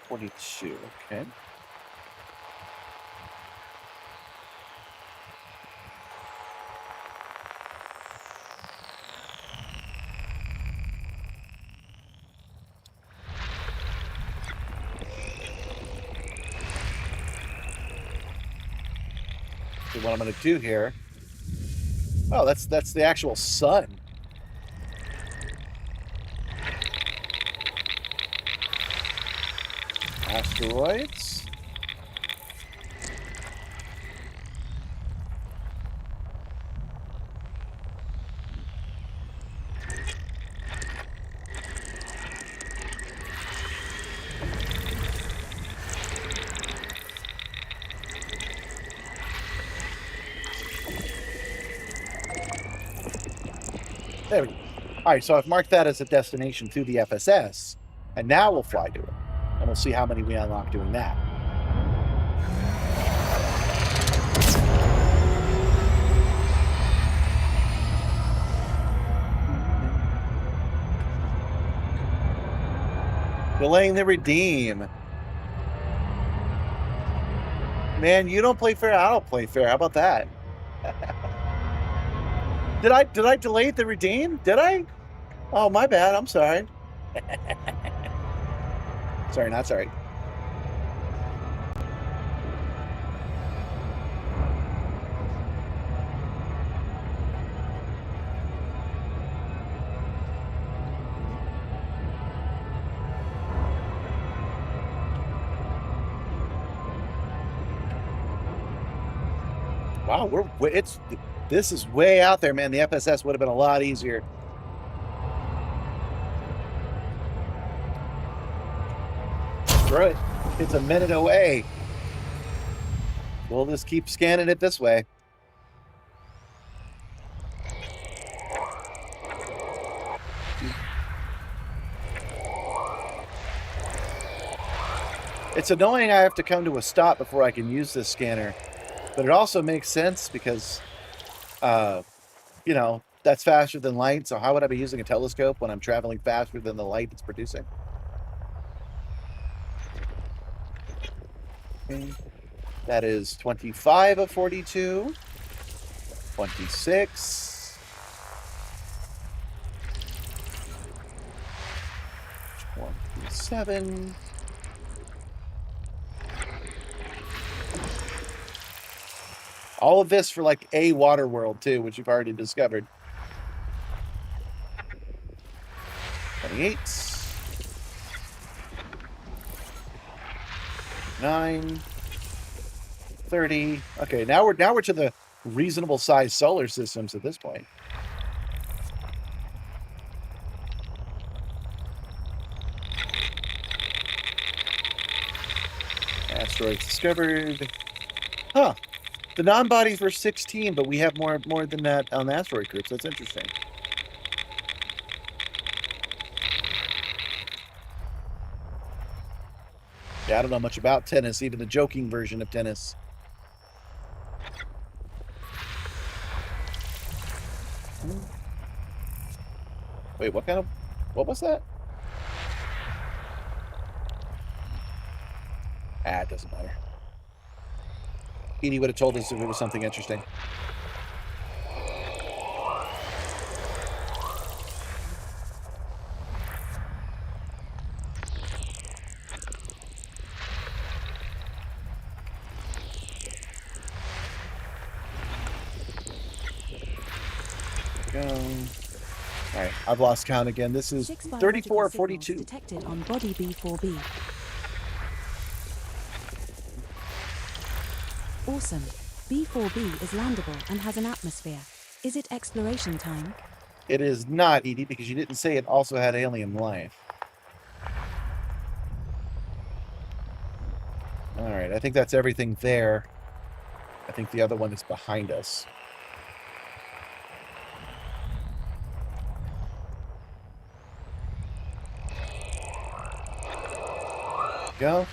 42. Okay. So what I'm going to do here... Oh, that's the actual sun. Asteroids. There we go. All right, so I've marked that as a destination through the FSS, and now we'll fly to it, and we'll see how many we unlock doing that. Delaying the redeem. Man, you don't play fair, I don't play fair. How about that? Did I delay the redeem? Did I? Oh, my bad. I'm sorry. Sorry, not sorry. Wow, this is way out there, man. The FSS would have been a lot easier. Screw it. It's a minute away. We'll just keep scanning it this way. It's annoying I have to come to a stop before I can use this scanner, but it also makes sense because, you know, that's faster than light, so how would I be using a telescope when I'm traveling faster than the light it's producing? Okay. That is 25 of 42, 26, 27, all of this for like a water world too, which you've already discovered. 28, 9, 30. Okay, now we're to the reasonable sized solar systems at this point. Asteroids discovered. Huh. The non-bodies were 16, but we have more than that on the asteroid groups. That's interesting. Yeah, I don't know much about tennis, even the joking version of tennis. Wait, what was that? It doesn't matter. Edie would have told us if it was something interesting. All right, I've lost count again. This is 34 42. Detected on body B4B. Awesome. B4B is landable and has an atmosphere. Is it exploration time? It is not, Edie, because you didn't say it also had alien life. All right, I think that's everything there. I think the other one is behind us. Go.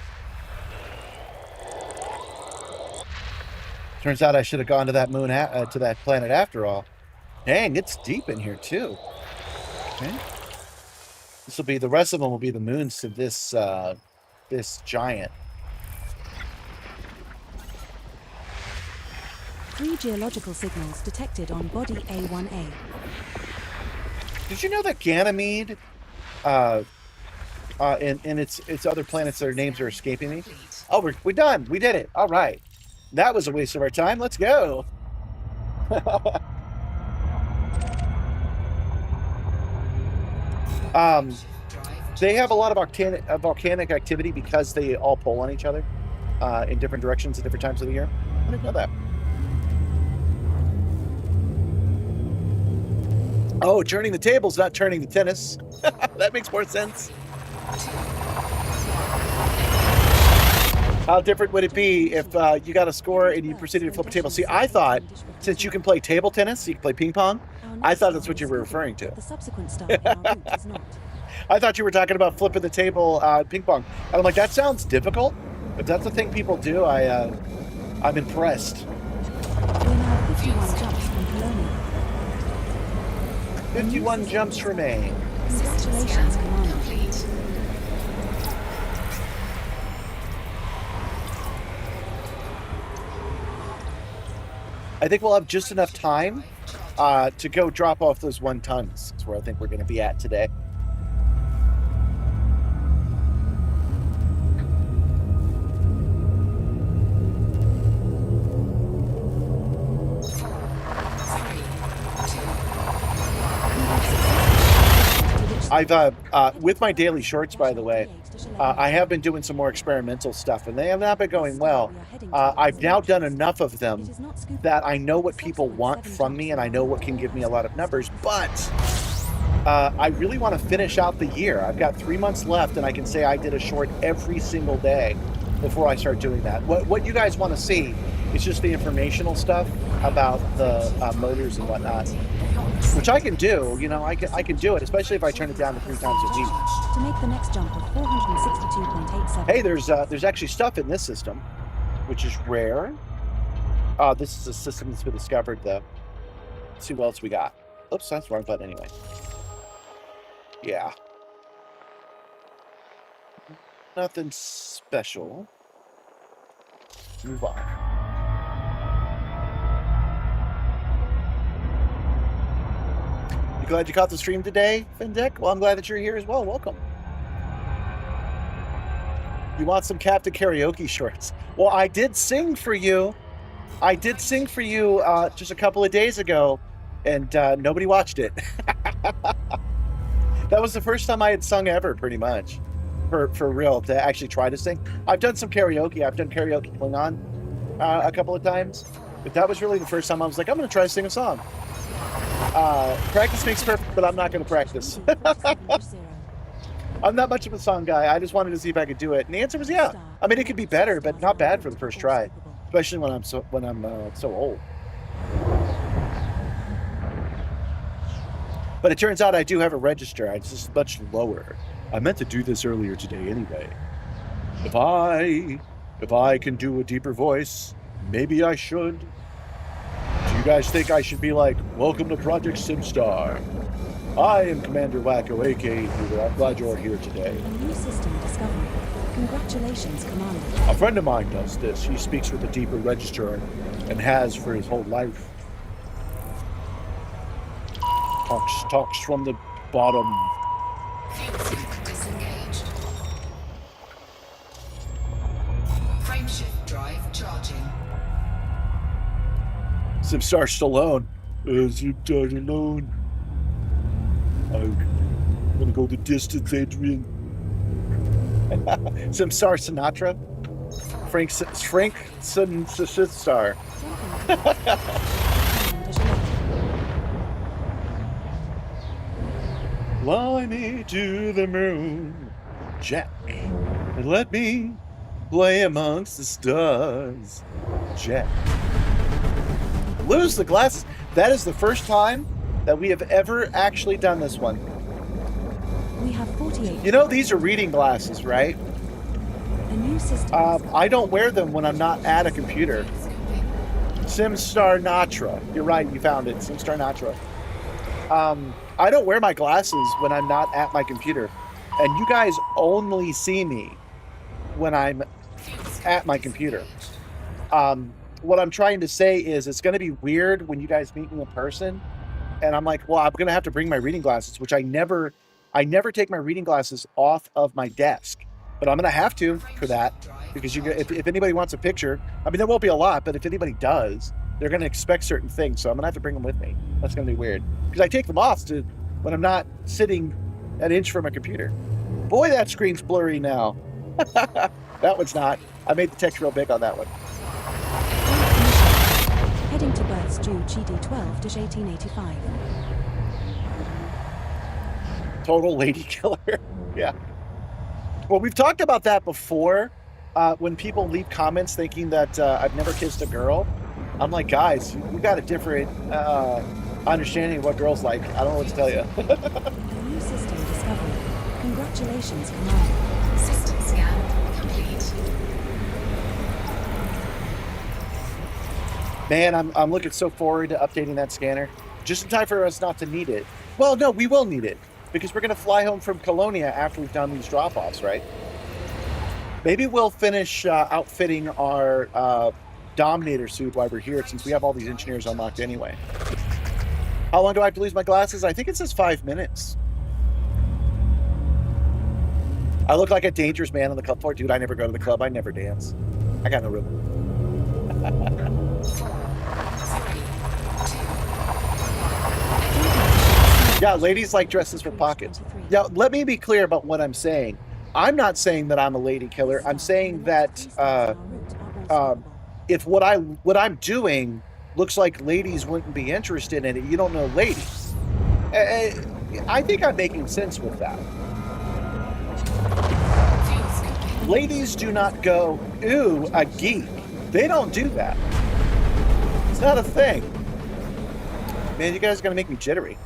Turns out I should have gone to that moon, to that planet after all. Dang, it's deep in here too. Okay. This will be, the rest of them will be the moons to this, this giant. 3 geological signals detected on body A1A. Did you know that Ganymede, and its other planets, their names are escaping me? Oh, we're done. We did it. All right. That was a waste of our time. Let's go. They have a lot of volcanic activity because they all pull on each other in different directions at different times of the year. I didn't know that. Oh, turning the tables, not turning the tennis. That makes more sense. How different would it be if you got a score and you proceeded to flip a table? See, I thought since you can play table tennis, you can play ping pong. I thought that's what you were referring to. The subsequent stuff in our route is not. I thought you were talking about flipping the table ping pong. And I'm like, that sounds difficult. If that's the thing people do, I'm impressed. We're now 51 jumps from Colonia. 51 jumps remain. Congratulations, Commander. Complete. I think we'll have just enough time to go drop off those 1 tons. That's where I think we're going to be at today. I've with my daily shorts, by the way, I have been doing some more experimental stuff, and they have not been going well. I've now done enough of them that I know what people want from me, and I know what can give me a lot of numbers. But I really want to finish out the year. I've got 3 months left, and I can say I did a short every single day before I start doing that. What you guys want to see is just the informational stuff about the motors and whatnot, which I can do. You know, I can do it, especially if I turn it down to 3 times a week. To make the next jump of 462.87. Hey, there's actually stuff in this system, which is rare. This is a system that's been discovered, though. Let's see what else we got. Oops, that's the wrong button anyway. Yeah. Nothing special. Move on. You glad you caught the stream today, Findek? Well, I'm glad that you're here as well. Welcome. You want some Captain Karaoke shorts? Well, I did sing for you. I did sing for you just a couple of days ago, and nobody watched it. That was the first time I had sung ever, pretty much, for real, to actually try to sing. I've done some karaoke. I've done karaoke Klingon a couple of times, but that was really the first time I was like, I'm going to try to sing a song. Practice makes perfect, but I'm not going to practice. I'm not much of a song guy. I just wanted to see if I could do it, and the answer was yeah. I mean, it could be better, but not bad for the first try, especially when I'm so old. But it turns out I do have a register. It's just much lower. I meant to do this earlier today anyway. If I can do a deeper voice, maybe I should. Do you guys think I should be like, welcome to Project Simstarr? I am Commander Wacko, aka Peter. I'm glad you're here today. A new system discovery. Congratulations, Commander. A friend of mine does this. He speaks with a deeper register and has for his whole life. Talks from the bottom. Fuel sync disengaged. Frameshift drive charging. Simstarr Stallone. Simstarr alone. I'm gonna go the distance, Adrian. Simstarr Sinatra. Frank Simstarr. Fly me to the moon, Jack, and let me play amongst the stars, Jack. Lose the glasses. That is the first time that we have ever actually done this one. We have 48. You know, these are reading glasses, right? A new system. I don't wear them when I'm not at a computer. Simstarr Natra. You're right, you found it. Simstarr Natra. I don't wear my glasses when I'm not at my computer. And you guys only see me when I'm at my computer. What I'm trying to say is it's going to be weird when you guys meet me in person. And I'm like, well, I'm going to have to bring my reading glasses, which I never take my reading glasses off of my desk. But I'm going to have to for that. Because if anybody wants a picture, I mean, there won't be a lot, but if anybody does, they're going to expect certain things. So I'm going to have to bring them with me. That's going to be weird. Because I take them off when I'm not sitting an inch from a computer. Boy, that screen's blurry now. That one's not. I made the text real big on that one. Heading to berths due GD12-1885. Total lady killer. Yeah. Well, we've talked about that before. When people leave comments thinking that I've never kissed a girl, I'm like, guys, you got a different understanding of what girls like. I don't know what to tell you. A new system discovery. Congratulations, Commander. System scan complete. Man, I'm looking so forward to updating that scanner. Just in time for us not to need it. Well, no, we will need it. Because we're going to fly home from Colonia after we've done these drop-offs, right? Maybe we'll finish outfitting our Dominator suit while we're here, since we have all these engineers unlocked anyway. How long do I have to lose my glasses? I think it says 5 minutes. I look like a dangerous man on the club floor. Dude, I never go to the club. I never dance. I got no room. 4, 3, 2. Yeah, ladies like dresses for pockets. Now, let me be clear about what I'm saying. I'm not saying that I'm a lady killer. I'm saying that if what I'm doing looks like ladies wouldn't be interested in it, you don't know ladies. I think I'm making sense with that. Fuels complete. Ladies do not go, ooh, a geek. They don't do that. It's not a thing. Man, you guys are gonna make me jittery.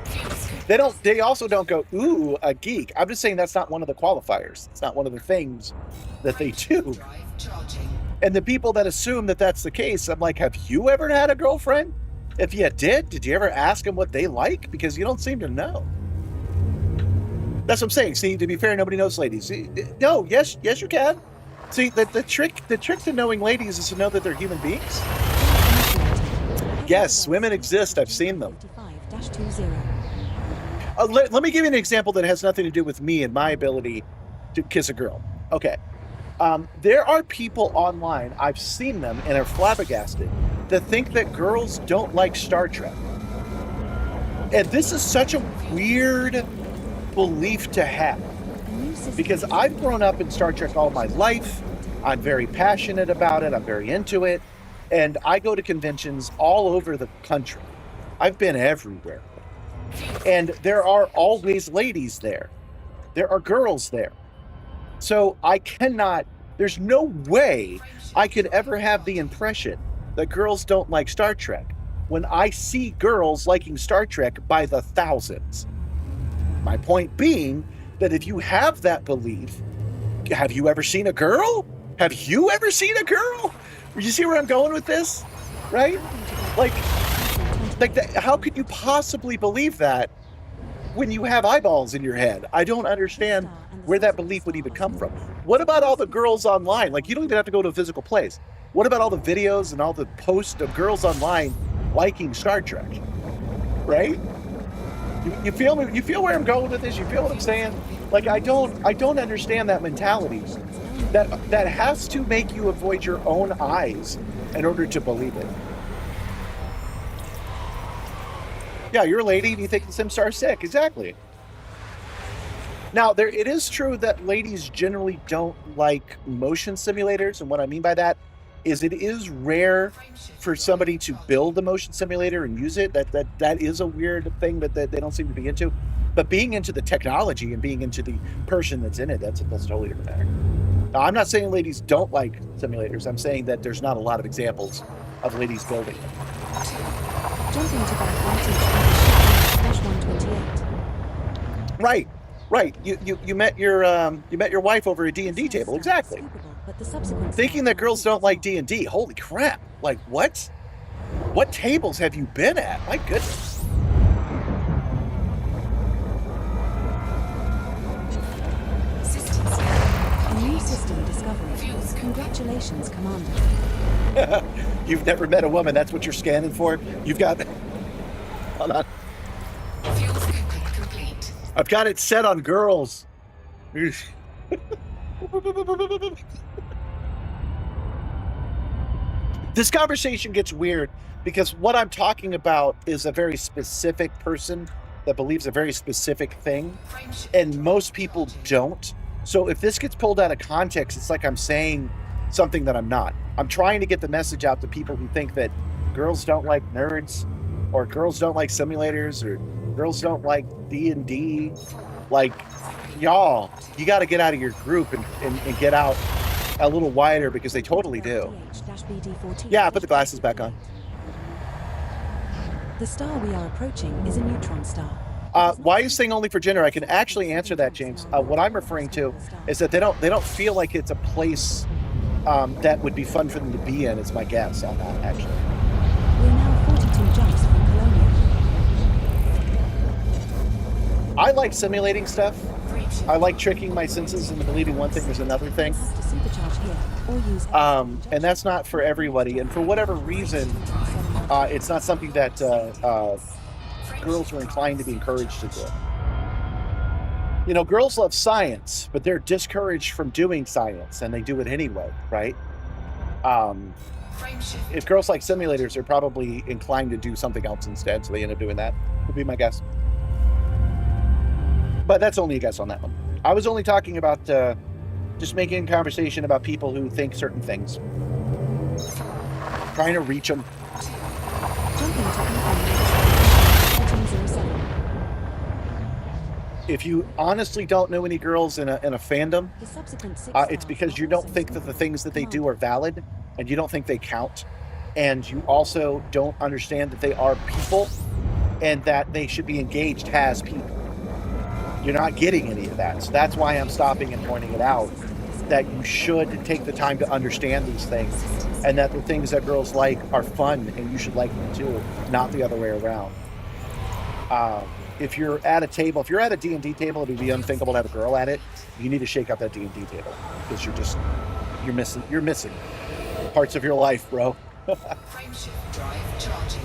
Fuels complete. They also don't go, ooh, a geek. I'm just saying that's not one of the qualifiers. It's not one of the things that they do. Drive charging. And the people that assume that that's the case, I'm like, have you ever had a girlfriend? If you did you ever ask them what they like? Because you don't seem to know. That's what I'm saying. See, to be fair, nobody knows ladies. No, yes, you can. See, the trick to knowing ladies is to know that they're human beings. Yes, women exist. I've seen them. 55-20. Let me give you an example that has nothing to do with me and my ability to kiss a girl. Okay. There are people online, I've seen them and are flabbergasted, that think that girls don't like Star Trek. And this is such a weird belief to have. Because I've grown up in Star Trek all my life. I'm very passionate about it. I'm very into it. And I go to conventions all over the country. I've been everywhere. And there are always ladies there. There are girls there. So there's no way I could ever have the impression that girls don't like Star Trek when I see girls liking Star Trek by the thousands. My point being that if you have that belief, have you ever seen a girl? Have you ever seen a girl? You see where I'm going with this? Right? Like how could you possibly believe that when you have eyeballs in your head? I don't understand where that belief would even come from. What about all the girls online? Like, you don't even have to go to a physical place. What about all the videos and all the posts of girls online liking Star Trek? Right? You feel me? You feel where I'm going with this? You feel what I'm saying? Like, I don't understand that mentality. That has to make you avoid your own eyes in order to believe it. Yeah, you're a lady and you think the Simstar's sick. Exactly. Now, it is true that ladies generally don't like motion simulators, and what I mean by that is it is rare for somebody to build a motion simulator and use it. That is a weird thing that they don't seem to be into. But being into the technology and being into the person that's in it, that's totally different matter. Now, I'm not saying ladies don't like simulators. I'm saying that there's not a lot of examples of ladies building them. Jumping to back 128. Right. You met your wife over a D&D table. Exactly. Thinking that girls don't like D&D. Holy crap. Like, what? What tables have you been at? My goodness. A new system discovery. Congratulations, Commander. You've never met a woman. That's what you're scanning for? You've got... Hold on. Fuels complete. I've got it set on girls. This conversation gets weird because what I'm talking about is a very specific person that believes a very specific thing, and most people don't. So if this gets pulled out of context, it's like I'm saying something that I'm not. I'm trying to get the message out to people who think that girls don't like nerds, or girls don't like simulators, or girls don't like D&D. Like, y'all, you got to get out of your group and get out a little wider, because they totally do. Yeah, I put the glasses back on. The star we are approaching is a neutron star. Why is saying only for gender? I can actually answer that, James. What I'm referring to is that they don't feel like it's a place that would be fun for them to be in. Is my guess on that, actually. We're now 42 jumps from Colonia. I like simulating stuff I like tricking my senses into believing one thing is another thing. Have to supercharge here or use And that's not for everybody. And for whatever reason, it's not something that girls are inclined to be encouraged to do. You know, girls love science, but they're discouraged from doing science, and they do it anyway, right? If girls like simulators, they're probably inclined to do something else instead, so they end up doing that. Would be my guess. But that's only a guess on that one. I was only talking about just making a conversation about people who think certain things. Trying to reach them. Jumping to 1407. If you honestly don't know any girls in a fandom, The subsequent six it's stars because you are don't also think that the things that they do command. are valid, and you don't think they count, and you also don't understand that they are people, and that they should be engaged as people. You're not getting any of that. So that's why I'm stopping and pointing it out, that you should take the time to understand these things, and that the things that girls like are fun, and you should like them too, not the other way around. If you're at a table, if you're at a D&D table, it would be unthinkable to have a girl at it. You need to shake up that D&D table, because you're missing parts of your life, bro. Frameshift drive charging.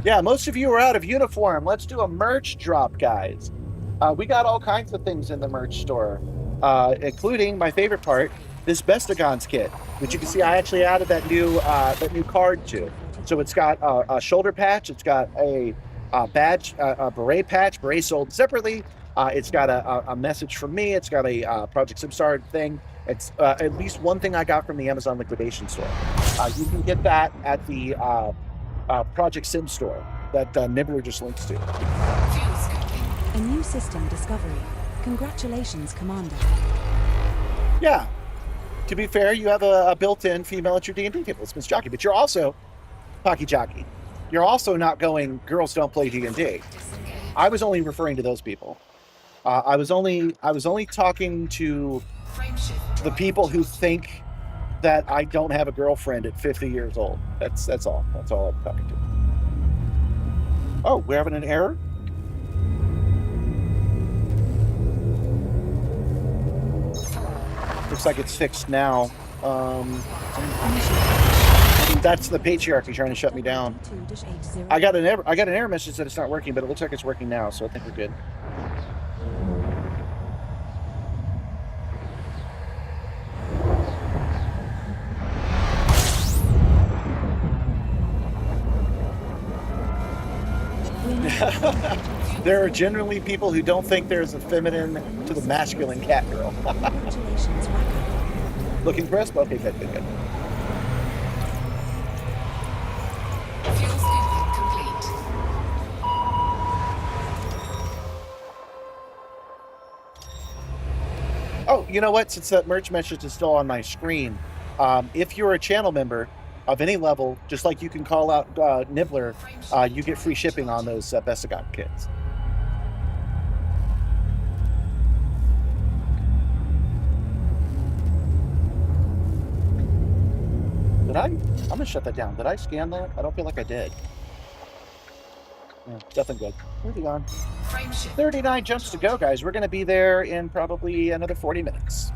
Yeah, most of you are out of uniform. Let's do a merch drop, guys. We got all kinds of things in the merch store, including my favorite part, this Bestagons kit, which you can see I actually added that new card to. So it's got a shoulder patch, it's got a badge, a beret patch, beret sold separately. It's got a message from me. It's got a Project Simstarr thing. It's at least one thing I got from the Amazon liquidation store. You can get that at the Project Sim store that Nibbler just links to. Fuel scooping. A new system discovery. Congratulations, Commander. Yeah. To be fair, you have a built-in female at your D&D table. It's Miss Jockey, but you're also Pocky Jockey. You're also not going, girls don't play D&D. Disengage. I was only referring to those people. I was only talking to Frameshift the drive people who charging. think that I don't have a girlfriend at 50 years old. That's all. That's all I'm talking to. Oh, we're having an error? Looks like it's fixed now. That's the patriarchy trying to shut me down. I got an error message that it's not working, but it looks like it's working now, so I think we're good. There are generally people who don't think there's a feminine to the masculine cat girl. Congratulations, Wacko. Looking crisp? Okay, good. Fuel scooping complete. Oh, you know what? Since that merch message is still on my screen, if you're a channel member of any level, just like you can call out Nibbler, you get free shipping on those Bestagon kits. I'm gonna shut that down. Did I scan that? I don't feel like I did. Yeah, nothing good. Moving on. Frameshift 39 jumps to go, guys. We're gonna be there in probably another 40 minutes.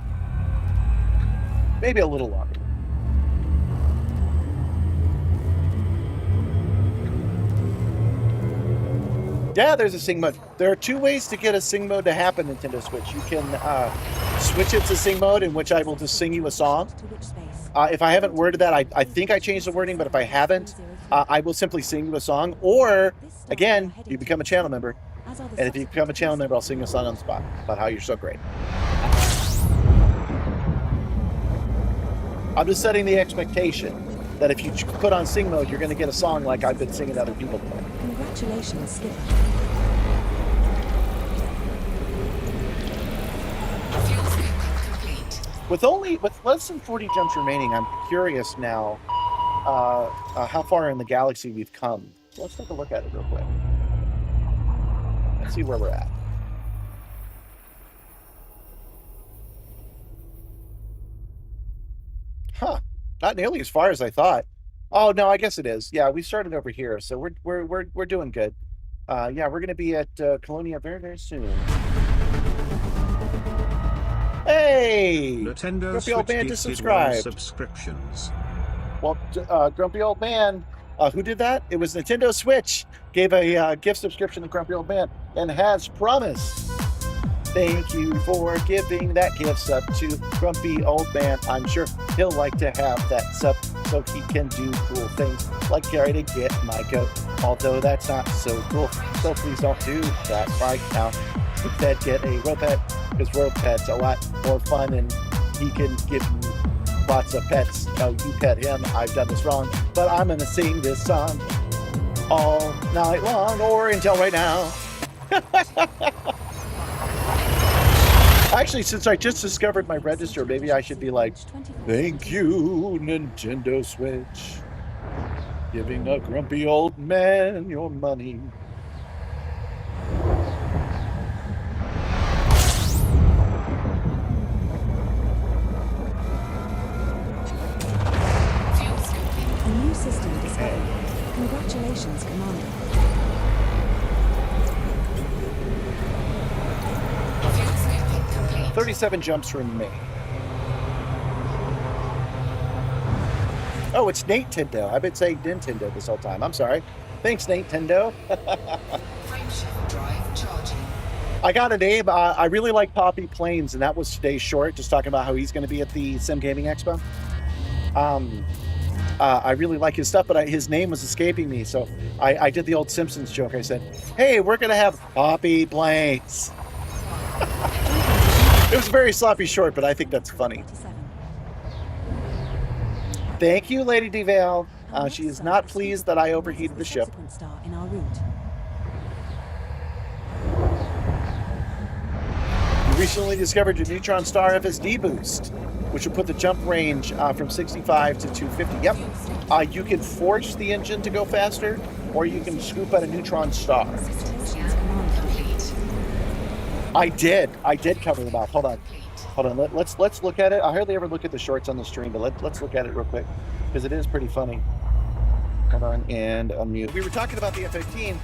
Maybe a little longer. Yeah, there's a sing mode. There are two ways to get a sing mode to happen, Nintendo Switch. You can switch it to sing mode, in which I will just sing you a song. To which space? If I haven't worded that, I think I changed the wording, but if I haven't, I will simply sing you a song. Or, again, you become a channel member. As are the And if you become a channel member, I'll sing you a song on the spot about how you're so great. I'm just setting the expectation that if you put on sing mode, you're going to get a song like I've been singing to other people before. Congratulations, Skipper. fuel scooping complete. With less than 40 jumps remaining, I'm curious now how far in the galaxy we've come. So let's take a look at it real quick. Let's see where we're at. Huh. Not nearly as far as I thought. Oh no, I guess it is. Yeah, we started over here, so we're doing good. Yeah, we're gonna be at Colonia very, very soon. Hey, Nintendo grumpy old Switch man just gifted 1 subscribed. subscriptions. Well, grumpy old man, who did that? It was Nintendo Switch. Gave a gift subscription to grumpy old man and has promised. Thank you for giving that gift sub to grumpy old man. I'm sure he'll like to have that sub so he can do cool things like carry to get my coat. Although that's not so cool, so please don't do that right now. Instead, get a rope pet because rope pet's a lot more fun and he can give you lots of pets. No, you pet him. I've done this wrong, but I'm gonna sing this song all night long or until right now. Actually, since I just discovered my register, maybe I should be like, thank you, Nintendo Switch, giving a grumpy old man your money. Fuel scoping. A new system discovered. Congratulations, Commander. Fuel scoping complete. 37 jumps remain. Oh, it's Nintendo. I've been saying Nintendo this whole time. I'm sorry. Thanks, Nintendo. Frameshift drive charging. I got a name. I really like Poppy Plains, and that was today's short, just talking about how he's going to be at the Sim Gaming Expo. I really like his stuff, but his name was escaping me, so I did the old Simpsons joke. I said, hey, we're going to have Poppy Plains. It was a very sloppy short, but I think that's funny. 27. Thank you, Lady DeVale. Our She next is stop not is pleased Super that I Bowl overheated is the ship. subsequent star in our route. You recently discovered your Neutron Star FSD boost, which will put the jump range from 65 to 250. Yep. You can force the engine to go faster, or you can scoop out a Neutron Star. Congratulations, Commander. Complete. I did cover them up. Hold on. Let's look at it. I hardly ever look at the shorts on the stream, but let's look at it real quick because it is pretty funny. Hold on and unmute. We were talking about the F-15.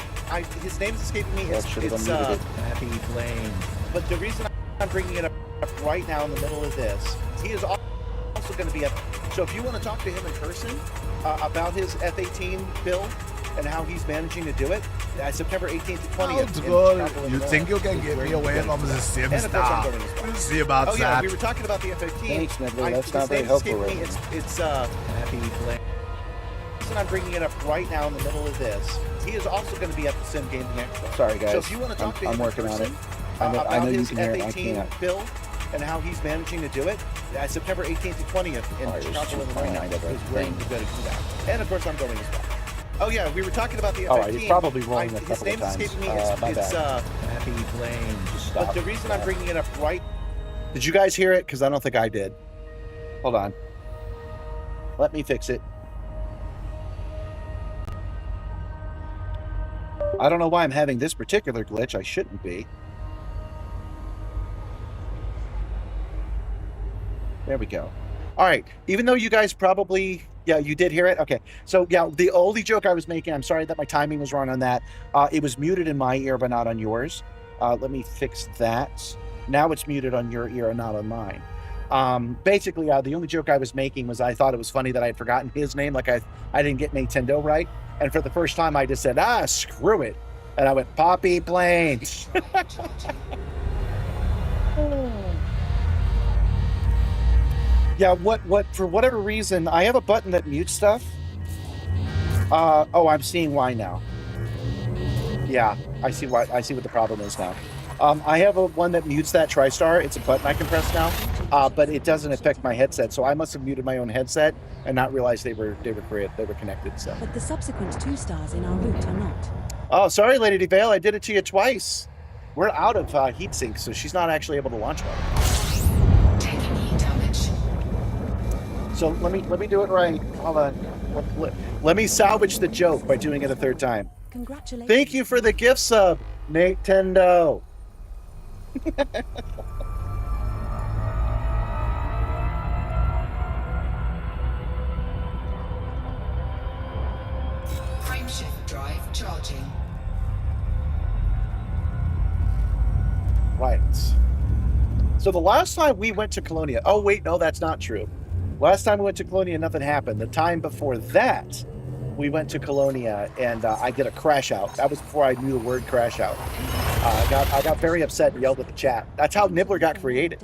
His name's escaping me. It's Happy Plane. But the reason I'm bringing it up right now in the middle of this, he is also going to be at. So if you want to talk to him in person about his F-18 build and how he's managing to do it, September 18th to 20th. in Good. Chicago, You Illinois, think you can is get where me he's away going. from the And of course, I'm Simstarr? going as well. We'll see about Oh yeah, that. we were talking about the F-15. Thanks, Nibbler. That's his not very name's helpful escaping me. right It's Happy Plane. reason I'm bringing it up right now in the middle of this. He is also going to be at the Sim Gaming Expo. Sorry, guys. So if you want to talk to him I'm working in on person, it. I know about you his can hear it. I F-18 can't. build and how he's managing to do it, September 18th to 20th in Oh, you're Chicago, Illinois, 2.9 of is where thing. he's going to do that. And of course, I'm going as well. Oh yeah, we were talking about the All F-15. right, he's probably rolling a his couple of name's times. escaping me. My It's bad. Happy Plane. Just but stop. the reason I'm bringing it up right. Did you guys hear it? Because I don't think I did. Hold on. Let me fix it. I don't know why I'm having this particular glitch. I shouldn't be. There we go. All right. Even though you guys probably, yeah, you did hear it. Okay. So yeah, the only joke I was making, I'm sorry that my timing was wrong on that. It was muted in my ear, but not on yours. Let me fix that. Now it's muted on your ear and not on mine. Basically, the only joke I was making was I thought it was funny that I had forgotten his name. Like I didn't get Nintendo right. And for the first time, I just said, screw it. And I went, Poppy Plains. Drive charging. Yeah, what, for whatever reason, I have a button that mutes stuff. Oh, I'm seeing why now. Yeah, I see what the problem is now. I have one that mutes that TriStar. It's a button I can press now, but it doesn't affect my headset. So I must have muted my own headset and not realized they were connected. So. But the subsequent 2 stars in our route are not. Oh, sorry, Lady DeVale. I did it to you twice. We're out of heat sink, so she's not actually able to launch one. Taking heat damage. So let me do it right. Hold on. Let me salvage the joke by doing it a third time. Congratulations. Thank you for the gift sub, Nintendo. right. So the last time we went to Colonia, oh wait, no, that's not true. Last time we went to Colonia, nothing happened. The time before that, we went to Colonia and I did a crash out. That was before I knew the word crash out. I got very upset and yelled at the chat. That's how Nibbler got created.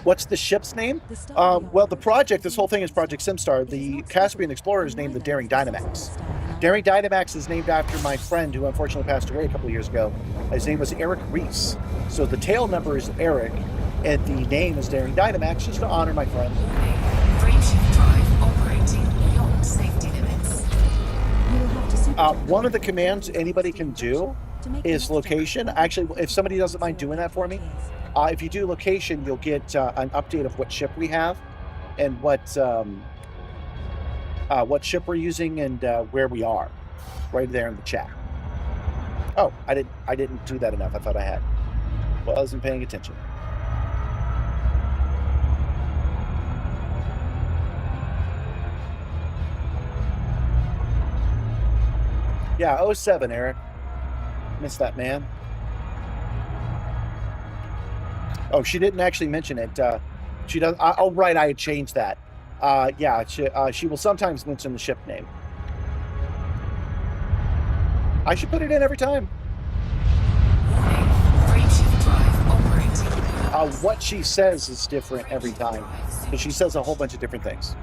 What's the ship's name? Well, the project, this whole thing is Project Simstarr. The Caspian Explorer is named the Daring Dynamax. Daring Dynamax is named after my friend who unfortunately passed away a couple of years ago. His name was Eric Reese. So the tail number is Eric, and the name is Daring Dynamax, just to honor my friend. Frameshift drive operating beyond safety limits. One of the commands anybody can do is location. Actually, if somebody doesn't mind doing that for me, if you do location, you'll get an update of what ship we have and what ship we're using and where we are, right there in the chat. Oh, I didn't do that enough. I thought I had. Well, I wasn't paying attention. Yeah, 07, Eric. Missed that, man. Oh, she didn't actually mention it. She does. Oh, right, I had changed that. Yeah, she will sometimes mention the ship name. I should put it in every time. What she says is different every time, because she says a whole bunch of different things.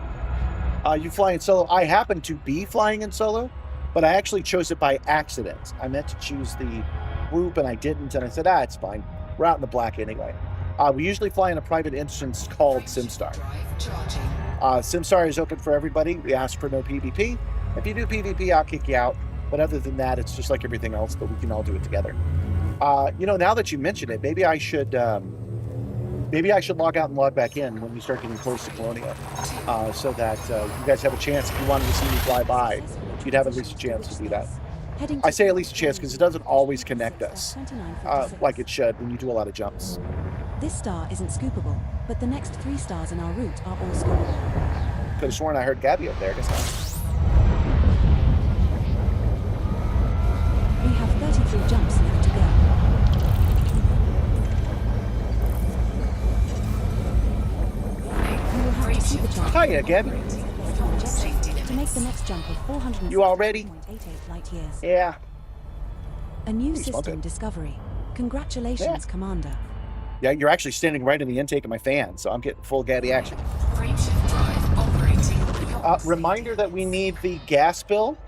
You fly in solo. I happen to be flying in solo, but I actually chose it by accident. I meant to choose the group, and I didn't, and I said, it's fine. We're out in the black anyway. We usually fly in a private instance called Simstarr. Simstarr is open for everybody. We ask for no PvP. If you do PvP, I'll kick you out. But other than that, it's just like everything else, but we can all do it together. Now that you mention it, maybe I should log out and log back in when we start getting close to Colonia, so that you guys have a chance. If you wanted to see me fly by, you'd have at least a chance to do that. I say at least a chance because it doesn't always connect us like it should when you do a lot of jumps. This star isn't scoopable, but the next 3 stars in our route are all scoopable. Could have sworn I heard Gabby up there. I guess not. We have 33 jumps left to go. You will have to supercharge. Hiya, Gabby. To make the next jump of 400. You all ready? 88 light years. Yeah. A new Pretty system smoking. Congratulations, Congratulations, Commander. Yeah, you're actually standing right in the intake of my fan, so I'm getting full Gabby action. Frameshift drive operating beyond Reminder that we need the gas bill.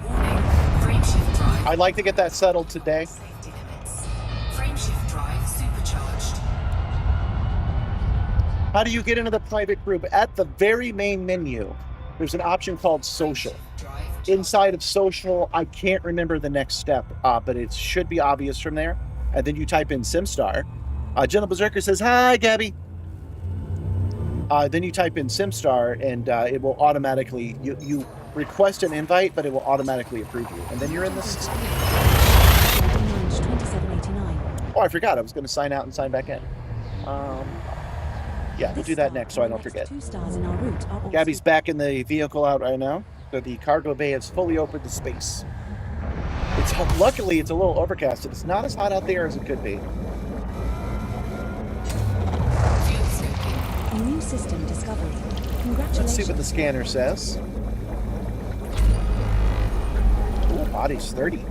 Frameshift drive I'd like to get that settled today. safety limits. Frameshift drive supercharged. How do you get into the private group? At the very main menu, there's an option called Social. Drive Inside of Social, I can't remember the next step, but it should be obvious from there. And then you type in Simstarr. Gentle Berserker says, hi, Gabby. Then you type in Simstarr, and it will automatically, you request an invite, but it will automatically approve you. And then you're in the system. 2789. Oh, I forgot. I was going to sign out and sign back in. Yeah, we'll do that next so I don't forget. 2 stars in our route are all Gabby's back in the vehicle out right now. So the cargo bay is fully open to space. Luckily, it's a little overcast. It's not as hot out there as it could be. fuel scoping. A new system discovery. Congratulations. Let's see what the scanner says. Ooh, body's 30.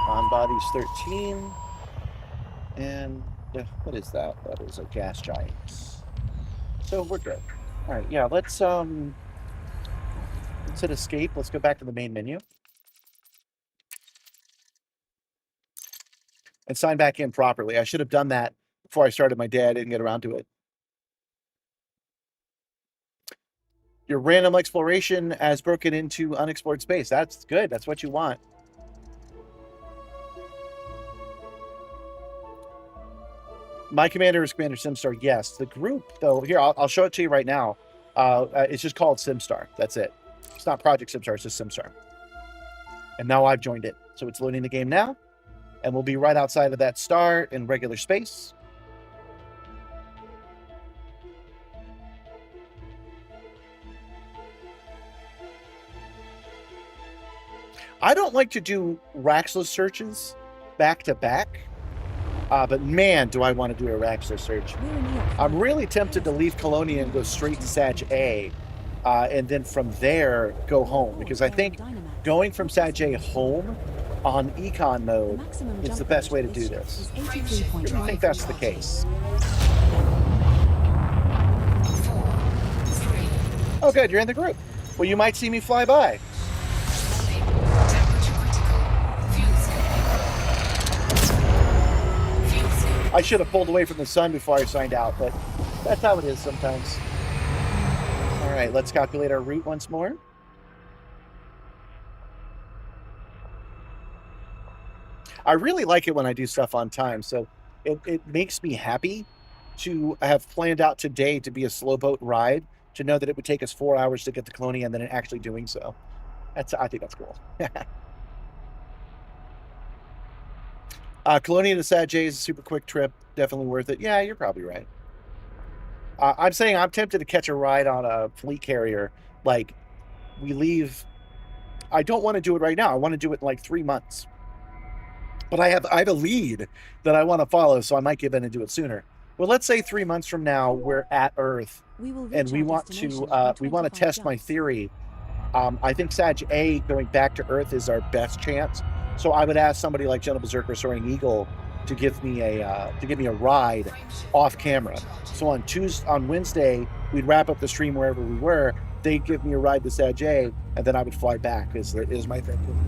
On body's 13. And what is that? That is a gas giant. So we're good. All right, yeah, let's hit escape. Let's go back to the main menu. And sign back in properly. I should have done that before I started my day. I didn't get around to it. Your random exploration has broken into unexplored space. That's good. That's what you want. My commander is Commander Simstarr. Yes. The group, though, here, I'll show it to you right now. It's just called Simstarr. That's it. It's not Project Simstarr. It's just Simstarr. And now I've joined it. So it's loading the game now. And we'll be right outside of that star in regular space. I don't like to do Raxler searches back to back, but man, do I want to do a Raxler search. We're in Eok I'm 5. really tempted to leave Colonia and go straight to Sag A, and then from there go home, because I think going from Sag A home on econ mode Maximum is jump the best way to range do is this. 83.5 I think that's the meters. case. 4, 3, Oh, good, you're in the group. Well, you might see me fly by. warning. Temperature critical. Fuel scope. Fuel scope. I should have pulled away from the sun before I signed out, but that's how it is sometimes. All right, let's calculate our route once more. I really like it when I do stuff on time, so it makes me happy to have planned out today to be a slowboat ride, to know that it would take us 4 hours to get to Colonia and then actually doing so. I think that's cool. Colonia to Sag J is a super quick trip, definitely worth it. Yeah, you're probably right. I'm saying I'm tempted to catch a ride on a fleet carrier. Like, we leave. I don't want to do it right now. I want to do it in like 3 months. But I have a lead that I want to follow, so I might give in and do it sooner. Well, let's say 3 months from now we're at Earth, We will reach and we our want destination to in we want to 25 test my jumps. theory. I think Sag A going back to Earth is our best chance. So I would ask somebody like Gentle Berserker Soaring Eagle to give me a ride off camera. So on Wednesday we'd wrap up the stream wherever we were. They'd give me a ride to Sag A, and then I would fly back. Is my thinking.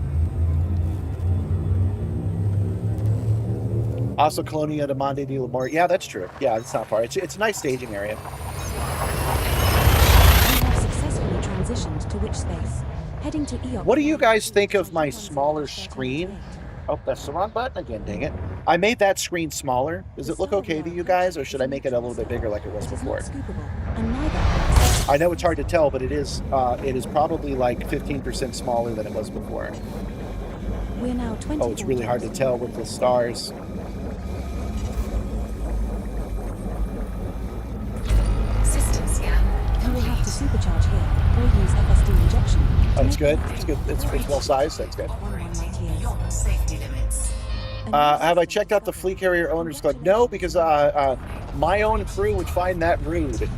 Also, Colonia to Monde de Lamar. Yeah, that's true. Yeah, it's not far. It's a nice staging area. We have successfully transitioned to witch space. Heading to Eok. What do you 5. guys think of my smaller screen? Oh, that's the wrong button again, dang it. I made that screen smaller. Does it look okay to you guys, or should I make it a little bit bigger like it was It is before? not scoopable, and neither I know it's hard to tell, but it is probably like 15% smaller than it was before. we're now 20. Oh, it's really hard to tell with the stars. System scan. You will have to supercharge here or use FSD injection. to Oh, it's make good. the It's good. It's well sized. That's good. Operating beyond safety limits. Have I checked out the Fleet Carrier Owners Club? No, because my own crew would find that rude.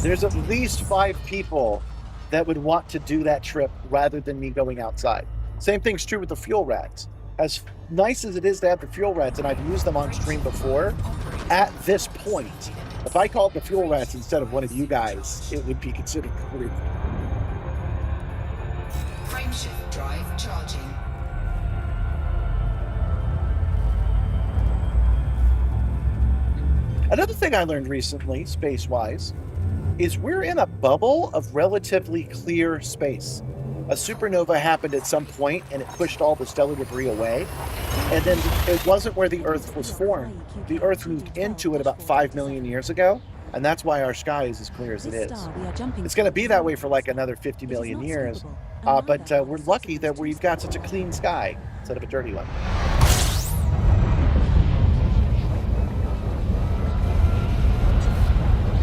There's at least 5 people that would want to do that trip rather than me going outside. Same thing's true with the fuel rats. As nice as it is to have the fuel rats, and I've used them on stream before, at this point, if I called the fuel rats instead of one of you guys, it would be considered rude. Frameshift drive charging. Another thing I learned recently, space-wise, is we're in a bubble of relatively clear space. A supernova happened at some point, and it pushed all the stellar debris away. And then it wasn't where the Earth was formed. The Earth moved into it about 5 million years ago, and that's why our sky is as clear as it This is. star we are jumping It's going to to be is that not way for like another 50 It is million not years. scoopable, and But neither we're is lucky that accessible we've to got such a clean sky instead of a dirty one.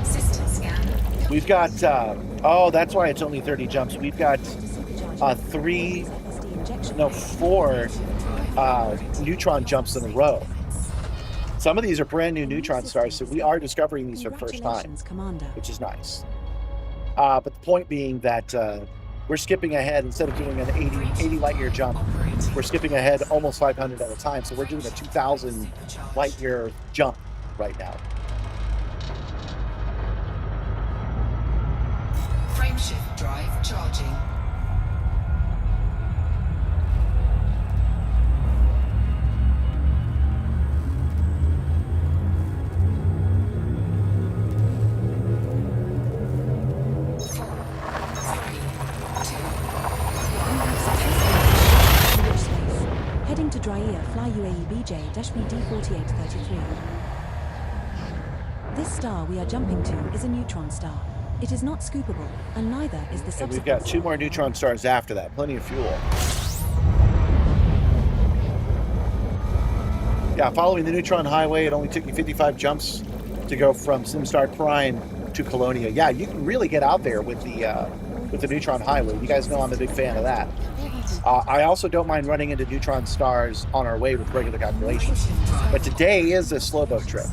System scan. We've got, oh, that's why it's only 30 jumps. We've got supercharge three, here or use FSD injection. no, 4 neutron jumps in a row. Some of these are brand new neutron stars, so we are discovering these for the first time, Congratulations, Commander. which is nice. But the point being that we're skipping ahead. Instead of doing an 80 light year jump, we're skipping ahead almost 500 at a time. So we're doing a 2,000 light year jump right now. Frameshift drive charging. Heading to Dryea, fly UAE BJ-BD4833. This star we are jumping to is a neutron star. It is not scoopable, and neither is the And subsequent we've got 2 star. more neutron stars after that. Plenty of fuel. Yeah, following the neutron highway, it only took me 55 jumps to go from Simstarr Prime to Colonia. Yeah, you can really get out there with the neutron highway. You guys know I'm a big fan of that. I also don't mind running into neutron stars on our way with regular calculations. But today is a slowboat trip.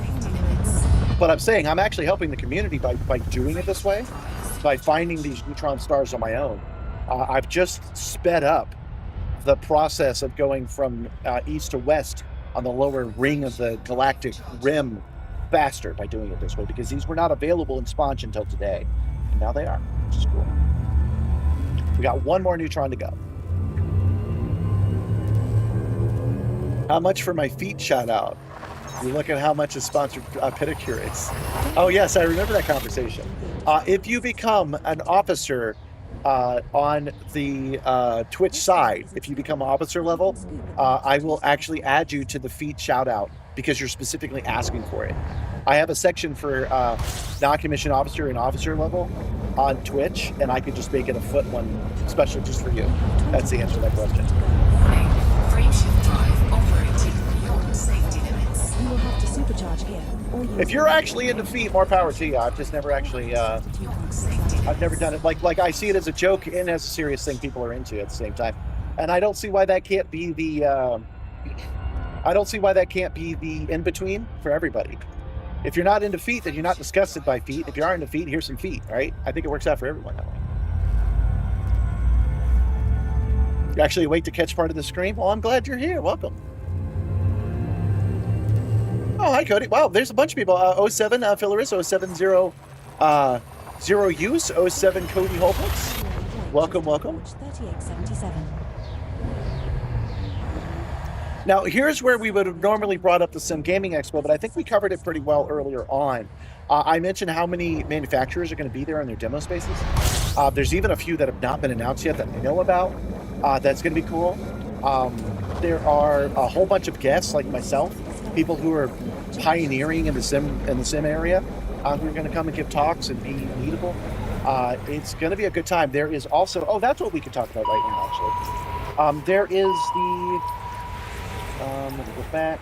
But I'm saying I'm actually helping the community by doing it this way, by finding these neutron stars on my own. I've just sped up the process of going from east to west on the lower ring of the galactic rim faster by doing it this way, because these were not available in Sponge until today. And now they are, which is cool. We got one more neutron to go. How much for my feet shout out? You look at how much is sponsored pedicures. Oh yes, I remember that conversation. If you become an officer on the Twitch side, if you become officer level, I will actually add you to the feed shout out because you're specifically asking for it. I have a section for non-commissioned officer and officer level on Twitch, and I could just make it a foot one special just for you. That's the answer to that question. Warning. Frameshift drive operating beyond safety limits. You will have to supercharge here. Or use If you're actually in defeat, more power to you. I've just never actually, I've never done it. Like I see it as a joke and as a serious thing people are into at the same time. And I don't see why that can't be the, I don't see why that can't be the in-between for everybody. If you're not in defeat, then you're not disgusted by feet. If you are in defeat, here's some feet, right? I think it works out for everyone that way. You actually wait to catch part of the stream? Well, I'm glad you're here. Welcome. Oh, hi, Cody. Wow, there's a bunch of people. 07 Philaris, 070 0 use, 07 Cody Holbrook's. Welcome, welcome. 3877. Now, here's where we would have normally brought up the Sim Gaming Expo, but I think we covered it pretty well earlier on. I mentioned how many manufacturers are going to be there in their demo spaces. There's even a few that have not been announced yet that I know about. That's going to be cool. There are a whole bunch of guests like myself, people who are pioneering in the sim area, who are going to come and give talks and be meetable. It's going to be a good time. There is also, oh, that's what we could talk about right now, actually. There is the, let me go back.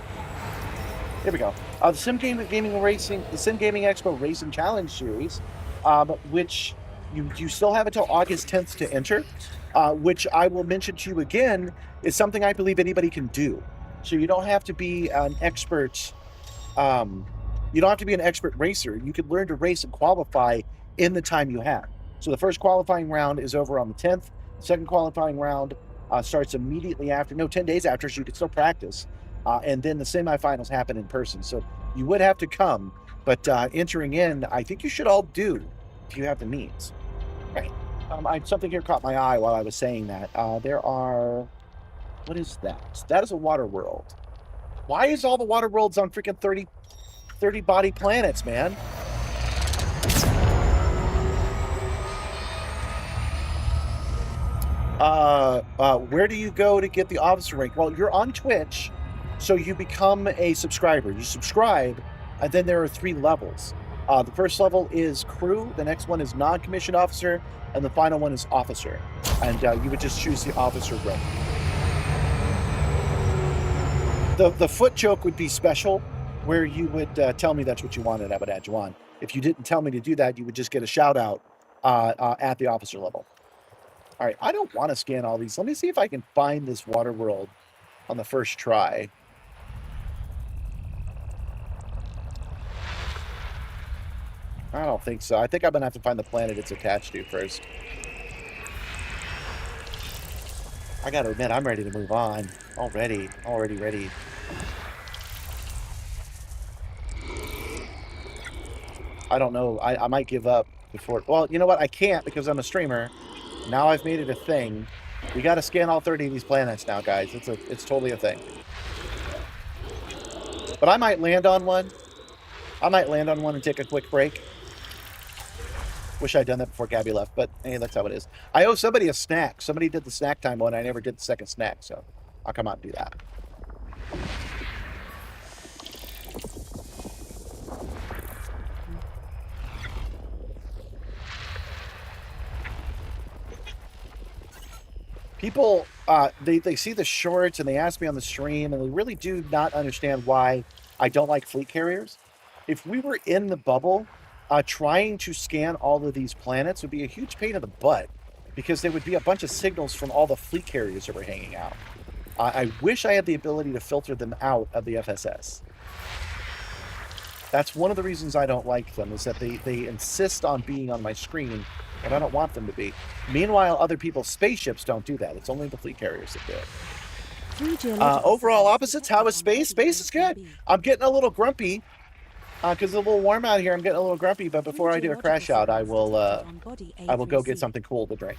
Here we go. The Sim Gaming Expo Racing Challenge Series, which you still have until August 10th to enter, which I will mention to you again, is something I believe anybody can do. So you don't have to be an expert. You don't have to be an expert racer. You can learn to race and qualify in the time you have. So the first qualifying round is over on the 10th. The second qualifying round starts immediately after, 10 days after, so you can still practice. And then the semifinals happen in person. So you would have to come, but entering in, I think you should all do if you have the means. Right. Something here caught my eye while I was saying that. There are, what is that? That is a water world. Why is all the water worlds on freaking 30 body planets, man? Where do you go to get the officer rank? Well, you're on Twitch, so you become a subscriber. You subscribe, and then there are 3 levels. The first level is crew, the next one is non-commissioned officer, and the final one is officer. And you would just choose the officer rank. The foot joke would be special, where you would tell me that's what you wanted, I would add you on. If you didn't tell me to do that, you would just get a shout out at the officer level. All right, I don't want to scan all these. Let me see if I can find this water world on the first try. I don't think so. I think I'm going to have to find the planet it's attached to first. I got to admit, I'm ready to move on. Already ready. I don't know. I might give up before. Well, you know what? I can't because I'm a streamer. Now I've made it a thing. We got to scan all 30 of these planets now, guys. It's totally a thing. But I might land on one. And take a quick break. Wish I'd done that before Gabby left, but hey, that's how it is. I owe somebody a snack. Somebody did the snack time one. I never did the second snack, so I'll come out and do that. People, they see the shorts and they ask me on the stream, and they really do not understand why I don't like fleet carriers. If we were in the bubble, trying to scan all of these planets would be a huge pain in the butt. because there would be a bunch of signals from all the fleet carriers that were hanging out. I wish I had the ability to filter them out of the FSS. That's one of the reasons I don't like them, is that they insist on being on my screen, and I don't want them to be. Meanwhile, other people's spaceships don't do that. It's only the fleet carriers that do it. Overall opposites, how is space? Space is good. I'm getting a little grumpy because it's a little warm out here. I'm getting a little grumpy, but before I do a crash out, I will go get something cool to drink.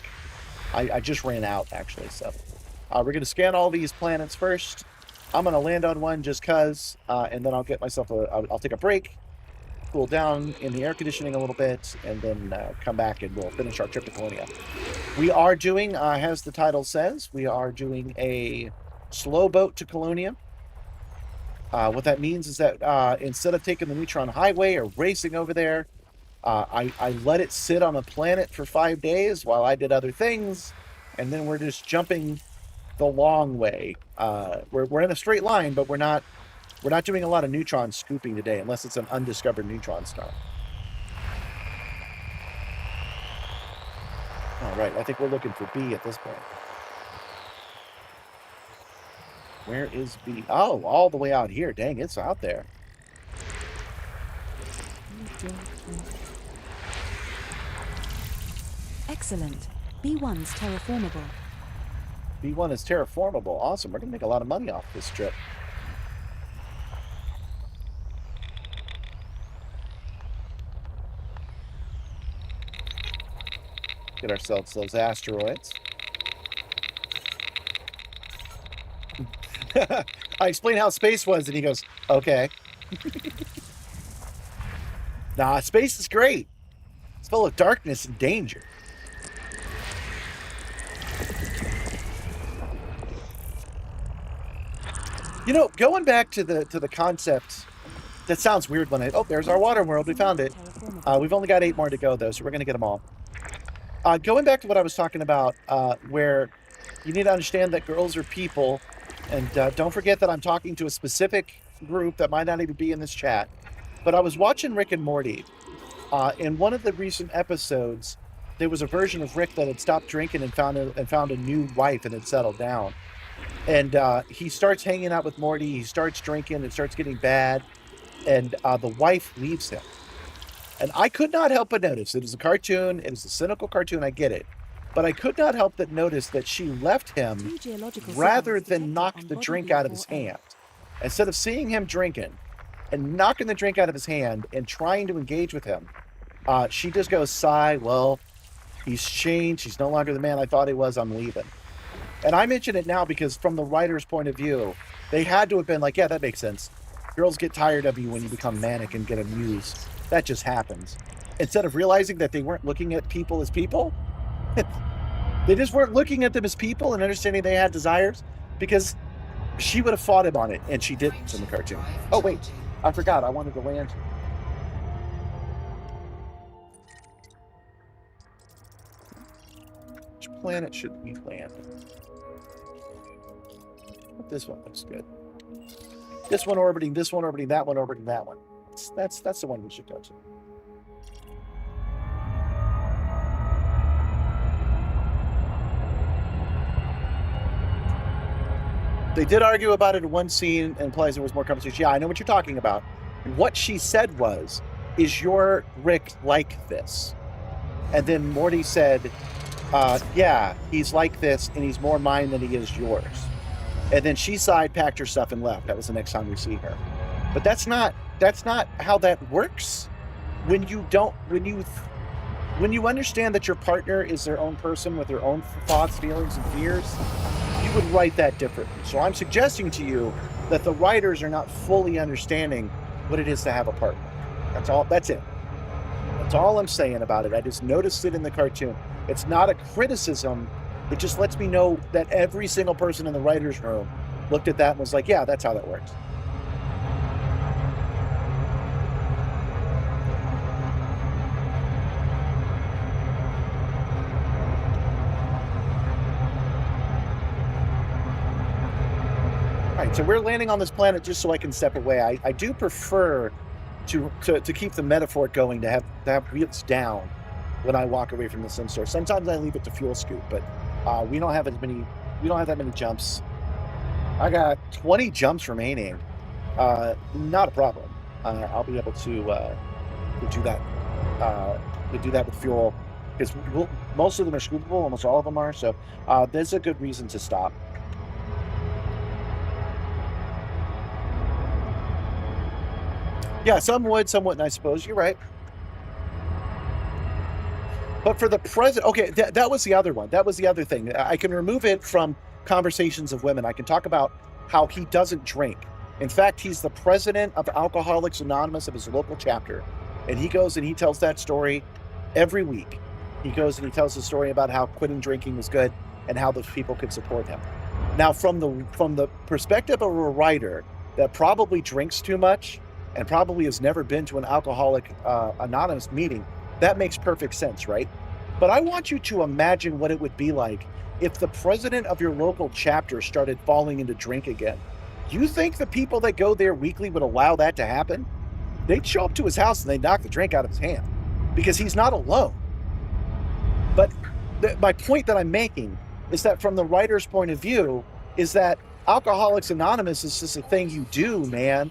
I just ran out, actually, so we're going to scan all these planets first. I'm going to land on one just because, and then I'll get myself I'll take a break, cool down in the air conditioning a little bit, and then come back and we'll finish our trip to Colonia. We are doing, as the title says, we are doing a slow boat to Colonia. What that means is that instead of taking the Neutron Highway or racing over there, I let it sit on a planet for 5 days while I did other things, and then we're just jumping the long way. We're in a straight line, but we're not doing a lot of neutron scooping today, unless it's an undiscovered neutron star. All right, I think we're looking for B at this point. Where is B? Oh, all the way out here. Dang, it's out there. Excellent. B1's terraformable. B1 is terraformable. Awesome. We're going to make a lot of money off this trip. Get ourselves those asteroids. I explained how space was, and he goes, okay. Nah, space is great. It's full of darkness and danger. You know, going back to the concept, that sounds weird when there's our water world. We found it. We've only got 8 more to go, though, so we're going to get them all. Going back to what I was talking about, where you need to understand that girls are people, and don't forget that I'm talking to a specific group that might not even be in this chat. But I was watching Rick and Morty. In one of the recent episodes, there was a version of Rick that had stopped drinking and found a new wife and had settled down. And he starts hanging out with Morty. He starts drinking. It starts getting bad. And the wife leaves him. And I could not help but notice, it is a cartoon. It is a cynical cartoon. I get it. But I could not help but notice that she left him rather than knock the drink out of his hand. Instead of seeing him drinking and knocking the drink out of his hand and trying to engage with him, she just goes, sigh, well, he's changed. He's no longer the man I thought he was. I'm leaving. And I mention it now because from the writer's point of view, they had to have been like, yeah, that makes sense. Girls get tired of you when you become manic and get amused. That just happens. Instead of realizing that they weren't looking at people as people, they just weren't looking at them as people and understanding they had desires, because she would have fought him on it, and she didn't in the cartoon. Oh, wait. I forgot. I wanted to land. Which planet should we land? This one looks good. This one orbiting, that one orbiting, that one. That's the one we should go to. They did argue about it in one scene and implies there was more conversation. Yeah, I know what you're talking about. What she said was, is your Rick like this? And then Morty said, yeah, he's like this, and he's more mine than he is yours. And then she sighed, packed her stuff, and left. That was the next time we see her. But that's not how that works. When you understand that your partner is their own person with their own thoughts, feelings, and fears, you would write that differently. So I'm suggesting to you that the writers are not fully understanding what it is to have a partner. That's all. That's it. That's all I'm saying about it. I just noticed it in the cartoon. It's not a criticism. It just lets me know that every single person in the writer's room looked at that and was like, yeah, that's how that works. All right, so we're landing on this planet just so I can step away. I do prefer to keep the metaphor going, to have wheels down, when I walk away from the Simstarr. Sometimes I leave it to fuel scoop, but we don't have as many. We don't have that many jumps. I got 20 jumps remaining. Not a problem. I'll be able to do that. To do that with fuel, because most of them are scoopable. Almost all of them are. So there's a good reason to stop. Yeah, some would, some wouldn't. I suppose you're right. But for the president, okay, that was the other one. That was the other thing. I can remove it from conversations of women. I can talk about how he doesn't drink. In fact, he's the president of Alcoholics Anonymous of his local chapter. And he goes and he tells that story every week. He goes and he tells the story about how quitting drinking was good and how those people could support him. Now, from the perspective of a writer that probably drinks too much and probably has never been to an Alcoholic Anonymous meeting, that makes perfect sense, right? But I want you to imagine what it would be like if the president of your local chapter started falling into drink again. You think the people that go there weekly would allow that to happen? They'd show up to his house and they'd knock the drink out of his hand because he's not alone. But my point that I'm making is that from the writer's point of view is that Alcoholics Anonymous is just a thing you do, man.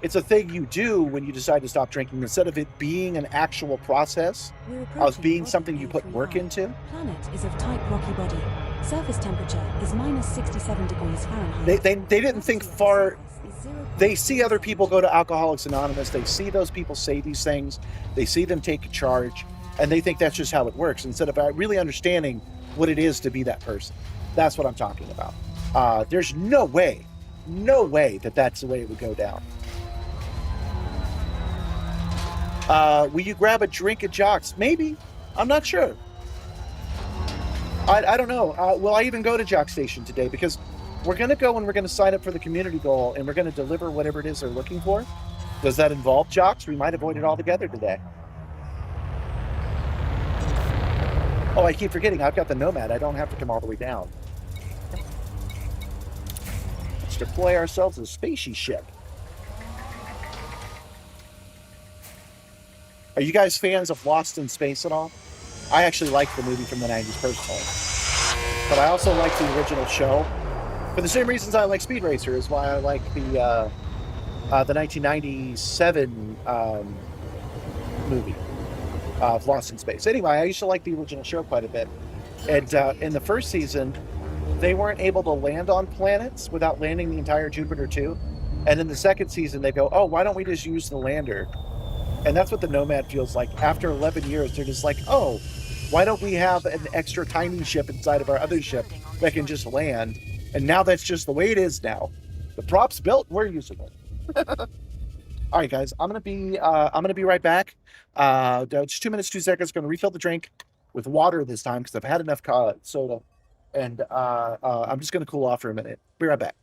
It's a thing you do when you decide to stop drinking instead of it being an actual process, of being something you put work into. Planet is of type rocky body. Surface temperature is minus 67 degrees Fahrenheit. They didn't think far. They see other people go to Alcoholics Anonymous. They see those people say these things. They see them take charge, and they think that's just how it works instead of really understanding what it is to be that person. That's what I'm talking about. There's no way that that's the way it would go down. Will you grab a drink at Jock's? Maybe. I'm not sure. I don't know. Will I even go to Jock Station today? Because we're going to go and we're going to sign up for the community goal and we're going to deliver whatever it is they're looking for. Does that involve Jocks? We might avoid it altogether today. Oh, I keep forgetting. I've got the Nomad. I don't have to come all the way down. Let's deploy ourselves as a spacey ship. Are you guys fans of Lost in Space at all? I actually like the movie from the 90s personally. But I also like the original show. For the same reasons I like Speed Racer is why I like the 1997 movie of Lost in Space. Anyway, I used to like the original show quite a bit. And in the first season, they weren't able to land on planets without landing the entire Jupiter 2. And in the second season, they go, oh, why don't we just use the lander? And that's what the Nomad feels like. After 11 years, they're just like, oh, why don't we have an extra tiny ship inside of our other ship that can just land? And now that's just the way it is now. The prop's built, we're using it. All right, guys, I'm gonna be right back. It's 2 minutes, 2 seconds. Gonna refill the drink with water this time because I've had enough soda, and I'm just gonna cool off for a minute. Be right back.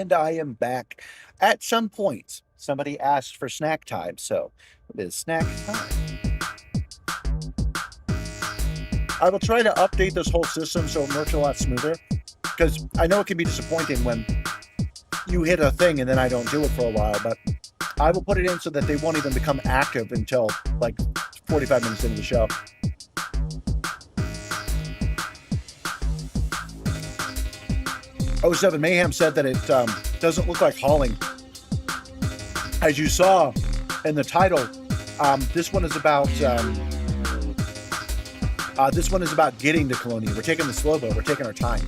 And I am back. At some point, somebody asked for snack time, so it is snack time. I will try to update this whole system so it works a lot smoother, because I know it can be disappointing when you hit a thing and then I don't do it for a while, but I will put it in so that they won't even become active until like 45 minutes into the show. Oh, 07 Mayhem said that it doesn't look like hauling. As you saw in the title, this one is about getting to Colonia. We're taking the Slowboat. We're taking our time.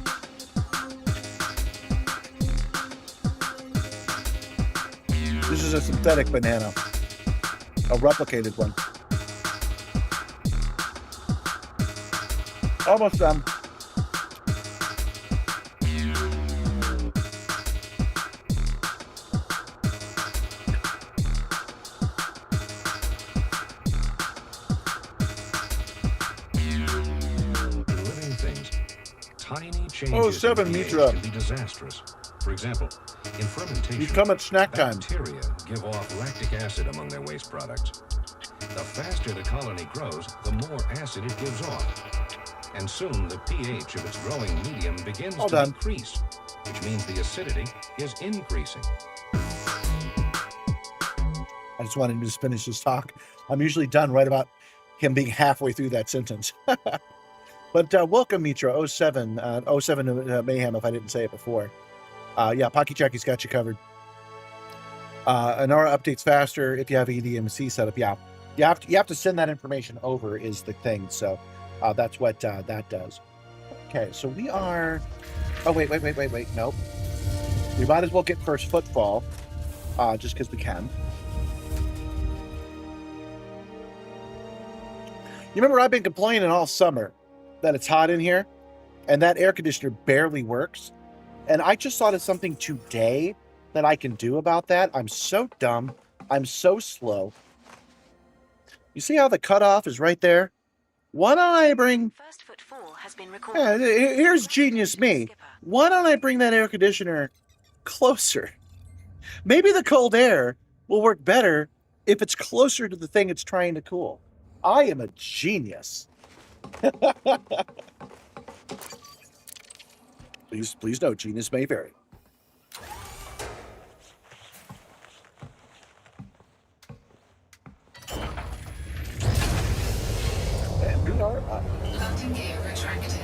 This is a synthetic banana, a replicated one. Almost done. Oh, 07 Mitra. Can be disastrous. For example, in fermentation, You come at snack time. bacteria give off lactic acid among their waste products. The faster the colony grows, the more acid it gives off. And soon the pH of its growing medium begins All to done. decrease, which means the acidity is increasing. I just wanted him to finish his talk. I'm usually done right about him being halfway through that sentence. But welcome, Mitra 07 Mayhem, if I didn't say it before. Yeah, Pocky Chucky's got you covered. Anara updates faster if you have EDMC setup. Yeah, you have to send that information over is the thing. So that's what that does. Okay, so we are. Oh wait. Nope. We might as well get first footfall, just because we can. You remember I've been complaining all summer that it's hot in here and that air conditioner barely works. And I just thought of something today that I can do about that. I'm so dumb. I'm so slow. You see how the cutoff is right there? Why don't I bring... First footfall has been recorded. Here's genius me. Why don't I bring that air conditioner closer? Maybe the cold air will work better if it's closer to the thing it's trying to cool. I am a genius. Please note, genius may vary. And we are up. Landing gear retracted.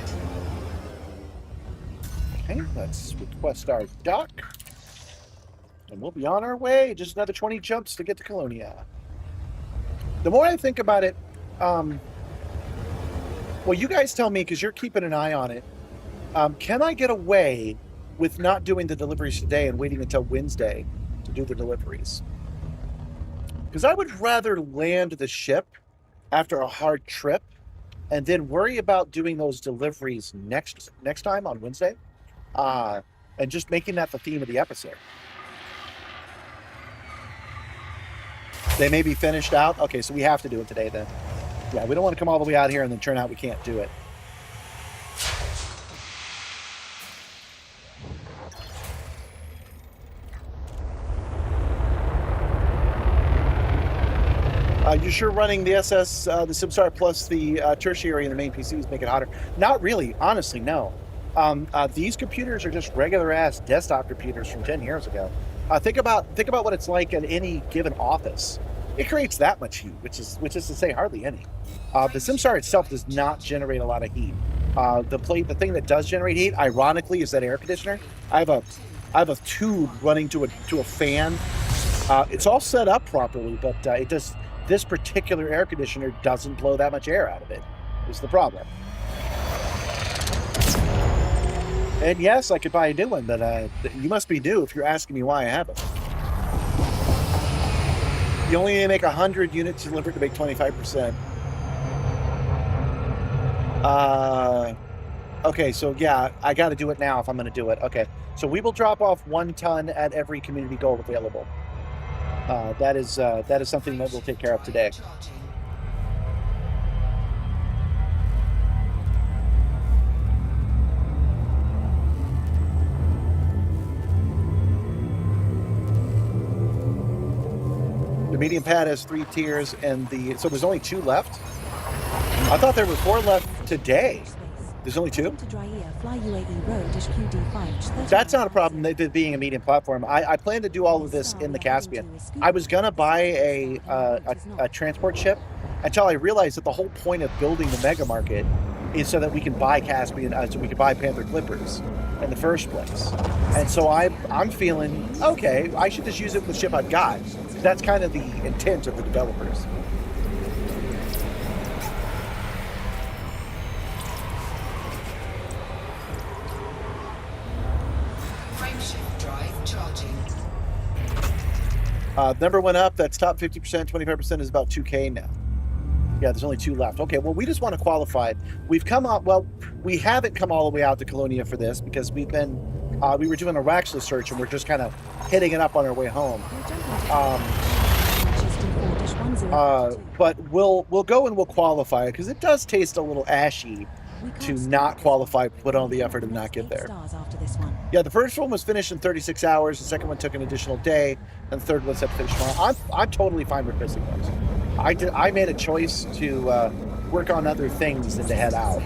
Okay, let's request our dock. And we'll be on our way. Just another 20 jumps to get to Colonia. The more I think about it, well, you guys tell me, because you're keeping an eye on it. Can I get away with not doing the deliveries today and waiting until Wednesday to do the deliveries? Because I would rather land the ship after a hard trip and then worry about doing those deliveries next time on Wednesday, and just making that the theme of the episode. They may be finished out. Okay, so we have to do it today then. Yeah, we don't want to come all the way out here and then turn out we can't do it. You're sure running the SS, the Simstarr plus the tertiary and the main PCs make it hotter? Not really, honestly, no. These computers are just regular ass desktop computers from 10 years ago. Think about what it's like at any given office. It creates that much heat, which is to say hardly any. The Simstarr itself does not generate a lot of heat. The thing that does generate heat, ironically, is that air conditioner. I have a tube running to a fan. It's all set up properly, but it does. This particular air conditioner doesn't blow that much air out of it. Is the problem. And yes, I could buy a new one, but you must be new if you're asking me why I have it. You only need to make 100 units delivered to make 25%. Okay, so yeah, I got to do it now if I'm going to do it. Okay, so we will drop off 1 ton at every community goal available. That is something that we'll take care of today. Charging. medium pad has 3 tiers, and so there's only 2 left. I thought there were 4 left today. There's only 2? That's not a problem, it being a medium platform. I plan to do all of this in the Caspian. I was going to buy a transport ship until I realized that the whole point of building the megamarket is so that we can buy Caspian, so we can buy Panther Clippers in the first place. And so I'm feeling, okay, I should just use it with the ship I've got. That's kind of the intent of the developers. Number went up. That's top 50%. 25% is about 2K now. Yeah, there's only 2 left. Okay, well, we just want to qualify. We've come up. Well, we haven't come all the way out to Colonia for this because we were doing a Raxless search and we're just kind of hitting it up on our way home. But we'll go and we'll qualify because it does taste a little ashy to not qualify, put all the effort and not get there. Yeah, the first one was finished in 36 hours. The second one took an additional day, and the third one's set to finish tomorrow. I'm totally fine with missing those. I made a choice to work on other things than to head out.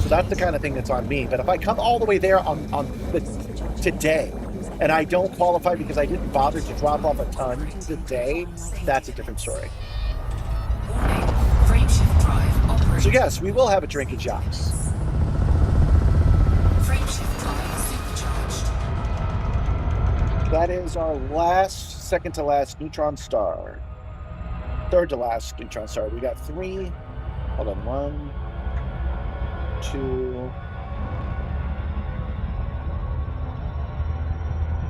So that's the kind of thing that's on me. But if I come all the way there today, and I don't qualify because I didn't bother to drop off a ton today, that's a different story. So yes, we will have a drink at Jocks. That is our second to last neutron star. Third to last neutron star. We got 3. Hold on, 1, 2.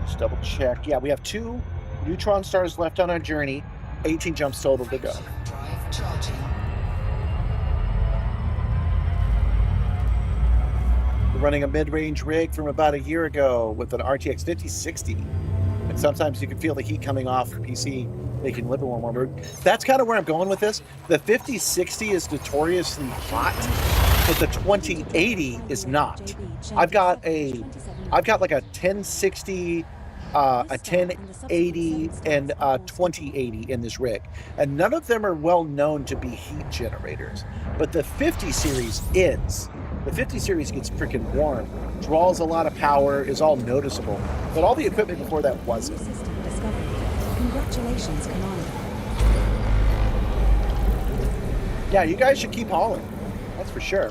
Just double check. Yeah, we have 2 neutron stars left on our journey. 18 jumps total to go. We're running a mid-range rig from about a year ago with an RTX 5060. And sometimes you can feel the heat coming off the PC, making live a little warmer. That's kind of where I'm going with this. The 5060 is notoriously hot, but the 2080 is not. I've got like a 1060, a 1080, and a 2080 in this rig. And none of them are well known to be heat generators. But the 50 series is. The 50 series gets freaking warm, draws a lot of power, is all noticeable. But all the equipment before that wasn't. Congratulations, Commander. Yeah, you guys should keep hauling. That's for sure.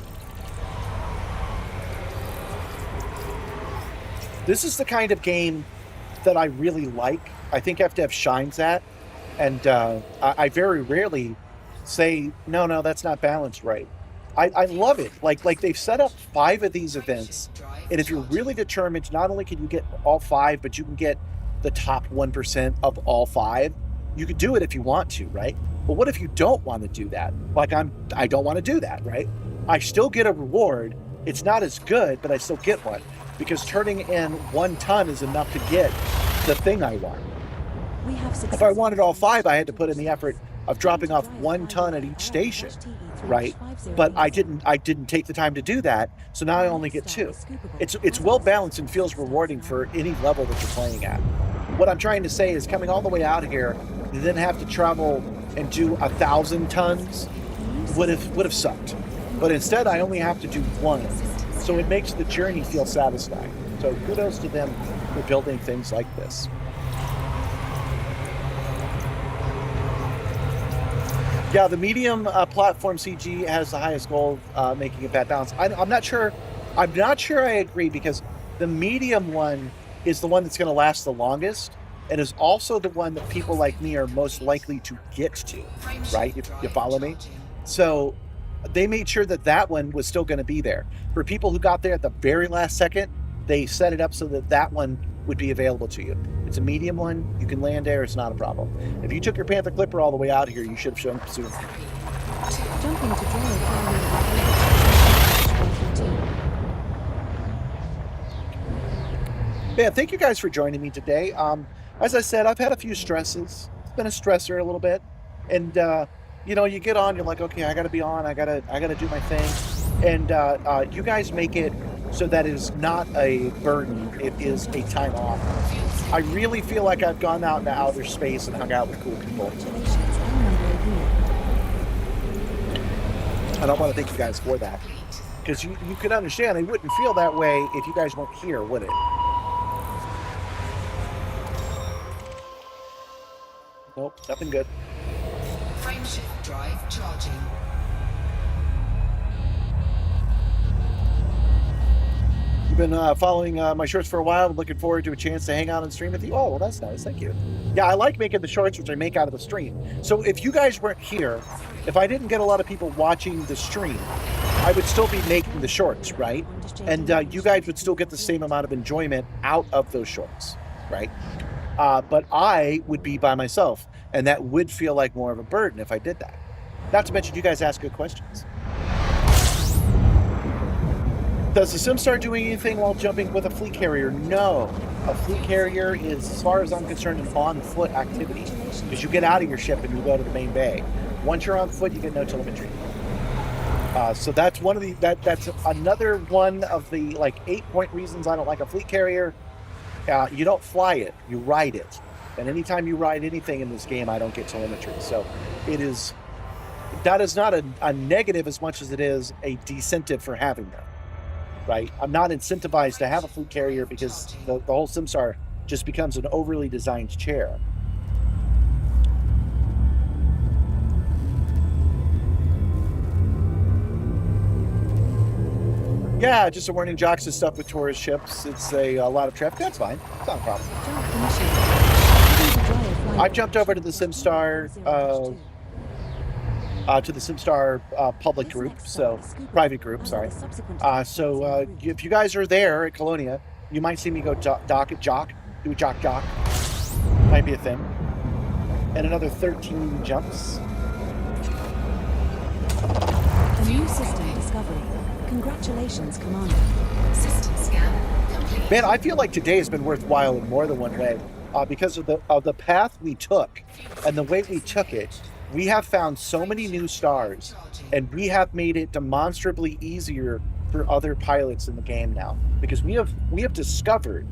This is the kind of game that I really like. I think I have to have shines at. And I very rarely say, no, that's not balanced right. I love it. Like they've set up 5 of these events, and if you're really determined, not only can you get all 5, but you can get the top 1% of all 5. You could do it if you want to, right? But what if you don't want to do that? Like I don't want to do that, right? I still get a reward. It's not as good, but I still get one because turning in 1 ton is enough to get the thing I want. If I wanted all 5, I had to put in the effort of dropping off 1 ton at each station, right? But I didn't take the time to do that, so now I only get 2. It's well balanced and feels rewarding for any level that you're playing at. What I'm trying to say is coming all the way out here, you then have to travel and do 1,000 tons would have sucked. But instead, I only have to do 1, so it makes the journey feel satisfying. So kudos to them for building things like this. Yeah, the medium platform CG has the highest goal, making it that balanced. I'm not sure. I'm not sure I agree because the medium one is the one that's going to last the longest, and is also the one that people like me are most likely to get to. Right? If you follow me. So they made sure that one was still going to be there. For people who got there at the very last second, they set it up so that one would be available to you. It's a medium one. You can land there. It's not a problem. If you took your Panther Clipper all the way out here, you should have shown up sooner. Jumping to Man, thank you guys for joining me today. As I said, I've had a few stresses. It's been a stressor a little bit. And, you get on, you're like, okay, I got to be on. I got to do my thing. And you guys make it so that is not a burden. It is a time off. I really feel like I've gone out into outer space and hung out with cool people. Congratulations, L number a unit. I don't want to thank you guys for that. Because you can understand, it wouldn't feel that way if you guys weren't here, would it? Nope, nothing good. Frameshift drive charging. You've been following my shorts for a while. I'm looking forward to a chance to hang out and stream with you. Oh, well, that's nice. Thank you. Yeah, I like making the shorts, which I make out of the stream. So if you guys weren't here, if I didn't get a lot of people watching the stream, I would still be making the shorts, right? And you guys would still get the same amount of enjoyment out of those shorts, right? But I would be by myself, and that would feel like more of a burden if I did that. Not to mention, you guys ask good questions. Does the Simstarr do anything while jumping with a fleet carrier? No. A fleet carrier is, as far as I'm concerned, an on-foot activity. Because you get out of your ship and you go to the main bay. Once you're on foot, you get no telemetry. So that's one of the that's another one of the like 8-point reasons I don't like a fleet carrier. You don't fly it, you ride it. And anytime you ride anything in this game, I don't get telemetry. So that is not a negative as much as it is a decentive for having them. Right? I'm not incentivized to have a fleet carrier because the whole Simstarr just becomes an overly designed chair. Yeah, just a warning, jocks is stuff with tourist ships. It's a lot of traffic. That's fine. It's not a problem. I've jumped over to the Simstarr public group, so private group, sorry. So if you guys are there at Colonia, you might see me go do a jock. Might be a thing. And another 13 jumps. A new system discovery. Congratulations, Commander. System scan complete. Man, I feel like today has been worthwhile in more than one way because of the path we took and the way we took it. We have found so many new stars, and we have made it demonstrably easier for other pilots in the game now because we have discovered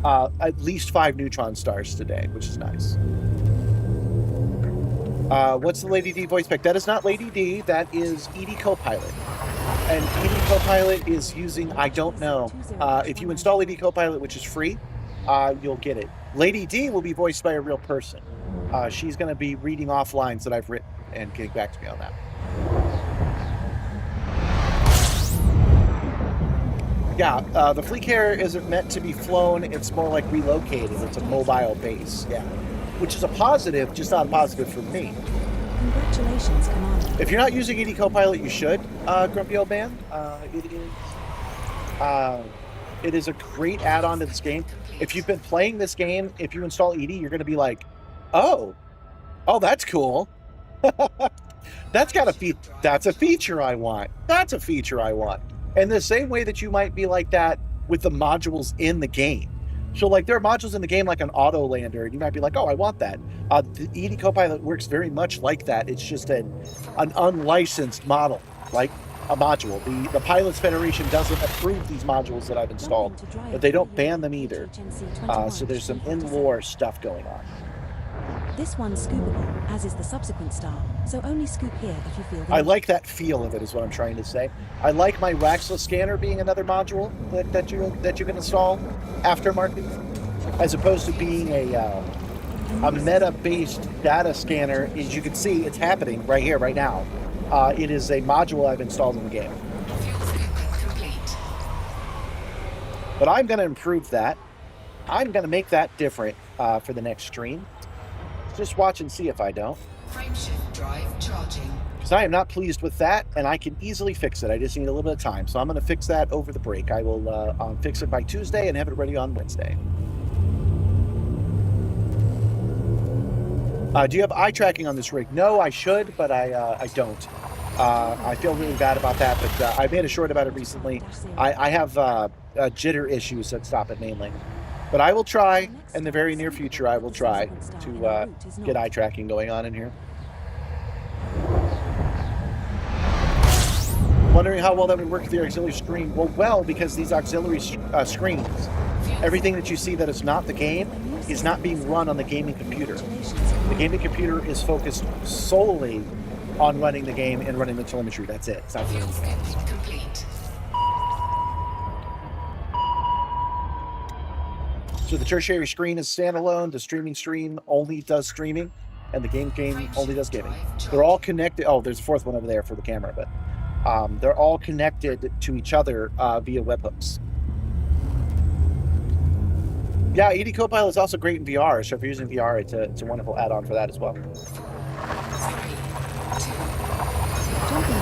at least 5 neutron stars today, which is nice. What's the Lady D voice pack? That is not Lady D. That is Edie Copilot. And Edie Copilot is using, I don't know. If you install Edie Copilot, which is free, you'll get it. Lady D will be voiced by a real person. She's going to be reading off lines that I've written and getting back to me on that. Yeah, the fleet carrier isn't meant to be flown. It's more like relocated. It's a mobile base, yeah. Which is a positive, just not a positive for me. Congratulations, Commander. If you're not using ED Copilot, you should, Grumpy Old Man. It is a great add-on to this game. If you've been playing this game, if you install ED, you're going to be like, oh, that's cool. That's a feature I want. That's a feature I want. And the same way that you might be like that with the modules in the game. So like there are modules in the game like an auto lander, and you might be like, oh, I want that. The ED Copilot works very much like that. It's just an unlicensed model, like a module. The Pilots Federation doesn't approve these modules that I've installed, but they don't ban them either. So there's some in-lore stuff going on. This one's scoopable, as is the subsequent star, so only scoop here if you feel the I need. like that feel of it is what I'm trying to say. I like my Raxla scanner being another module that you can install aftermarket, as opposed to being a meta-based data scanner. As you can see, it's happening right here, right now. It is a module I've installed in the game. But I'm going to improve that. I'm going to make that different for the next stream. Just watch and see if I don't. Frameshift drive charging. Because I am not pleased with that, and I can easily fix it. I just need a little bit of time. So I'm going to fix that over the break. I will fix it by Tuesday and have it ready on Wednesday. Do you have eye tracking on this rig? No, I should, but I don't. I feel really bad about that, but I made a short about it recently. I have jitter issues that stop it mainly. But I will try, in the very near future, I will try to get eye tracking going on in here. Wondering how well that would work with your auxiliary screen. Well, because these auxiliary screens, everything that you see that is not the game is not being run on the gaming computer. The gaming computer is focused solely on running the game and running the telemetry. That's it. It's not doing Fuel anything else. script complete. So the tertiary screen is standalone. The streaming screen only does streaming, and the game only does gaming. They're all connected. Oh, there's a fourth one over there for the camera, but they're all connected to each other via webhooks. Yeah, ED Copilot is also great in VR. So if you're using VR, it's a wonderful add-on for that as well. 3, 2,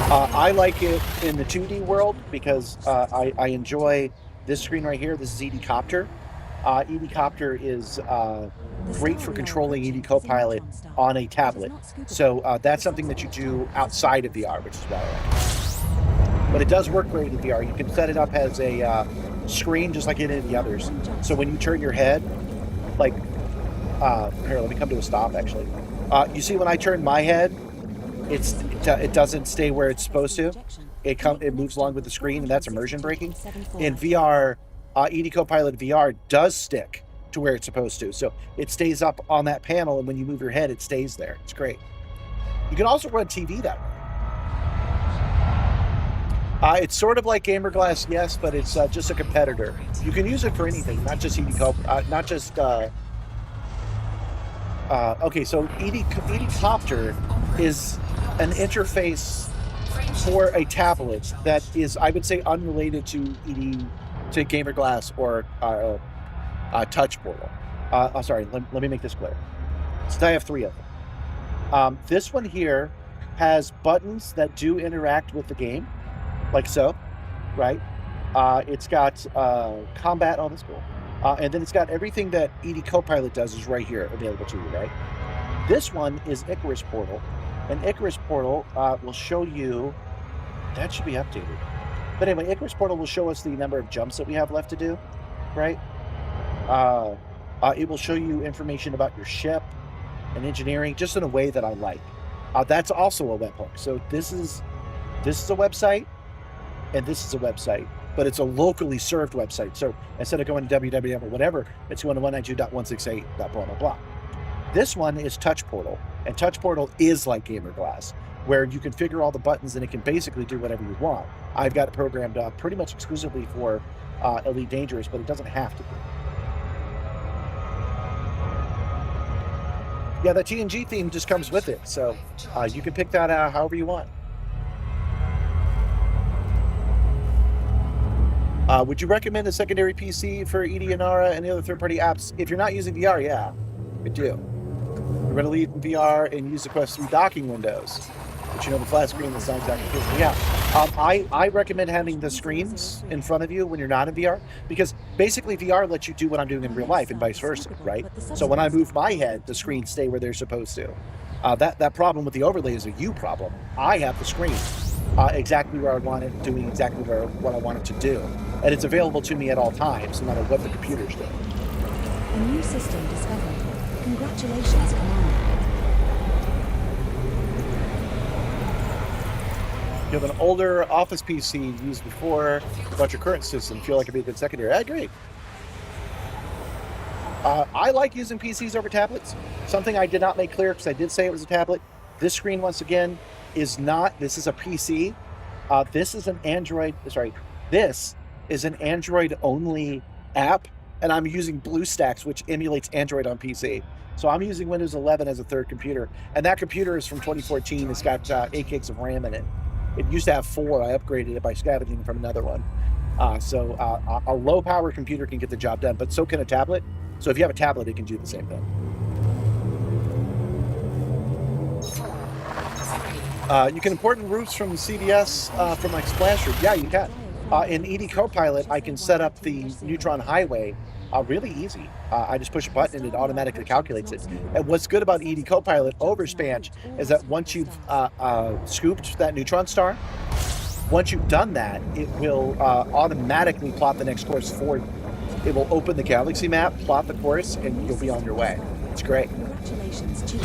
I like it in the 2D world because I enjoy this screen right here. This is ED Copter. ED Copter is great for controlling ED Copilot on a tablet. So that's something that you do outside of VR, which is why I like it. But it does work great in VR. You can set it up as a screen just like any of the others. So when you turn your head, like, here, let me come to a stop, actually. You see when I turn my head, it doesn't stay where it's supposed to. It moves along with the screen, and that's immersion breaking. In VR, ED Copilot VR does stick to where it's supposed to. So it stays up on that panel, and when you move your head, it stays there. It's great. You can also run TV that way. It's sort of like Gamer Glass, yes, but it's just a competitor. You can use it for anything, not just ED not just... okay, so ED Copter is an interface for a tablet that is, I would say, unrelated to Gamer Glass or Touch Portal. Sorry, let me make this clear. Since I have 3 of them. This one here has buttons that do interact with the game, like so, right? It's got combat, oh, that's cool. And then it's got everything that ED Copilot does is right here available to you, right? This one is Icarus Portal, and Icarus Portal will show you, that should be updated. But anyway, Icarus Portal will show us the number of jumps that we have left to do, right? It will show you information about your ship and engineering, just in a way that I like. That's also a webhook. So this is a website, and this is a website, but it's a locally served website. So instead of going to www or whatever, it's going to 192.168. Blah blah blah. This one is Touch Portal, and Touch Portal is like Gamer Glass, where you configure all the buttons and it can basically do whatever you want. I've got it programmed pretty much exclusively for Elite Dangerous, but it doesn't have to be. Yeah, the TNG theme just comes with it, so you can pick that out however you want. Would you recommend a secondary PC for EDNR and the other third-party apps? If you're not using VR, yeah, I do. You're going to leave in VR and use the Quest 3 docking windows, but the flat screen that's not exactly physical. Yeah, I recommend having the screens in front of you when you're not in VR, because basically VR lets you do what I'm doing in real life and vice versa, right? So when I move my head, the screens stay where they're supposed to. That problem with the overlay is a you problem. I have the screen exactly where I want it, doing exactly what I want it to do. And it's available to me at all times, no matter what the computer's doing. A new system discovered. Congratulations, Commander. You have an older Office PC used before about your current system. Feel like it'd be a good secondary. I agree. I like using PCs over tablets. Something I did not make clear, because I did say it was a tablet. This screen, once again, is not. This is a PC. This is an Android. Sorry, this is an Android-only app, and I'm using BlueStacks, which emulates Android on PC. So I'm using Windows 11 as a third computer, and that computer is from 2014. It's got 8 gigs of RAM in it. It used to have 4. I upgraded it by scavenging from another one. So a low-power computer can get the job done, but so can a tablet. So if you have a tablet, it can do the same thing. You can import routes from CBS from like Splash Route. Yeah, you can. In ED Copilot, I can set up the Neutron Highway really easy. I just push a button and it automatically calculates it. And what's good about ED Copilot over Spanch is that once you've scooped that neutron star, once you've done that, it will automatically plot the next course for you. It will open the galaxy map, plot the course, and you'll be on your way. It's great. Congratulations, Chief.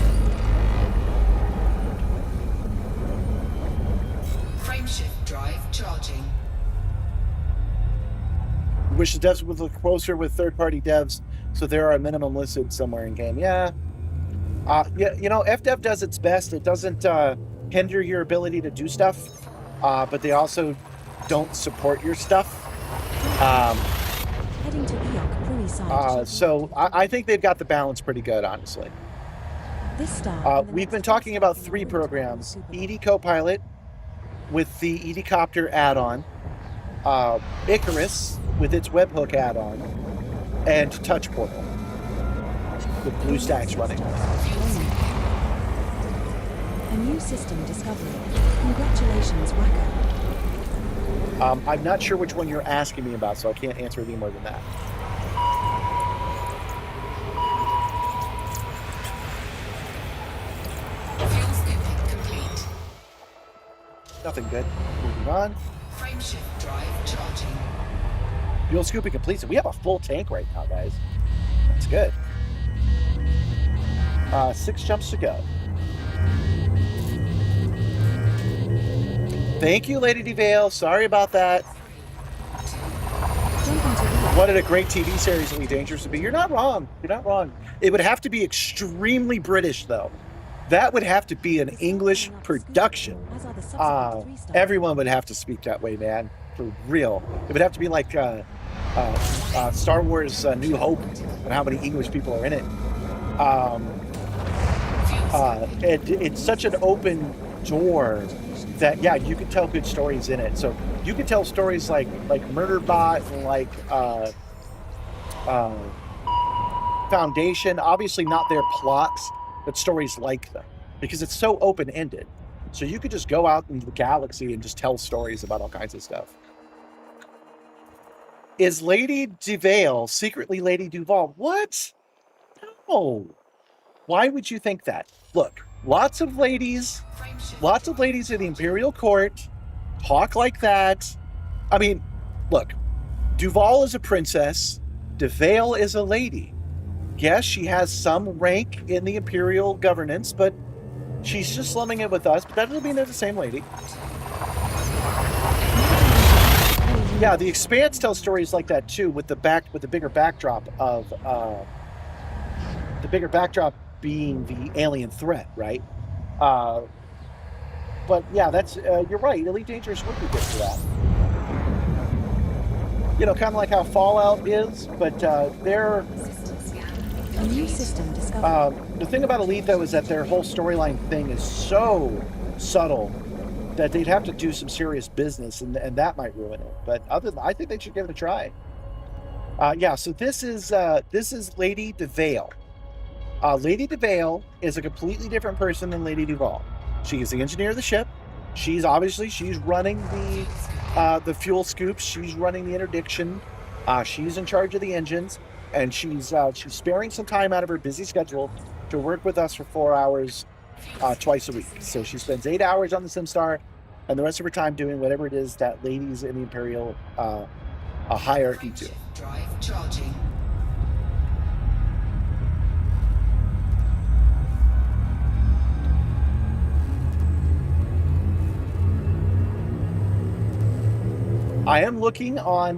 Frameshift drive charged. wish the devs would look closer with third-party devs, so there are a minimum listed somewhere in game. Yeah. Yeah, FDev does its best. It doesn't hinder your ability to do stuff, but they also don't support your stuff. Heading to Eok, Prui side. So I think they've got the balance pretty good, honestly. This star. We've been talking about 3 programs: ED Copilot with the ED add-on, Icarus with its webhook add-on, and Touch Portal with BlueStacks running. A new system discovery. Congratulations, Wacko. I'm not sure which one you're asking me about, so I can't answer any more than that. Fuel scooping complete. Nothing good. Moving on. Frameshift drive charging. Fuel scooping complete. So we have a full tank right now, guys. That's good. 6 jumps to go. Thank you, Lady DeVale. Sorry about that. What a great TV series Elite Dangerous would be. You're not wrong. You're not wrong. It would have to be extremely British, though. That would have to be an English production. Everyone would have to speak that way, man. For real. It would have to be like Star Wars New Hope and how many English people are in it. It's such an open door that, yeah, you could tell good stories in it. So you could tell stories like Murderbot and like Foundation. Obviously not their plots, but stories like them, because it's so open-ended. So you could just go out into the galaxy and just tell stories about all kinds of stuff. Is Lady DeVale secretly Lady Duval? What? No. Why would you think that? Look, lots of ladies in the Imperial Court talk like that. I mean, look, Duval is a princess. DeVale is a lady. Yes, she has some rank in the Imperial governance, but she's just slumming it with us. But that doesn't mean they're the same lady. Yeah, the Expanse tells stories like that too, with the bigger backdrop of being the alien threat, right? But yeah, that's you're right. Elite Dangerous would be good for that. Kind of like how Fallout is, but they're. A new system discovered. The thing about Elite, though, is that their whole storyline thing is so subtle that they'd have to do some serious business, and that might ruin it. But I think they should give it a try. Yeah, so this is Lady DeVale. Lady DeVale is a completely different person than Lady Duval. She is the engineer of the ship. She's running the fuel scoops. She's running the interdiction. She's in charge of the engines, and she's sparing some time out of her busy schedule to work with us for 4 hours twice a week. So she spends 8 hours on the Simstarr, and the rest of her time doing whatever it is that ladies in the Imperial hierarchy do. Drive charging. I am working on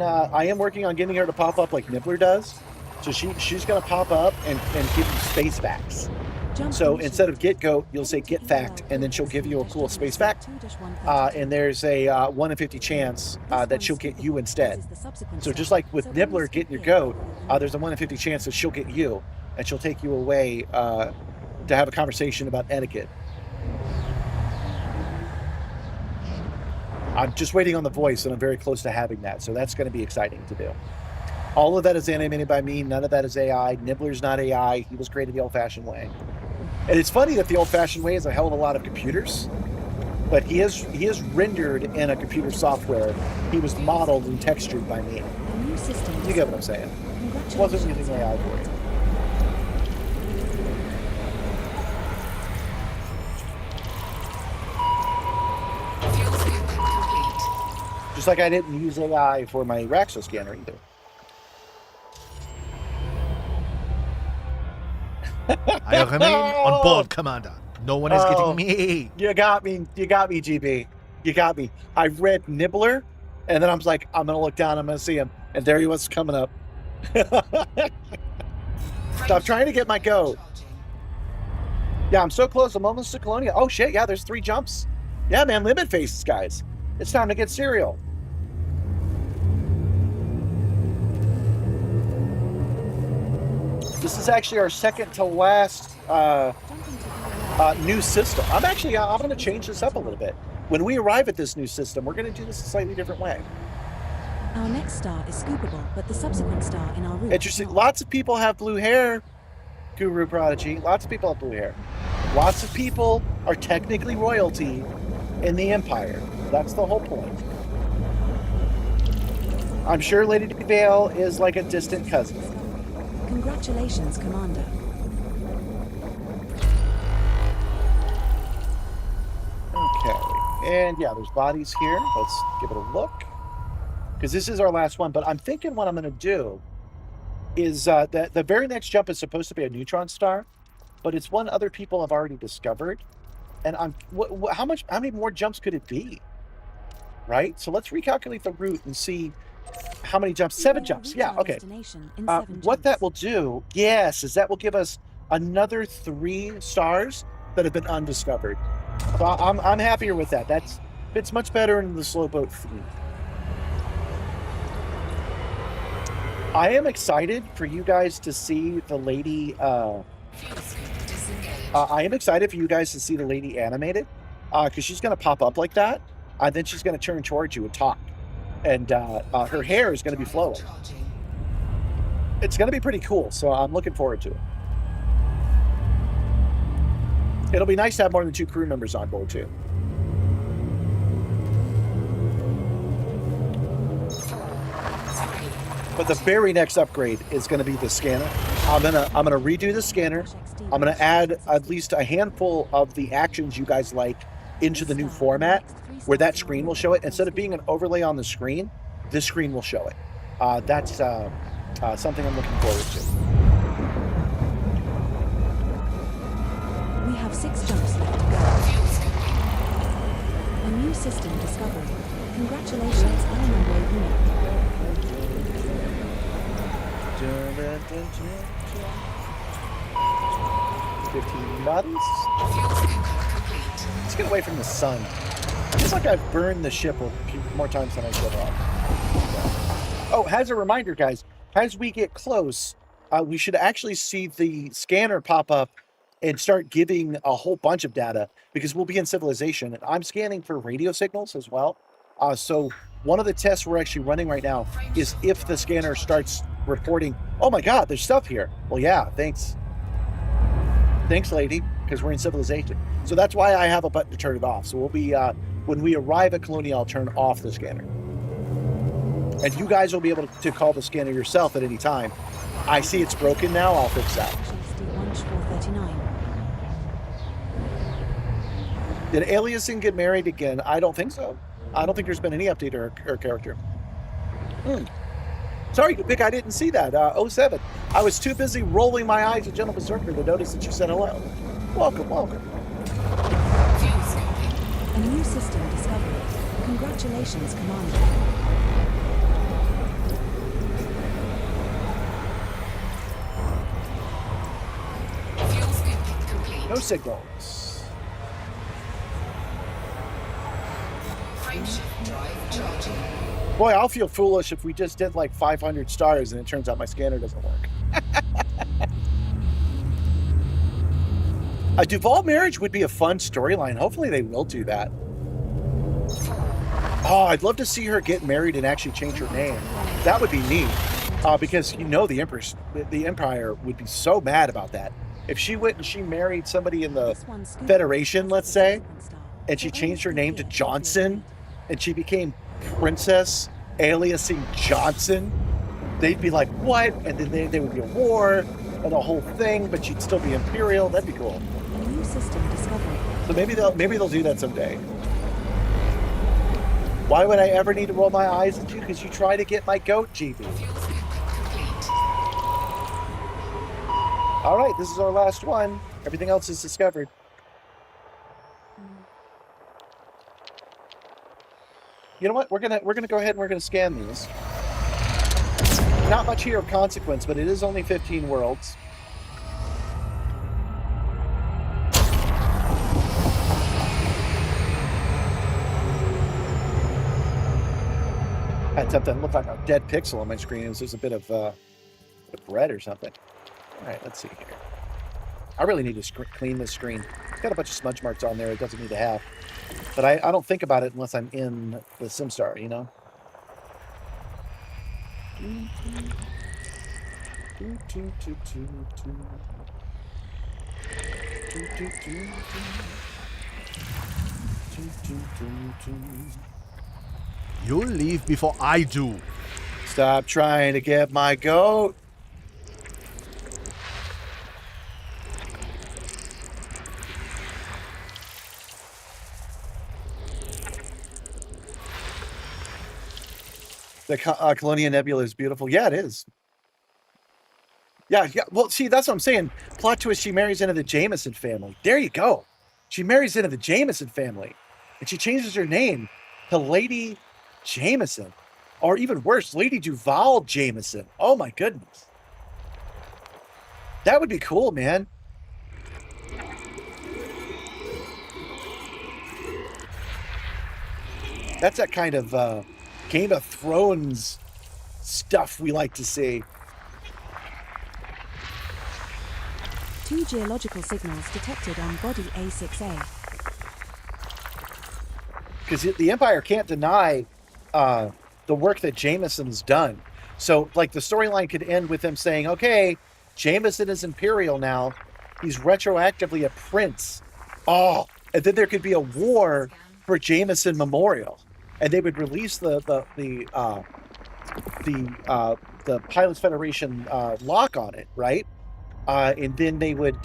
getting her to pop up like Nibbler does. So she's going to pop up and give you space facts. So instead of get goat, you'll say get fact, and then she'll give you a cool space fact. And there's a 1 in 50 chance that she'll get you instead. So just like with Nibbler getting your goat, there's a 1 in 50 chance that she'll get you, and she'll take you away to have a conversation about etiquette. I'm just waiting on the voice, and I'm very close to having that. So that's going to be exciting to do. All of that is animated by me. None of that is AI. Nibbler's not AI. He was created the old-fashioned way. And it's funny that the old-fashioned way is a hell of a lot of computers, but he is rendered in a computer software. He was modeled and textured by me. You get what I'm saying? Wasn't using AI for it. Just like I didn't use AI for my Raxo scanner either. I remain on board, Commander. No one is getting me. You got me, GB. You got me. I read Nibbler, and then I was like, I'm going to look down, I'm going to see him. And there he was coming up. Stop trying to get my goat. Yeah, I'm so close. I'm almost to Colonia. Oh, shit. Yeah, there's 3 jumps. Yeah, man. Limit phases, guys. It's time to get cereal. This is actually our second to last new system. I'm going to change this up a little bit. When we arrive at this new system, we're going to do this a slightly different way. Our next star is scoopable, but the subsequent star in our route. Interesting. Lots of people have blue hair, Guru Prodigy. Lots of people have blue hair. Lots of people are technically royalty in the Empire. That's the whole point. I'm sure Lady Vale is like a distant cousin. Congratulations, Commander. Okay. And yeah, there's bodies here. Let's give it a look. Because this is our last one. But I'm thinking what I'm going to do is the very next jump is supposed to be a neutron star. But it's one other people have already discovered. And how many more jumps could it be? Right? So let's recalculate the route and see how many jumps. 7 jumps. Yeah, okay. What that will do, yes, is that will give us another 3 stars that have been undiscovered. So I'm happier with that. That fits much better into the Slowboat theme. I am excited for you guys to see the lady. I am excited for you guys to see the lady animated, because she's going to pop up like that, and then she's going to turn towards you and talk, and her hair is going to be flowing. It's going to be pretty cool, so I'm looking forward to it. It'll be nice to have more than 2 crew members on board too. But the very next upgrade is going to be the scanner. I'm gonna redo the scanner. I'm gonna add at least a handful of the actions you guys like into the new format, where that screen will show it. Instead of being an overlay on the screen, this screen will show it. That's something I'm looking forward to. We have 6 jumps left to go. A new system discovered. Congratulations, L number unit. 15 bodies. Let's get away from the sun. It's like I've burned the ship a few more times than I should have. Oh, as a reminder, guys, as we get close, we should actually see the scanner pop up and start giving a whole bunch of data, because we'll be in civilization. And I'm scanning for radio signals as well. So one of the tests we're actually running right now is if the scanner starts reporting, oh my God, there's stuff here. Well, yeah, thanks. Thanks, lady, because we're in civilization. So that's why I have a button to turn it off. So we'll be, when we arrive at Colonia, I'll turn off the scanner. And you guys will be able to call the scanner yourself at any time. I see it's broken now, I'll fix that. Did Aliason get married again? I don't think so. I don't think there's been any update to her character. Sorry, Vic, I didn't see that. 07. I was too busy rolling my eyes at Gentle Berserker to notice that you said hello. Welcome, welcome. A new system discovered. Congratulations, Commander. No signals. Boy, I'll feel foolish if we just did like 500 stars and it turns out my scanner doesn't work. A Duval marriage would be a fun storyline. Hopefully they will do that. Oh, I'd love to see her get married and actually change her name. That would be neat. Because you know the Empire would be so mad about that. If she went and she married somebody in the Federation, let's say, and she changed her name to Johnson, and she became Princess aliasing Johnson, they'd be like, what? And then there would be a war and a whole thing, but she'd still be Imperial. That'd be cool. A new system discovered. So maybe they'll do that someday. Why would I ever need to roll my eyes at you? Because you try to get my goat, GB. All right, this is our last one. Everything else is discovered. You know what? We're gonna go ahead and we're gonna scan these. not much here of consequence, but it is only 15 worlds. I had something that looked like a dead pixel on my screen. It was just a bit of red or something. All right, let's see here. I really need to clean this screen. It's got a bunch of smudge marks on there it doesn't need to have. But I don't think about it unless I'm in the Simstarr, you know? You'll leave before I do. Stop trying to get my goat. The Colonia Nebula is beautiful. Yeah, it is. Yeah. Well, see, that's what I'm saying. Plot twist, she marries into the Jameson family. There you go. She marries into the Jameson family. And she changes her name to Lady Jameson. Or even worse, Lady Duval Jameson. Oh, my goodness. That would be cool, man. That's that kind of Game of Thrones stuff we like to see. 2 geological signals detected on body A6A. Because the Empire can't deny the work that Jameson's done. So, like, the storyline could end with them saying, okay, Jameson is Imperial now. He's retroactively a prince. Oh, and then there could be a war for Jameson Memorial. And they would release the Pilots Federation lock on it, right? And then they would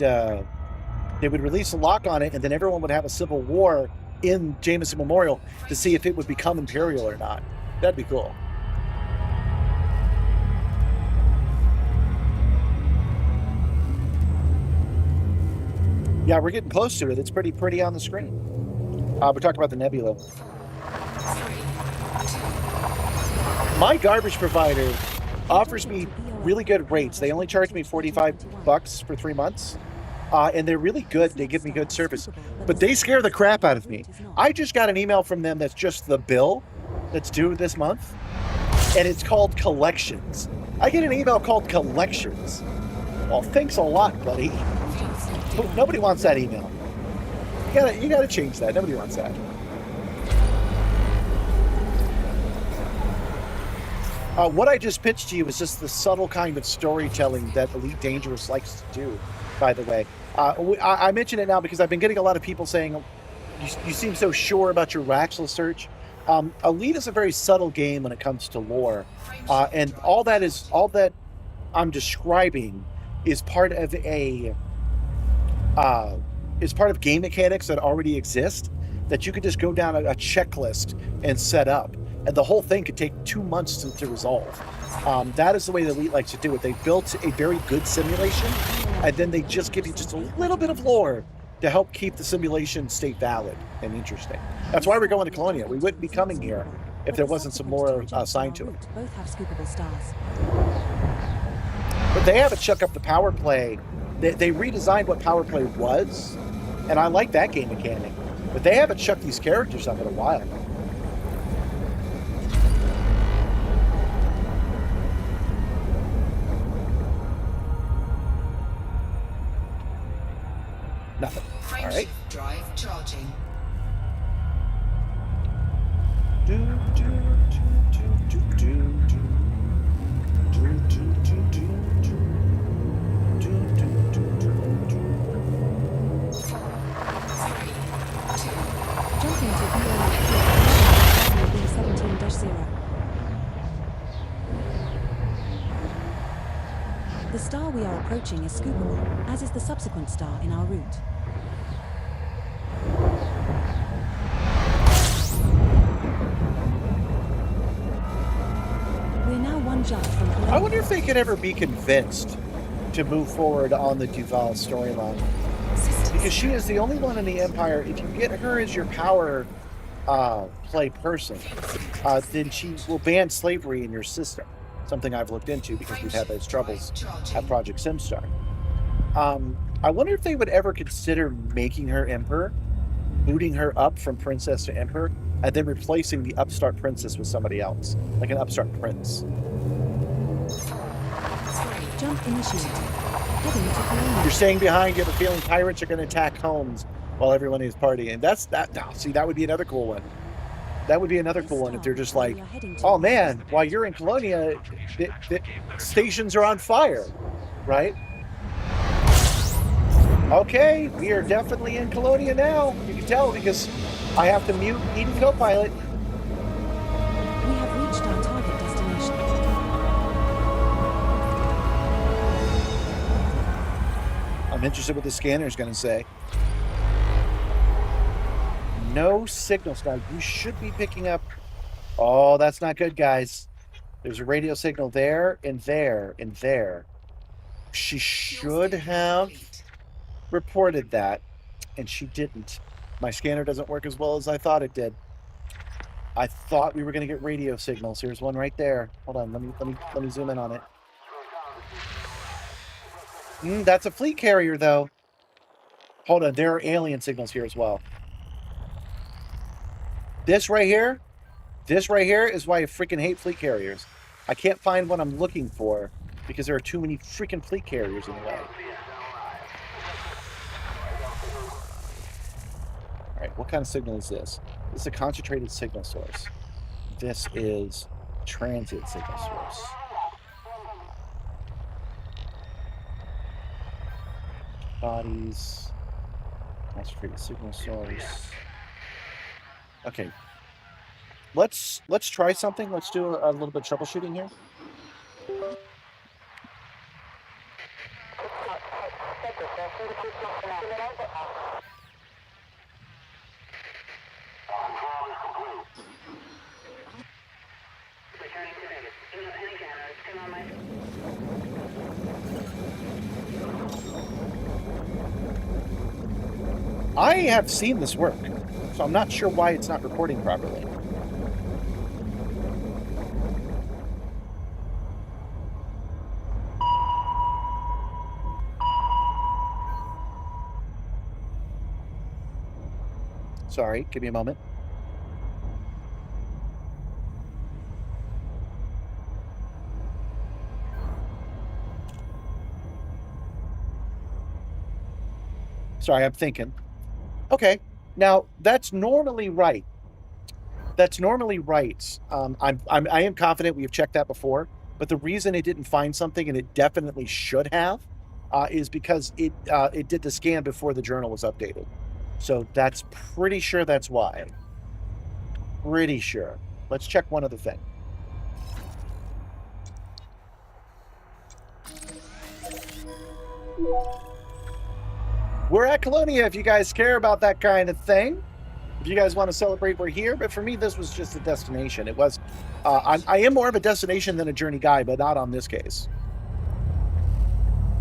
release a lock on it, and then everyone would have a civil war in Jameson Memorial to see if it would become Imperial or not. That'd be cool. Yeah, we're getting close to it. It's pretty on the screen. We're talking about the nebula. My garbage provider offers me really good rates. They only charge me $45 for 3 months. And they're really good. They give me good service. But they scare the crap out of me. I just got an email from them that's just the bill that's due this month. And it's called Collections. I get an email called Collections. Well, thanks a lot, buddy. Nobody wants that email. You gotta change that. Nobody wants that. What I just pitched to you is just the subtle kind of storytelling that Elite Dangerous likes to do, by the way. I mention it now because I've been getting a lot of people saying, you seem so sure about your Raxel search. Elite is a very subtle game when it comes to lore. And all that I'm describing is part of game mechanics that already exist that you could just go down a checklist and set up. And the whole thing could take 2 months to resolve. That is the way the Elite likes to do it. They built a very good simulation, and then they just give you just a little bit of lore to help keep the simulation stay valid and interesting. That's why we're going to Colonia. We wouldn't be coming here if there wasn't some more assigned to it. Both have scoopable stars. But they haven't shook up the power play. They redesigned what power play was, and I like that game mechanic. But they haven't shook these characters up in a while. Nothing. All right. Drive charging. Jumping to B17-0. The star we are approaching is scoopable, as is the subsequent star in our route. We're now one jump from Colonia. I wonder if they could ever be convinced to move forward on the Duval storyline. Because she is the only one in the Empire. If you get her as your power play person, then she will ban slavery in your system. something I've looked into because we've had those Frameshift troubles drive charging. at Project Simstarr. I wonder if they would ever consider making her Emperor, booting her up from Princess to Emperor, and then replacing the upstart princess with somebody else, like an upstart prince. 4, 3, Jump initiated. Heading to Colonia. You're staying behind. You have a feeling pirates are going to attack homes while everyone is partying. That's that. Oh, see, that would be another cool one. That would be another cool one if they're just like, We are heading to oh man, while you're in Colonia, the stations are on fire, right? Okay, we are definitely in Colonia now. You can tell because I have to mute Eden Copilot. We have reached our target destination. I'm interested what the scanner is going to say. No signals. Now, you should be picking up... Oh, that's not good, guys. There's a radio signal there and there and there. She should have reported that, and she didn't. My scanner doesn't work as well as I thought it did. I thought we were going to get radio signals. Here's one right there. Hold on, let me zoom in on it. That's a fleet carrier, though. Hold on, there are alien signals here as well. This right here is why I freaking hate fleet carriers. I can't find what I'm looking for because there are too many freaking fleet carriers in the way. All right, what kind of signal is this? This is a concentrated signal source. This is transit signal source. Bodies. Concentrated signal source. Okay. Let's try something. Let's do a little bit of troubleshooting here. I have seen this work, so I'm not sure why it's not reporting properly. Sorry, give me a moment. Sorry, I'm thinking. Okay, now that's normally right. That's normally right. I am confident we have checked that before, but the reason it didn't find something, and it definitely should have, is because it did the scan before the journal was updated. So that's pretty sure that's why. Pretty sure. Let's check one other thing. We're at Colonia if you guys care about that kind of thing. If you guys want to celebrate, we're here. But for me, this was just a destination. It was... I am more of a destination than a journey guy, but not on this case.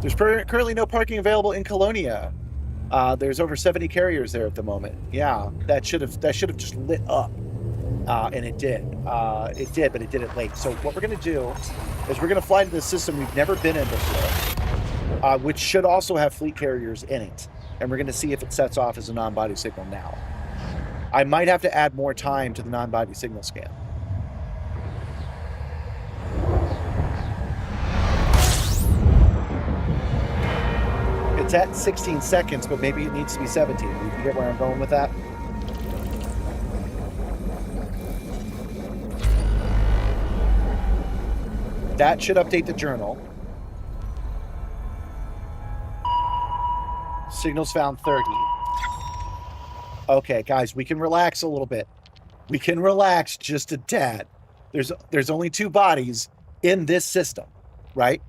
There's currently no parking available in Colonia. There's over 70 carriers there at the moment. Yeah, that should have just lit up. And it did. It did, but it did it late. So what we're going to do is we're going to fly to this system we've never been in before, which should also have fleet carriers in it. And we're going to see if it sets off as a non-body signal now. I might have to add more time to the non-body signal scan. It's at 16 seconds, but maybe it needs to be 17. You get where I'm going with that? That should update the journal. Signals found 30. Okay, guys, we can relax a little bit. We can relax just a tad. There's only 2 bodies in this system, right?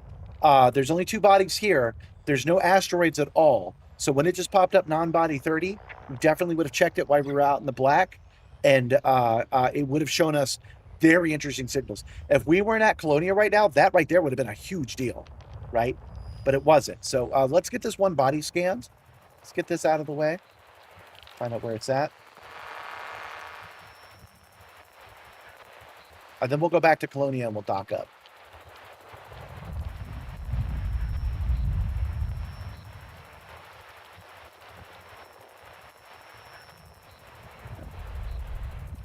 There's only 2 bodies here. There's no asteroids at all. So when it just popped up non-body 30, we definitely would have checked it while we were out in the black, and it would have shown us very interesting signals. If we weren't at Colonia right now, that right there would have been a huge deal, right? But it wasn't. So let's get this one body scanned. Let's get this out of the way. Find out where it's at. And then we'll go back to Colonia and we'll dock up.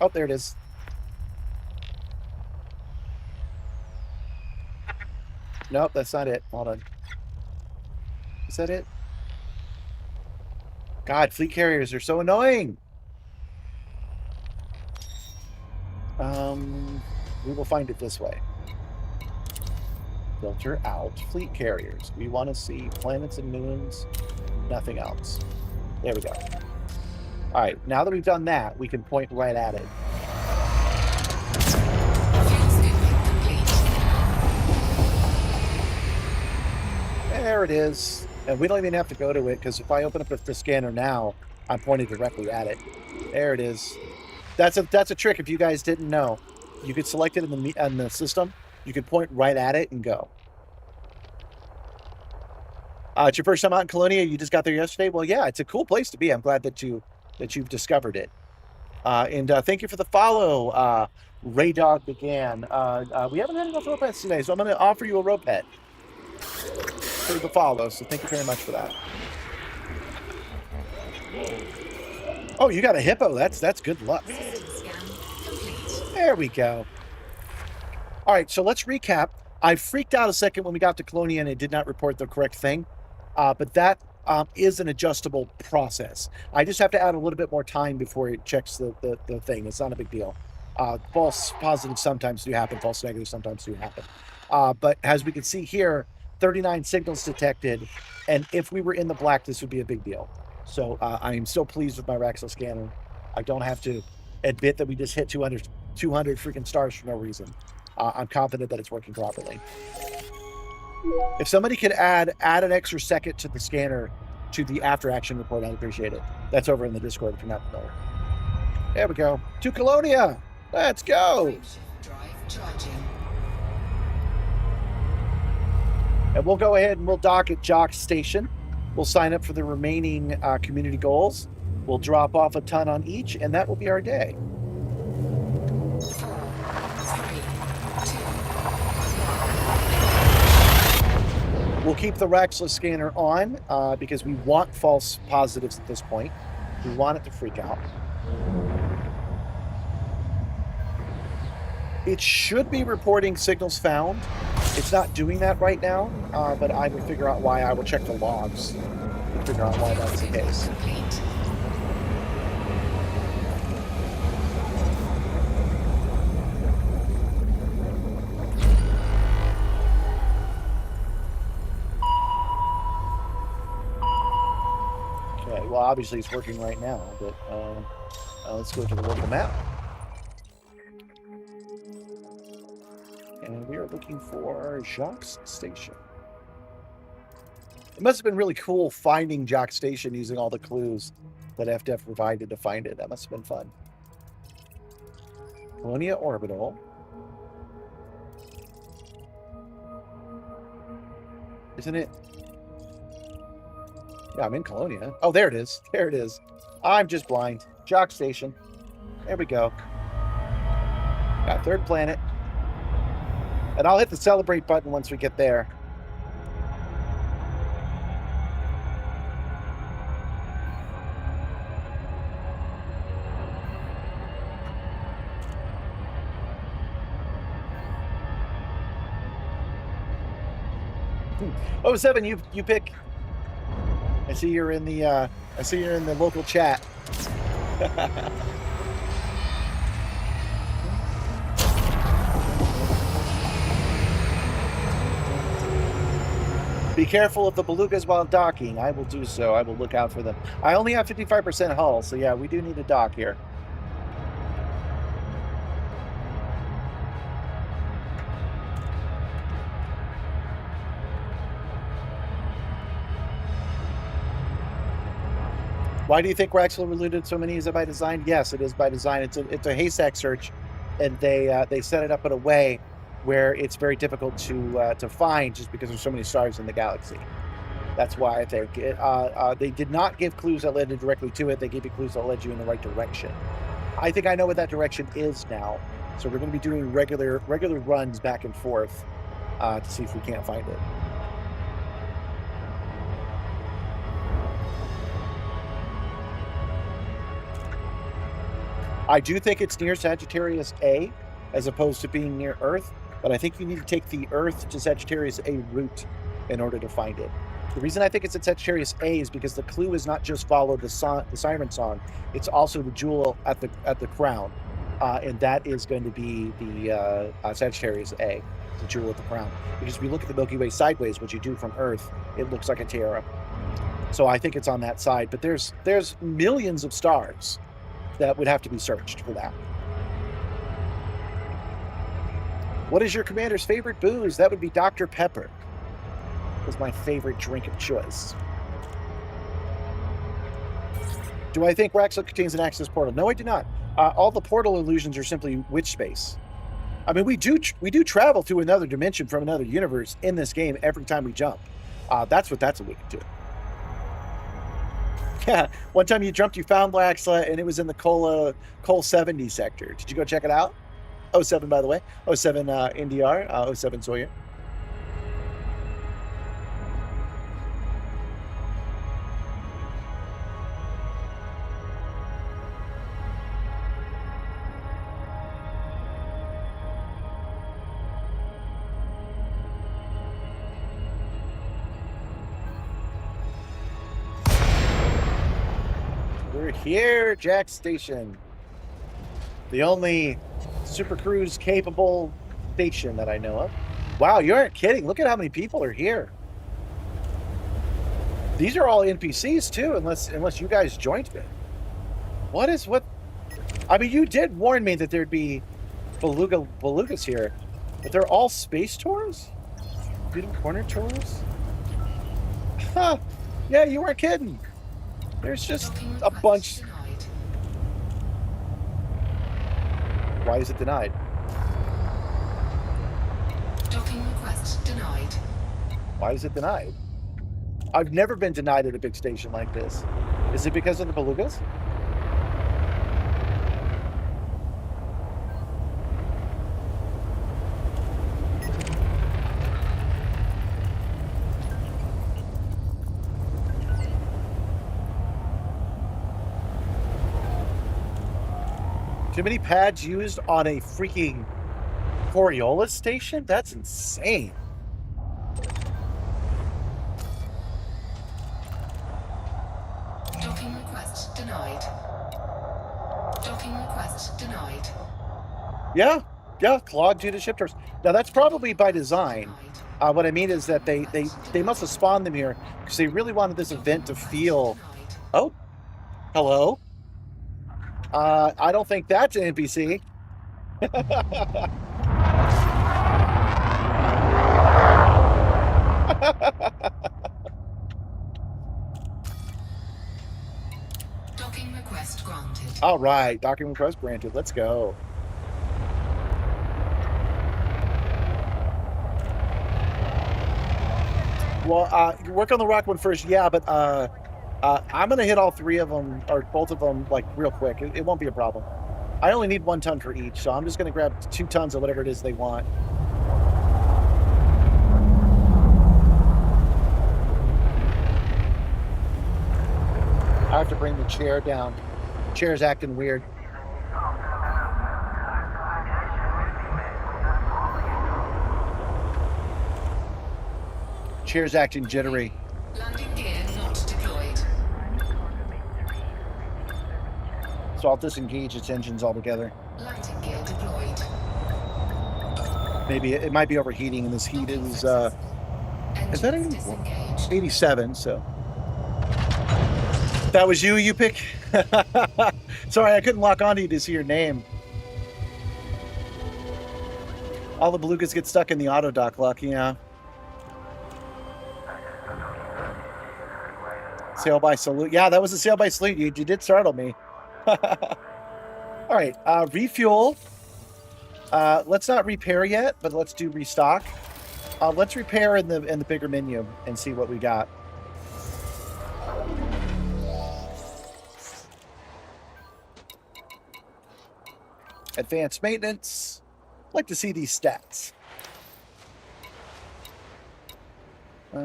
Oh, there it is. Nope, that's not it. Hold on. Is that it? God, fleet carriers are so annoying. We will find it this way. Filter out fleet carriers. We want to see planets and moons, nothing else. There we go. All right, now that we've done that, we can point right at it. Fuel scooping complete. There it is. And we don't even have to go to it, because if I open up the scanner now, I'm pointing directly at it. There it is. That's a trick if you guys didn't know. You could select it in the system. You could point right at it and go. It's your first time out in Colonia. You just got there yesterday. Well, yeah, it's a cool place to be. I'm glad that you've discovered it. And thank you for the follow. Ray Dog began. We haven't had enough rope pets today, so I'm going to offer you a rope pet for the follow. So thank you very much for that. Oh, you got a hippo. That's good luck. System scan complete. There we go. All right, so let's recap. I freaked out a second when we got to Colonia and it did not report the correct thing, but that is an adjustable process. I just have to add a little bit more time before it checks the thing. It's not a big deal. False positives sometimes do happen. False negatives sometimes do happen. But as we can see here, 39 signals detected, and if we were in the black, this would be a big deal. So I am so pleased with my Raxel scanner. I don't have to admit that we just hit 200 freaking stars for no reason. I'm confident that it's working properly. If somebody could add an extra second to the scanner to the after action report, I'd appreciate it. That's over in the Discord if you're not familiar. There we go. To Colonia. Let's go. Frameshift drive charging. And we'll go ahead and we'll dock at Jock Station. We'll sign up for the remaining community goals. We'll drop off a ton on each, and that will be our day. 4, 3, 2. We'll keep the Raxel scanner on because we want false positives at this point. We want it to freak out. It should be reporting signals found. It's not doing that right now, but I will figure out why. I will check the logs and figure out why that's the case. Complete. Okay, well, obviously it's working right now, but let's go to the local map. And we are looking for Jacques Station. It must have been really cool finding Jacques Station using all the clues that FDF provided to find it. That must have been fun. Colonia Orbital. Isn't it? Yeah, I'm in Colonia. Oh, there it is. There it is. I'm just blind. Jacques Station. There we go. Got third planet. And I'll hit the celebrate button once we get there. Oh, 7, you pick. I see you're in the local chat. Be careful of the belugas while docking. I will do so. I will look out for them. I only have 55% hull, so yeah, we do need to dock here. Why do you think Raxel eluded so many? Is it by design? Yes, it is by design. It's a haystack search, and they set it up in a way where it's very difficult to find just because there's so many stars in the galaxy. That's why I think they did not give clues that led you directly to it. They gave you clues that led you in the right direction. I think I know what that direction is now. So we're going to be doing regular runs back and forth to see if we can't find it. I do think it's near Sagittarius A, as opposed to being near Earth. But I think you need to take the Earth to Sagittarius A route in order to find it. The reason I think it's at Sagittarius A is because the clue is not just follow the siren song; it's also the jewel at the crown, and that is going to be the Sagittarius A, the jewel at the crown. Because if you look at the Milky Way sideways, what you do from Earth, it looks like a tiara. So I think it's on that side. But there's millions of stars that would have to be searched for that. What is your commander's favorite booze? That would be Dr. Pepper. Was my favorite drink of choice. Do I think Waxel contains an access portal? No, I do not. All the portal illusions are simply witch space. I mean, we do travel to another dimension from another universe in this game every time we jump. That's what that's alluding to. Yeah, one time you jumped, you found Laxla, and it was in the Col 70 sector. Did you go check it out? 07, by the way. 07 NDR, 07 Sawyer. We're here, Jack Station. The only Super Cruise capable station that I know of. Wow, you aren't kidding. Look at how many people are here. These are all NPCs too, unless you guys joined me. What? I mean, you did warn me that there'd be belugas here, but they're all space tours? Freedom Corner tours? Huh. Yeah, you weren't kidding. There's just a bunch. Denied. Why is it denied? Docking request denied. Why is it denied? I've never been denied at a big station like this. Is it because of the belugas? Too many pads used on a freaking Coriolis station? That's insane. Docking request denied. Docking request denied. Yeah, clogged due to ship tours. Now that's probably by design. Denied. What I mean is that they must have spawned them here because they really wanted this event to feel. Denied. Oh, hello. I don't think that's an NPC. Docking request granted. All right, document request granted. Let's go. Well, work on the rock one first. Yeah, but I'm gonna hit all three of them or both of them like real quick. It won't be a problem. I only need 1 ton for each, so I'm just gonna grab 2 tons of whatever it is they want. I have to bring the chair down. Chair's acting weird. Chair's acting jittery. Landing gear not deployed. So I'll disengage its engines altogether. Landing gear deployed. Maybe it might be overheating, and this heat is that Engines any- disengaged. 87, so. That was you pick? Sorry, I couldn't lock onto you to see your name. All the belugas get stuck in the auto dock lock, yeah. Sail by salute. Yeah, that was a sail by salute. You did startle me. All right, refuel. Let's not repair yet, but let's do restock. Let's repair in the bigger menu and see what we got. Advanced maintenance. I'd like to see these stats.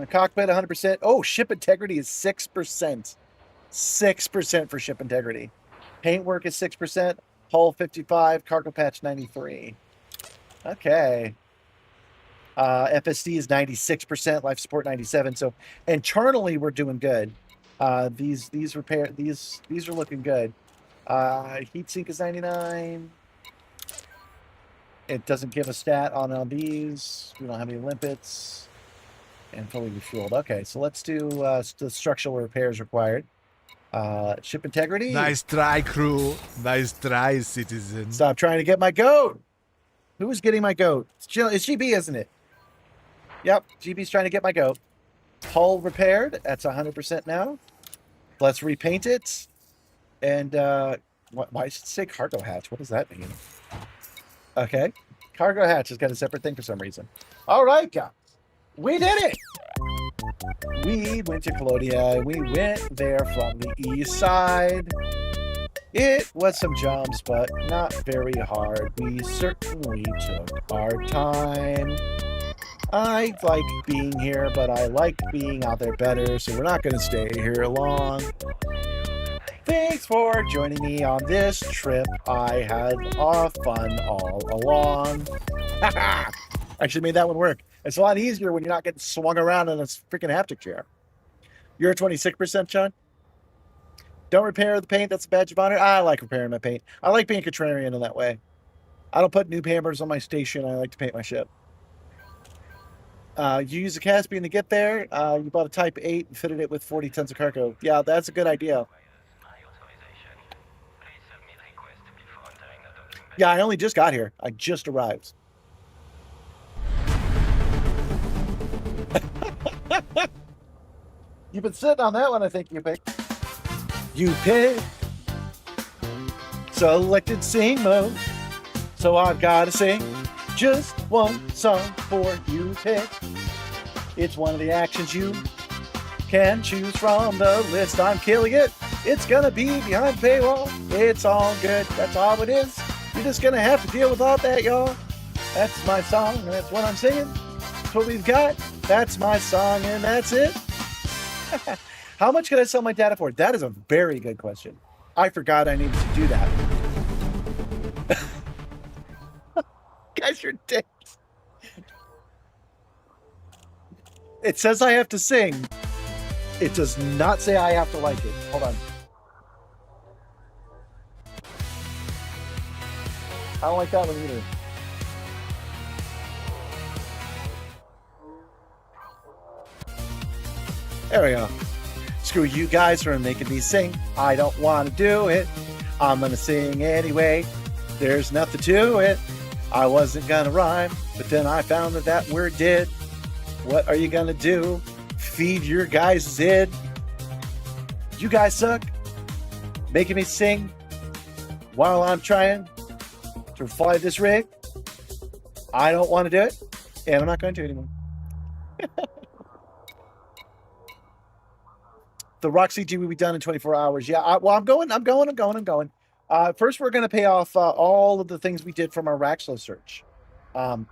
Cockpit 100%. Oh, ship integrity is 6%. 6% for ship integrity. Paintwork is 6%. Hull 55, cargo patch 93. Okay. FSD is 96%, life support 97. So internally we're doing good. These are looking good. Heatsink is 99. It doesn't give a stat on these. We don't have any limpets. And fully refueled. Okay, so let's do the structural repairs required. Ship integrity. Nice try, crew. Nice try, citizen. Stop trying to get my goat. Who is getting my goat? It's GB, isn't it? Yep, GB's trying to get my goat. Hull repaired. That's 100% now. Let's repaint it. And why should it say cargo hatch? What does that mean? Okay. Cargo hatch has got a separate thing for some reason. All right, guys. We did it. We went to Colonia. We went there from the east side. It was some jumps, but not very hard. We certainly took our time. I like being here, but I like being out there better, so we're not going to stay here long. Thanks for joining me on this trip. I had fun all along. Actually made that one work. It's a lot easier when you're not getting swung around in a freaking haptic chair. You're at 26%, Sean? Don't repair the paint. That's a badge of honor. I like repairing my paint. I like being contrarian in that way. I don't put new hammers on my station. I like to paint my ship. You use a Caspian to get there. You bought a Type 8 and fitted it with 40 tons of cargo. Yeah, that's a good idea. Yeah, I only just got here. I just arrived. You've been sitting on that one, I think you picked. You picked selected sing mode. So I've got to sing just one song for you pick. It's one of the actions you can choose from the list. I'm killing it. It's gonna be behind the paywall. It's all good. That's all it is. You're just gonna have to deal with all that, y'all. That's my song, and that's what I'm singing. That's what we've got. That's my song, and that's it. How much can I sell my data for? That is a very good question. I forgot I needed to do that. Guys, you're dicks. It says I have to sing. It does not say I have to like it. Hold on. I don't like that one either. There we go. Screw you guys for making me sing. I don't want to do it. I'm going to sing anyway. There's nothing to it. I wasn't going to rhyme, but then I found that word did. What are you going to do? Feed your guys zid. You guys suck. Making me sing while I'm trying to fly this rig. I don't want to do it, and I'm not going to anymore. The Roxy G will be done in 24 hours. Yeah, I'm going. First, we're going to pay off all of the things we did from our Raxlo search.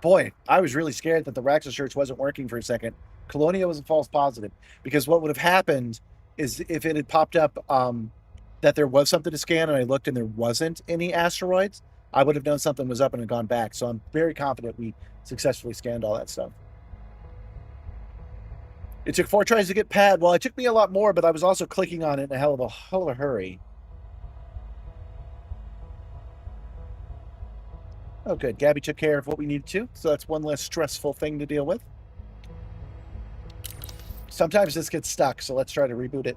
Boy, I was really scared that the Raxlo search wasn't working for a second. Colonia was a false positive, because what would have happened is if it had popped up that there was something to scan and I looked and there wasn't any asteroids, I would have known something was up and had gone back. So I'm very confident we successfully scanned all that stuff. It took 4 tries to get pad. Well, it took me a lot more, but I was also clicking on it in a hell of a hurry. Oh, good. Gabby took care of what we needed to, so that's one less stressful thing to deal with. Sometimes this gets stuck, so let's try to reboot it.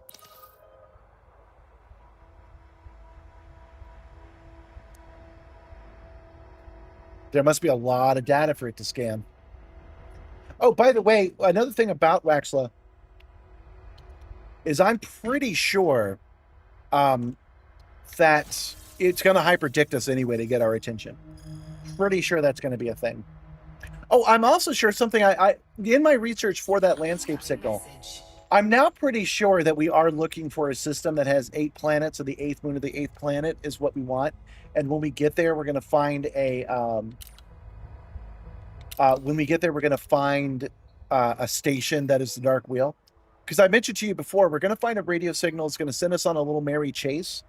There must be a lot of data for it to scan. Oh, by the way, another thing about Waxla is I'm pretty sure that it's going to hyperdict us anyway to get our attention. Pretty sure that's going to be a thing. Oh, I'm also sure something I in my research for that landscape signal, I'm now pretty sure that we are looking for a system that has 8 planets, so the 8th moon of the 8th planet is what we want. And when we get there, we're going to find a a station that is the Dark Wheel. Because I mentioned to you before, we're going to find a radio signal that's going to send us on a little merry chase.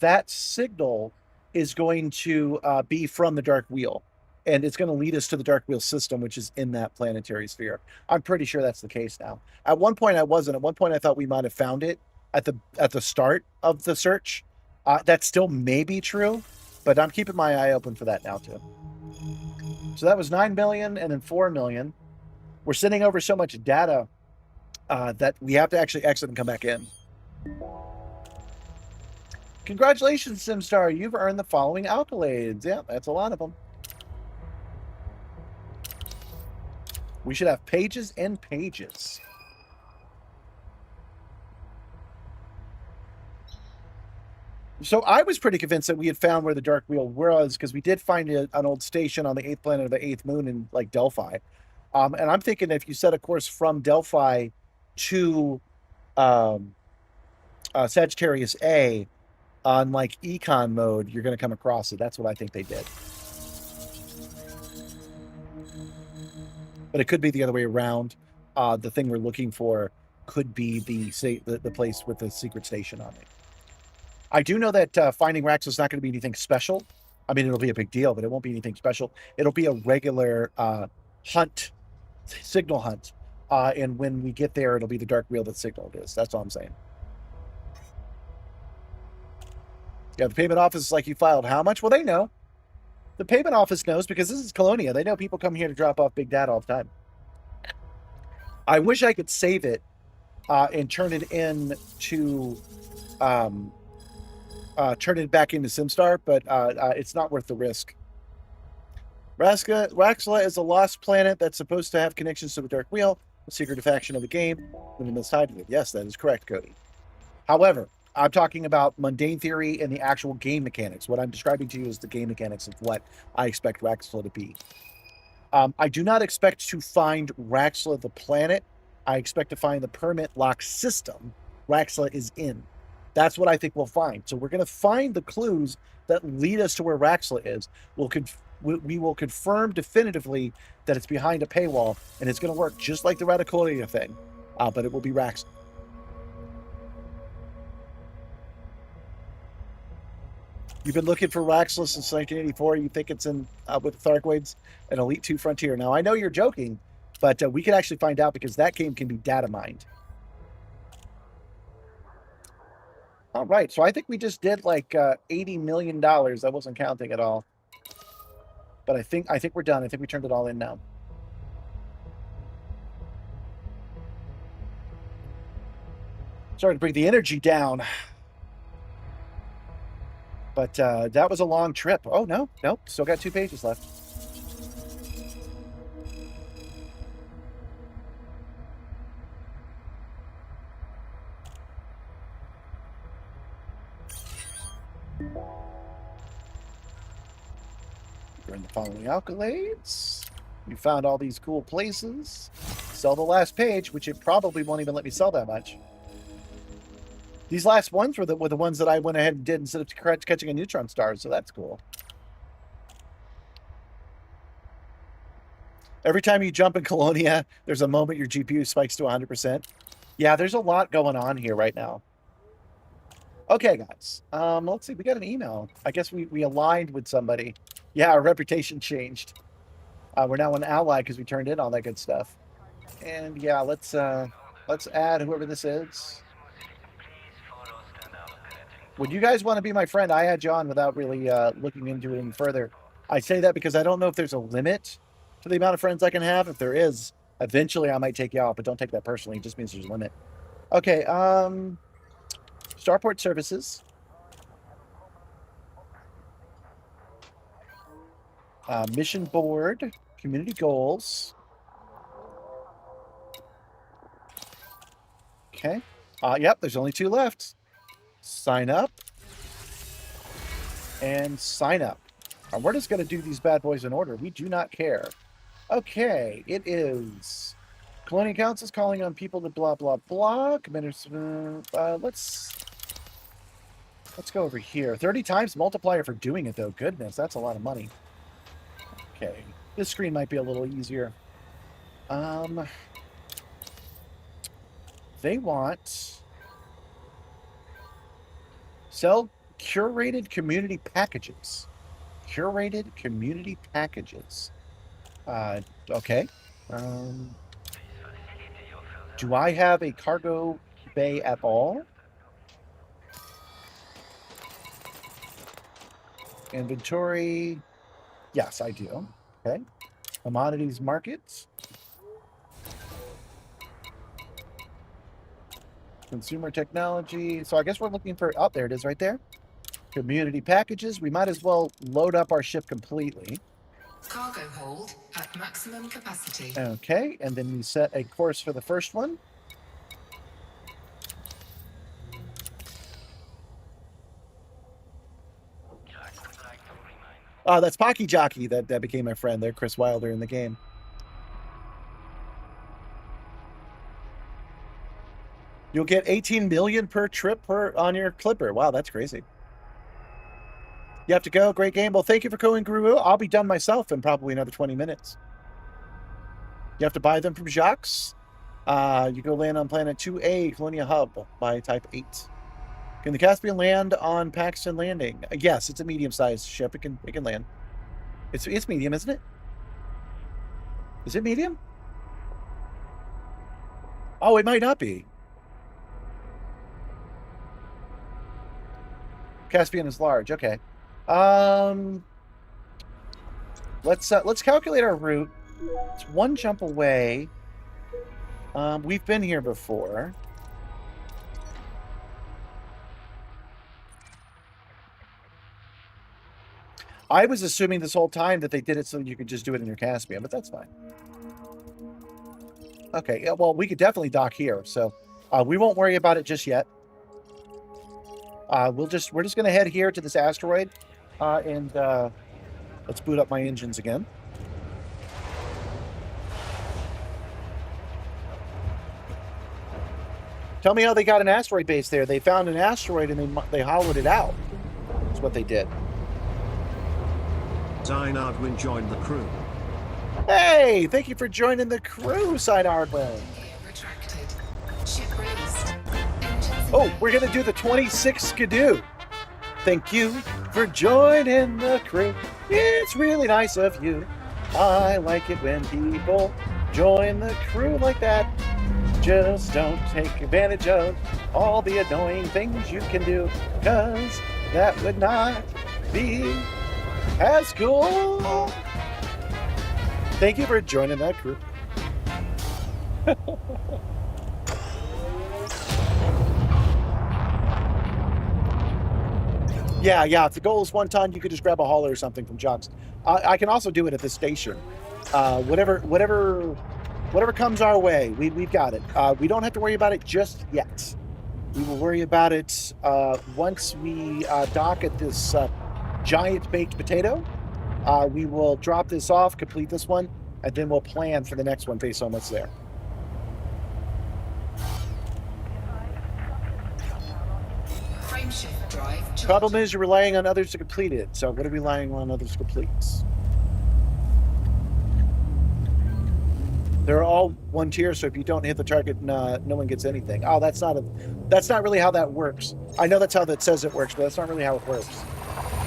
That signal is going to be from the Dark Wheel. And it's going to lead us to the Dark Wheel system, which is in that planetary sphere. I'm pretty sure that's the case now. At one point, I wasn't. At one point, I thought we might have found it at the start of the search. That still may be true, but I'm keeping my eye open for that now too. So that was 9 million and then 4 million. We're sending over so much data that we have to actually exit and come back in. Congratulations, Simstarr. You've earned the following accolades. Yeah, that's a lot of them. We should have pages and pages. So I was pretty convinced that we had found where the Dark Wheel was, because we did find an old station on the 8th planet of the 8th moon in like Delphi. And I'm thinking if you set a course from Delphi to Sagittarius A on like econ mode, you're going to come across it. That's what I think they did. But it could be the other way around. The thing we're looking for could be the place with the secret station on it. I do know that finding Raxel is not going to be anything special. I mean, it'll be a big deal, but it won't be anything special. It'll be a regular hunt, signal hunt. And when we get there, it'll be the Dark Wheel that signaled is. That's all I'm saying. Yeah, the payment office is like, you filed how much? Well, they know. The payment office knows, because this is Colonia. They know people come here to drop off big data all the time. I wish I could save it and turn it in to... turn it back into Simstarr, but it's not worth the risk. Raxela is a lost planet that's supposed to have connections to the Dark Wheel, a secret faction of the game, and it's tied to it. Yes, that is correct, Cody. However, I'm talking about mundane theory and the actual game mechanics. What I'm describing to you is the game mechanics of what I expect Raxela to be. I do not expect to find Raxela the planet. I expect to find the permit lock system Raxela is in. That's what I think we'll find. So we're going to find the clues that lead us to where Raxela is. We will confirm definitively that it's behind a paywall, and it's going to work just like the Radicolia thing, but it will be Raxela. You've been looking for Raxela since 1984. You think it's in with the Thargoids and Elite 2 Frontier. Now, I know you're joking, but we can actually find out, because that game can be data mined. All right, so I think we just did like $80 million. I wasn't counting at all, but I think we're done. I think we turned it all in now. Sorry to bring the energy down, but that was a long trip. Oh no, still got 2 pages left. We're in the following accolades. You found all these cool places. Sell the last page, which it probably won't even let me sell that much. These last ones were the ones that I went ahead and did instead of catching a neutron star, so that's cool. Every time you jump in Colonia, there's a moment your GPU spikes to 100%. Yeah, there's a lot going on here right now. Okay, guys. Let's see. We got an email. I guess we aligned with somebody. Yeah, our reputation changed. We're now an ally because we turned in all that good stuff. And yeah, let's add whoever this is. Would you guys want to be my friend? I had you on without really looking into it any further. I say that because I don't know if there's a limit to the amount of friends I can have. If there is, eventually I might take you out, but don't take that personally. It just means there's a limit. Okay, Starport Services. Mission board. Community goals. Okay. Yep, there's only 2 left. Sign up. And sign up. We're just going to do these bad boys in order. We do not care. Okay, it is... Colonia Council is calling on people to blah, blah, blah. Let's go over here. 30 times multiplier for doing it, though. Goodness, that's a lot of money. Okay, this screen might be a little easier. They want... Sell Curated community packages. Curated community packages. Okay. Do I have a cargo bay at all? Inventory. Yes, I do. Okay. Commodities markets. Consumer technology. So I guess we're looking for, oh, there it is right there. Community packages. We might as well load up our ship completely. Cargo hold at maximum capacity. Okay, and then we set a course for the first one. Oh, that's Pocky Jockey that became my friend there, Chris Wilder in the game. You'll get 18 million per trip on your clipper. Wow, that's crazy. You have to go. Great game. Well, thank you for going, Guru. I'll be done myself in probably another 20 minutes. You have to buy them from Jacques. You go land on planet 2A, Colonia Hub, by type 8. Can the Caspian land on Paxton Landing? Yes, it's a medium-sized ship. It can land. It's medium, isn't it? Is it medium? Oh, it might not be. Caspian is large. Okay. Let's calculate our route. It's one jump away. We've been here before. I was assuming this whole time that they did it so you could just do it in your Caspian, but that's fine. Okay, yeah, well, we could definitely dock here, so we won't worry about it just yet. We're just gonna head here to this asteroid, and let's boot up my engines again. Tell me how they got an asteroid base there. They found an asteroid and they hollowed it out. That's what they did. Zinardwin joined the crew. Hey, thank you for joining the crew, Zinardwin. Retracted. Ship released. Engines Oh, we're gonna do the 26 Skidoo. Thank you for joining the crew. It's really nice of you. I like it when people join the crew like that. Just don't take advantage of all the annoying things you can do, cause that would not be as cool. Thank you for joining that crew. Yeah. If the goal is 1 ton, you could just grab a hauler or something from Jocks. I can also do it at this station. Whatever comes our way, we've got it. We don't have to worry about it just yet. We will worry about it once we dock at this giant baked potato. We will drop this off, complete this one, and then we'll plan for the next one based on what's there. Frameshift drive charged. Problem is you're relying on others to complete it. So what are we relying on others to complete? They're all one tier, so if you don't hit the target, no one gets anything. Oh, that's not really how that works. I know that's how that says it works, but that's not really how it works.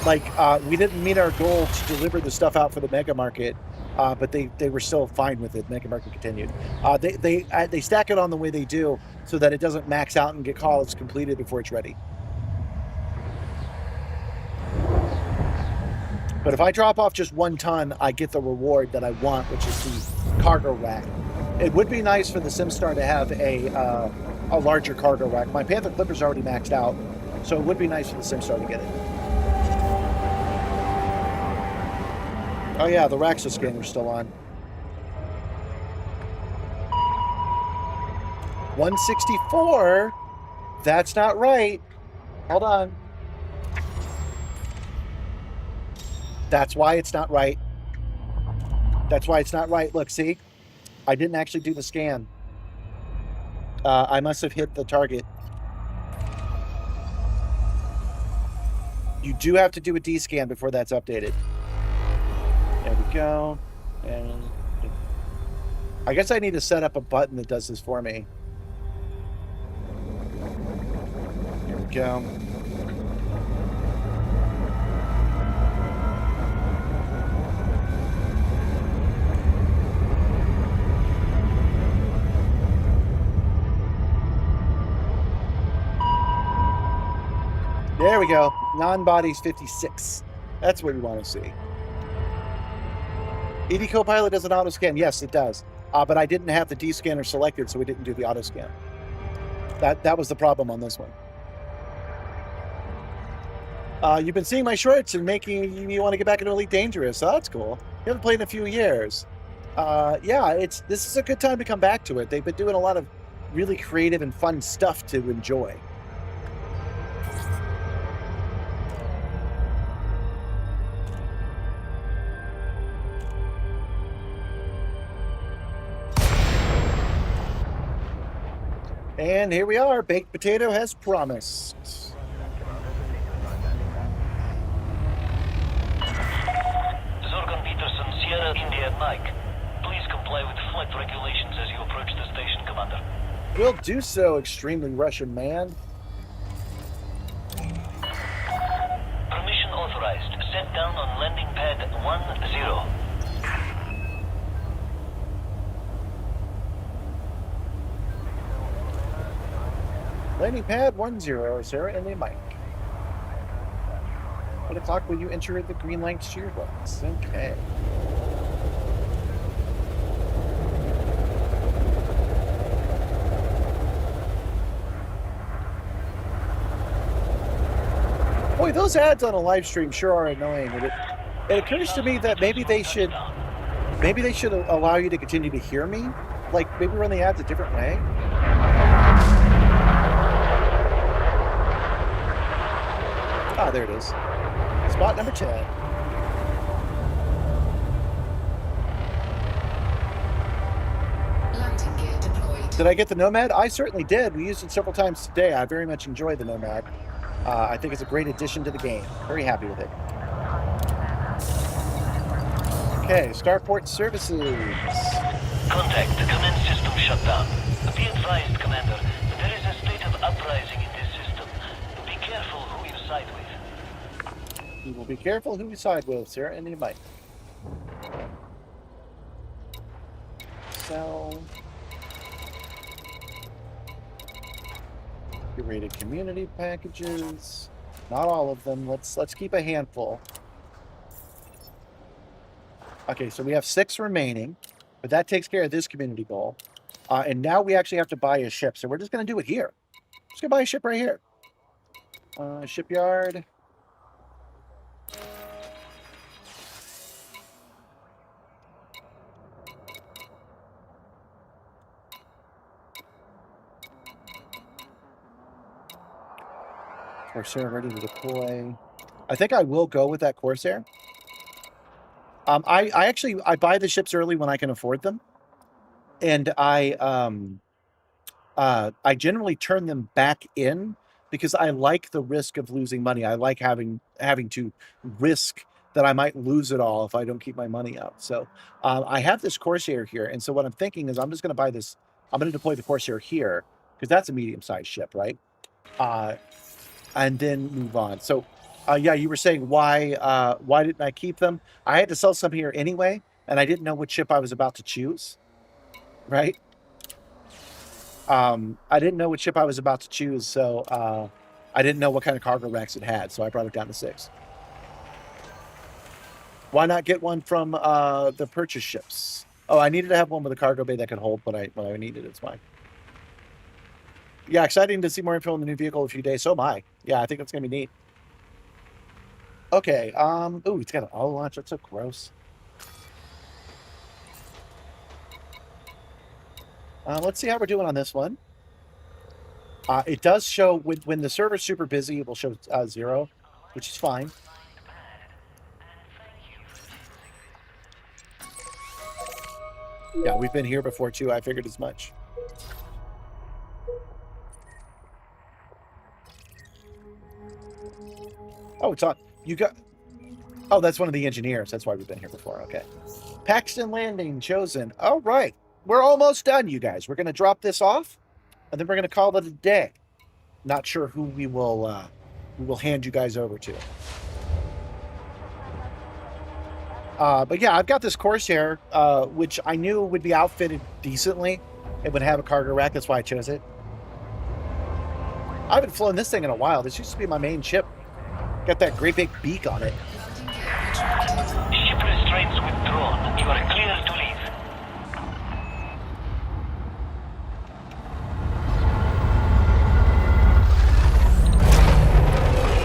Like, we didn't meet our goal to deliver the stuff out for the mega market, but they were still fine with it. Mega market continued. They stack it on the way they do so that it doesn't max out and get calls completed before it's ready. But if I drop off just 1 ton, I get the reward that I want, which is the cargo rack. It would be nice for the Simstarr to have a larger cargo rack. My Panther Clipper's already maxed out, so it would be nice for the Simstarr to get it. Oh yeah, the Raxa scanner's still on. 164? That's not right. Hold on. That's why it's not right. That's why it's not right. Look, see? I didn't actually do the scan. I must have hit the target. You do have to do a D-scan before that's updated. There we go. And I guess I need to set up a button that does this for me. Here we go. we go. Non-bodies 56. That's what we want to see. ED Copilot does an auto scan. Yes, it does. But I didn't have the D scanner selected, so we didn't do the auto scan. That was the problem on this one. You've been seeing my shorts and making me want to get back into Elite Dangerous. So that's cool. You haven't played in a few years. Yeah, this is a good time to come back to it. They've been doing a lot of really creative and fun stuff to enjoy. And here we are. Baked Potato has promised. Zorgon Peterson, Sierra India Mike. Please comply with flight regulations as you approach the station, Commander. Will do so, extremely Russian man. Permission authorized. Set down on landing pad 10. Landing pad 10, Sarah and the Mike. What o'clock will you enter the green light shear box? Okay. Boy, those ads on a live stream sure are annoying. It occurs to me that maybe they should allow you to continue to hear me. Like maybe run the ads a different way. Ah, there it is. Spot number 10. Landing gear deployed. Did I get the Nomad? I certainly did. We used it several times today. I very much enjoy the Nomad. I think it's a great addition to the game. Very happy with it. Okay, Starport Services. Contact. Commence system shutdown. Be advised, Commander. There is a state of uprising in this system. Be careful who you side with. We will be careful who we side with, Sarah, and you might. Sell. Curated community packages. Not all of them. Let's keep a handful. Okay, so we have 6 remaining, but that takes care of this community goal. And now we actually have to buy a ship, so we're just going to do it here. Just going to buy a ship right here. Shipyard. Corsair ready to deploy. I think I will go with that Corsair. I buy the ships early when I can afford them, and I generally turn them back in because I like the risk of losing money. I like having to risk that I might lose it all if I don't keep my money up. So I have this Corsair here, and so what I'm thinking is I'm just going to buy this. I'm going to deploy the Corsair here because that's a medium-sized ship, right? And then move on. So. Yeah, you were saying why didn't I keep them? I had to sell some here anyway, and I didn't know what ship I was about to choose, right? I didn't know what ship I was about to choose, so I didn't know what kind of cargo racks it had, so I brought it down to 6. Why not get one from the purchase ships? Oh, I needed to have one with a cargo bay that could hold what I needed. It's fine. Yeah, exciting to see more info on the new vehicle in a few days. So am I. Yeah, I think that's gonna be neat. Okay, ooh, it's got an auto launch. That's so gross. Let's see how we're doing on this one. It does show, when the server's super busy, it will show 0, which is fine. Yeah, we've been here before too. I figured as much. Oh, it's on. You got... Oh, that's one of the engineers. That's why we've been here before. Okay. Paxton Landing chosen. All right. We're almost done, you guys. We're going to drop this off, and then we're going to call it a day. Not sure who we will hand you guys over to. But yeah, I've got this Corsair, which I knew would be outfitted decently. It would have a cargo rack. That's why I chose it. I haven't flown this thing in a while. This used to be my main ship Got that great big beak on it. Landing gear retracted. Ship restraints withdrawn. You are clear to leave.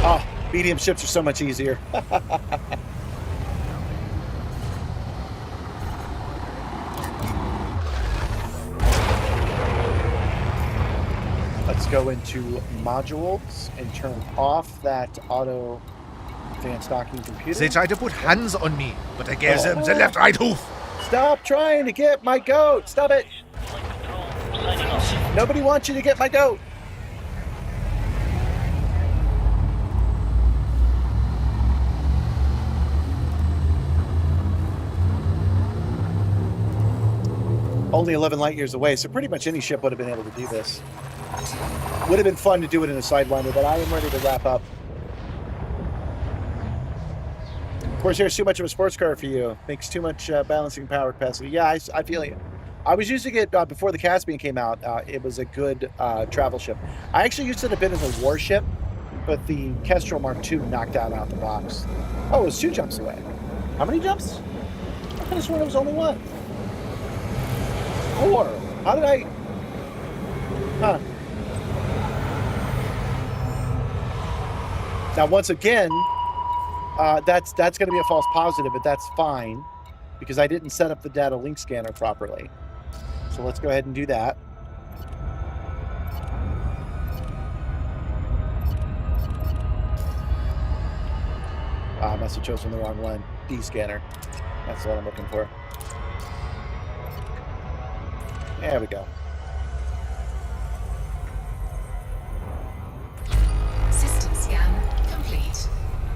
Oh, medium ships are so much easier. Let's go into modules and turn off that auto advanced docking computer. They tried to put hands on me, but I gave them the left right hoof. Stop trying to get my goat! Stop it! Flight control. Signing off. Nobody wants you to get my goat! Only 11 light years away, so pretty much any ship would have been able to do this. Would have been fun to do it in a Sidewinder, but I am ready to wrap up. Of course, here's too much of a sports car for you. Makes too much balancing power capacity. Yeah, I feel you. I was using it before the Caspian came out. It was a good travel ship. I actually used it a bit as a warship, but the Kestrel Mark II knocked out the box. Oh, it was 2 jumps away. How many jumps? I could have sworn it was only 1. 4. How did I... Huh. Now, once again, that's going to be a false positive, but that's fine because I didn't set up the data link scanner properly. So let's go ahead and do that. I must have chosen the wrong one. D scanner. That's what I'm looking for. There we go. System scan complete.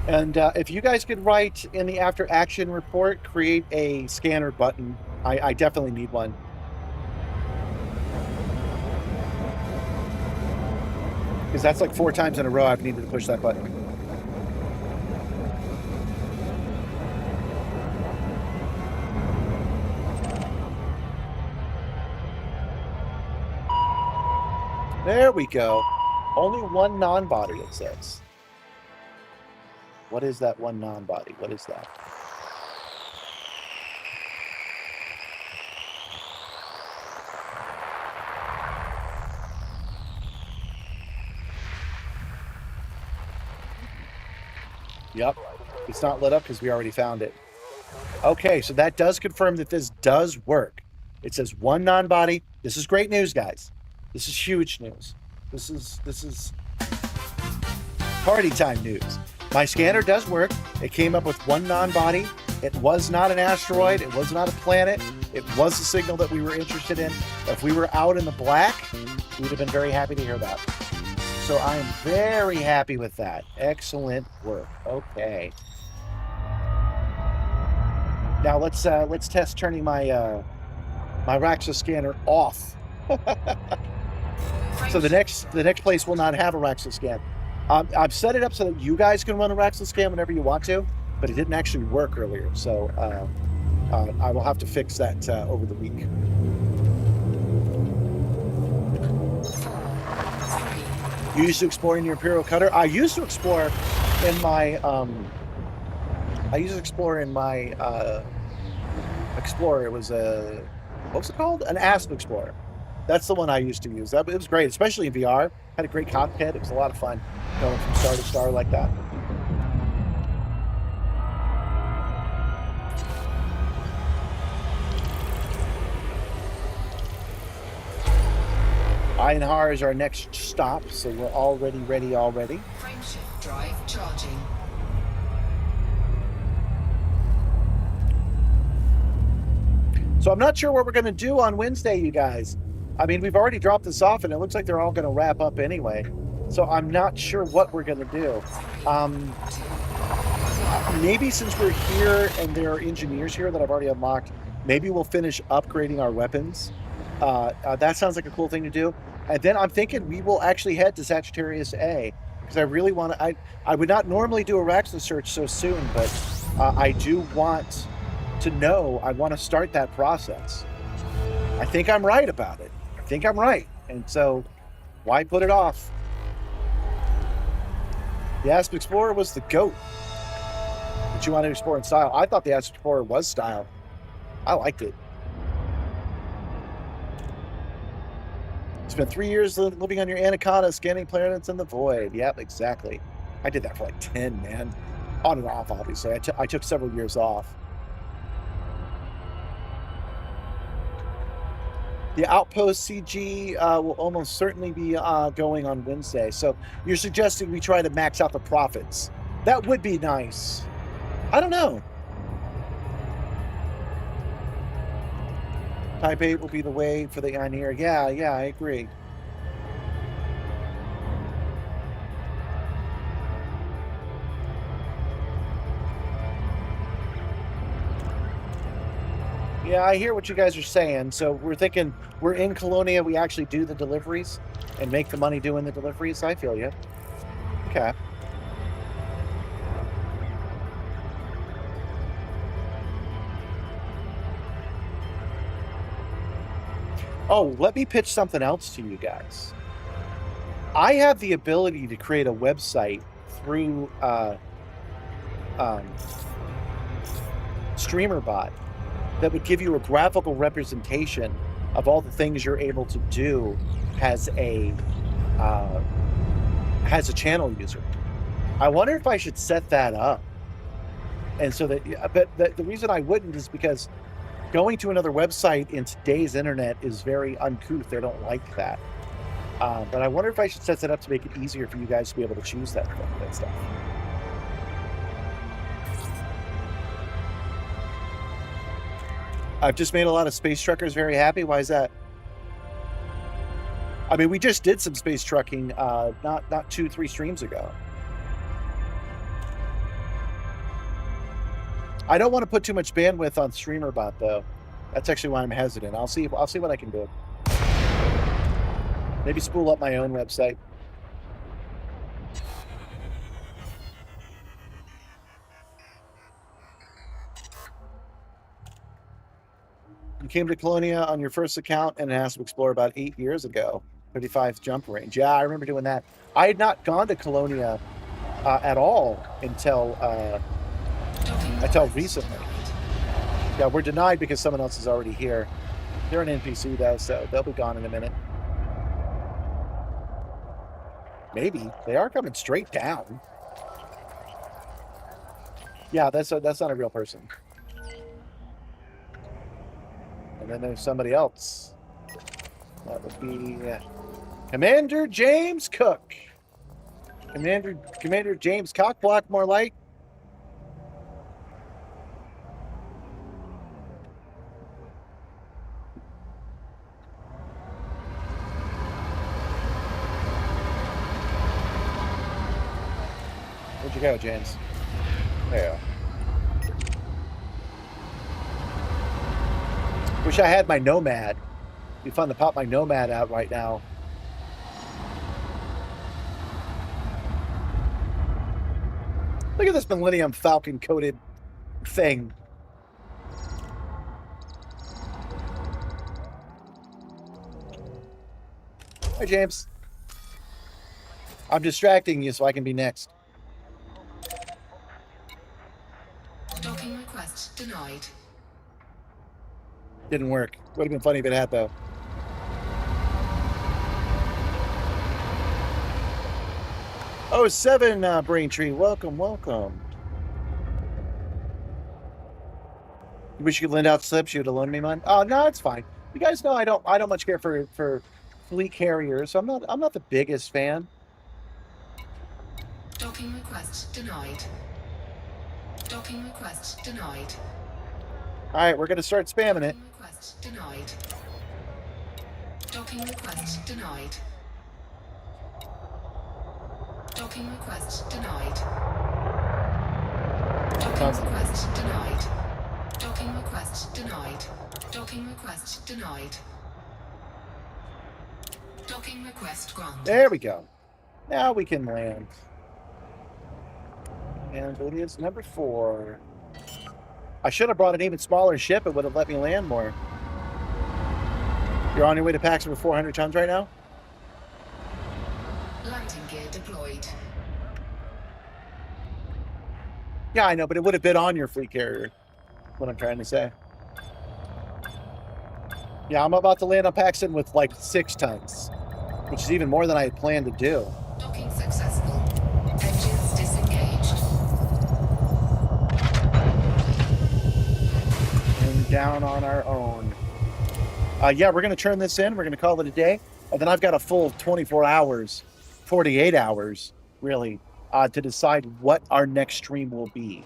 And if you guys could write in the after action report, create a scanner button. I definitely need one. Because that's like 4 times in a row I've needed to push that button. There we go. Only 1 non-body, it says. What is that 1 non-body? What is that? Yep. It's not lit up because we already found it. Okay, so that does confirm that this does work. It says 1 non-body. This is great news, guys. This is huge news. This is party time news. My scanner does work. It came up with 1 non-body. It was not an asteroid. It was not a planet. It was a signal that we were interested in. If we were out in the black, we'd have been very happy to hear that. So I am very happy with that. Excellent work. Okay. Now let's test turning my my Raxa scanner off. So the next place will not have a Raxa scan. I've set it up so that you guys can run a Raxa scan whenever you want to, but it didn't actually work earlier. So I will have to fix that over the week. 4, 3, You used to explore in your Imperial Cutter? I used to explore in my Explorer. It was what was it called? An Asp Explorer. That's the one I used to use. It was great, especially in VR. Had a great cockpit. It was a lot of fun going from star to star like that. Einhar is our next stop, so we're already ready already. frameshift drive charging. So I'm not sure what we're going to do on Wednesday, you guys. I mean, we've already dropped this off, and it looks like they're all going to wrap up anyway. So I'm not sure what we're going to do. Maybe since we're here and there are engineers here that I've already unlocked, maybe we'll finish upgrading our weapons. That sounds like a cool thing to do. And then I'm thinking we will actually head to Sagittarius A, because I really want to... I would not normally do a Raxa search so soon, but I do want to know. I want to start that process. I think I'm right about it. I think I'm right. And so why put it off? The Asp Explorer was the GOAT. But you want to explore in style. I thought the Asp Explorer was style. I liked it. Spent 3 years living on your Anaconda, scanning planets in the void. Yep, exactly. I did that for like 10, man. On and off, obviously. I took several years off. The Outpost CG will almost certainly be going on Wednesday. So you're suggesting we try to max out the profits. That would be nice. I don't know. Type 8 will be the way for the Ioneer. Yeah, I agree. Yeah, I hear what you guys are saying. So we're thinking we're in Colonia. We actually do the deliveries and make the money doing the deliveries. I feel you. Okay. Oh, let me pitch something else to you guys. I have the ability to create a website through StreamerBot that would give you a graphical representation of all the things you're able to do as a channel user. I wonder if I should set that up. And so that, but the reason I wouldn't is because going to another website in today's internet is very uncouth. They don't like that. But I wonder if I should set that up to make it easier for you guys to be able to choose that stuff. I've just made a lot of space truckers very happy. Why is that? I mean, we just did some space trucking not 2-3 streams ago. I don't want to put too much bandwidth on StreamerBot though. That's actually why I'm hesitant. I'll see what I can do. Maybe spool up my own website. You came to Colonia on your first account and asked to explore about 8 years ago. 35th jump range. Yeah, I remember doing that. I had not gone to Colonia at all until recently. Yeah, we're denied because someone else is already here. They're an NPC though, so they'll be gone in a minute. Maybe they are coming straight down. Yeah, that's not a real person. And then there's somebody else. That would be Commander James Cook. Commander James Cockblock, more light. Where'd you go, James? There you go. Wish I had my Nomad. It'd be fun to pop my Nomad out right now. Look at this Millennium Falcon coated thing. Hi, James. I'm distracting you so I can be next. Docking request denied. Didn't work. Would have been funny if it had, though. Oh, 7 Braintree. Welcome. You wish you could lend out slips. You would have loaned me mine. Oh no, it's fine. You guys know I don't much care for fleet carriers. So I'm not the biggest fan. Docking request denied. Docking request denied. All right, we're gonna start spamming it. Request denied. Docking request denied. Docking request denied. Docking request denied. Docking request denied. Docking request denied. Docking request granted. There we go. Now we can land. And it is number 4. I should have brought an even smaller ship. It would have let me land more. You're on your way to Pax for 400 tons right now? Landing gear deployed. Yeah, I know, but it would have been on your fleet carrier. What I'm trying to say. Yeah, I'm about to land on Paxton with like 6 tons, which is even more than I had planned to do. Docking successful. Engines disengaged. And down on our own. Yeah, we're going to turn this in. We're going to call it a day. And then I've got a full 24 hours, 48 hours, really, to decide what our next stream will be.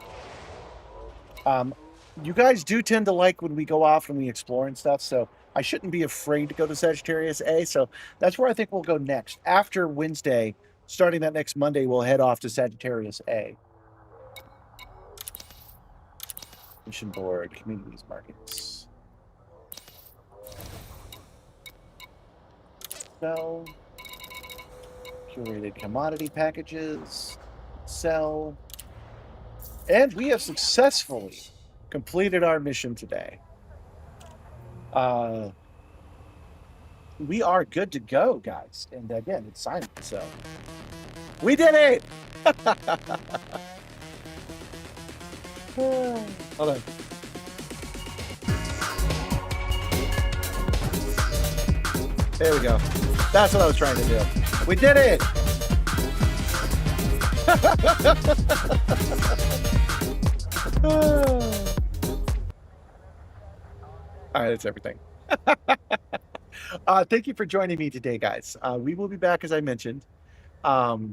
You guys do tend to like when we go off and we explore and stuff, so I shouldn't be afraid to go to Sagittarius A. So that's where I think we'll go next. After Wednesday, starting that next Monday, we'll head off to Sagittarius A. Mission board, communities, markets. Sell. Curated commodity packages. Sell. And we have successfully completed our mission today. We are good to go, guys. And again, it's Simon, so we did it. Hold on. There we go. That's what I was trying to do. We did it. All right, that's everything. Thank you for joining me today, guys. We will be back, as I mentioned. Oh,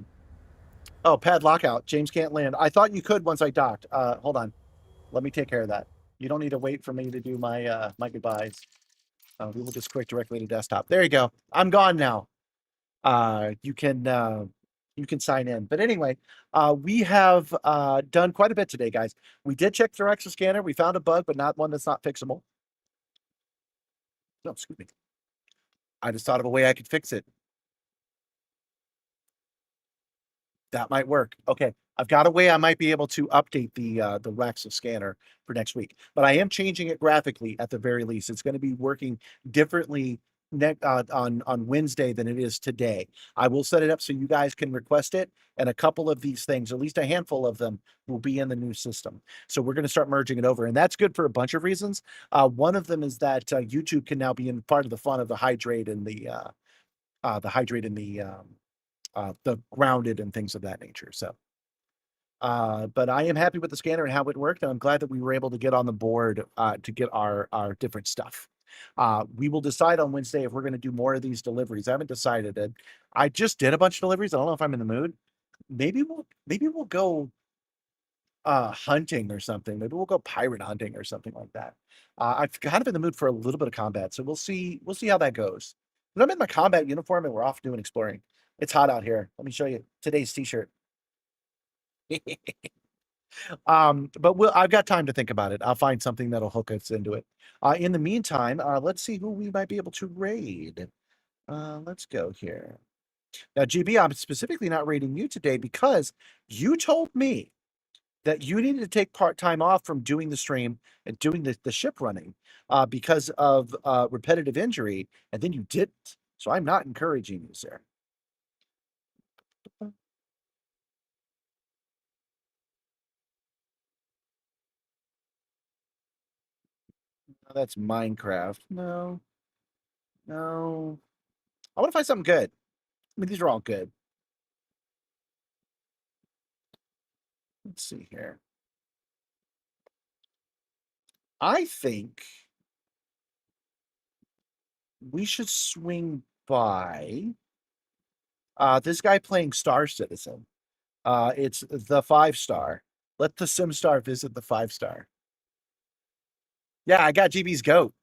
pad lockout. James can't land. I thought you could once I docked. Hold on. Let me take care of that. You don't need to wait for me to do my my goodbyes. We will just click directly to desktop. There you go. I'm gone now. You can sign in. But anyway, we have done quite a bit today, guys. We did check the Alexa scanner. We found a bug, but not one that's not fixable. No, excuse me. I just thought of a way I could fix it. That might work. Okay, I've got a way I might be able to update the Alexa scanner for next week, but I am changing it graphically at the very least. It's going to be working differently on Wednesday than it is today. I will set it up so you guys can request it, and a couple of these things, at least a handful of them, will be in the new system. So we're going to start merging it over, and that's good for a bunch of reasons. One of them is that YouTube can now be in part of the fun of the hydrate and the grounded and things of that nature. So, but I am happy with the scanner and how it worked, and I'm glad that we were able to get on the board to get our different stuff. We will decide on Wednesday if we're going to do more of these deliveries. I haven't decided it. I just did a bunch of deliveries. I don't know if I'm in the mood. Maybe we'll go hunting or something. Maybe we'll go pirate hunting or something like that. I've kind of in the mood for a little bit of combat, so we'll see how that goes. But I'm in my combat uniform and we're off doing exploring. It's hot out here. Let me show you today's t-shirt. But I've got time to think about it. I'll find something that'll hook us into it. In the meantime, let's see who we might be able to raid. Let's go here. Now, GB, I'm specifically not raiding you today because you told me that you needed to take time off from doing the stream and doing the ship running because of repetitive injury, and then you didn't. So I'm not encouraging you, sir. That's Minecraft. No. No. I want to find something good. I mean, these are all good. Let's see here. I think we should swing by this guy playing Star Citizen. It's the 5-star. Let the Simstarr visit the 5-star. Yeah, I got GB's goat.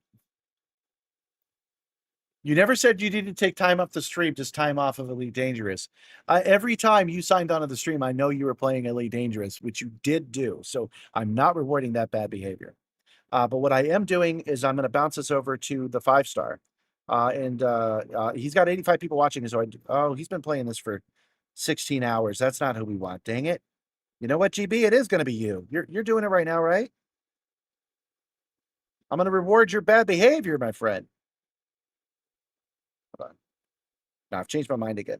You never said you needed to take time off the stream, just time off of Elite Dangerous. Every time you signed onto the stream, I know you were playing Elite Dangerous, which you did do. So I'm not rewarding that bad behavior. But what I am doing is I'm going to bounce this over to the 5-star. And he's got 85 people watching. So he's been playing this for 16 hours. That's not who we want. Dang it. You know what, GB? It is going to be you. You're doing it right now, right? I'm going to reward your bad behavior, my friend. Hold on. No, I've changed my mind again.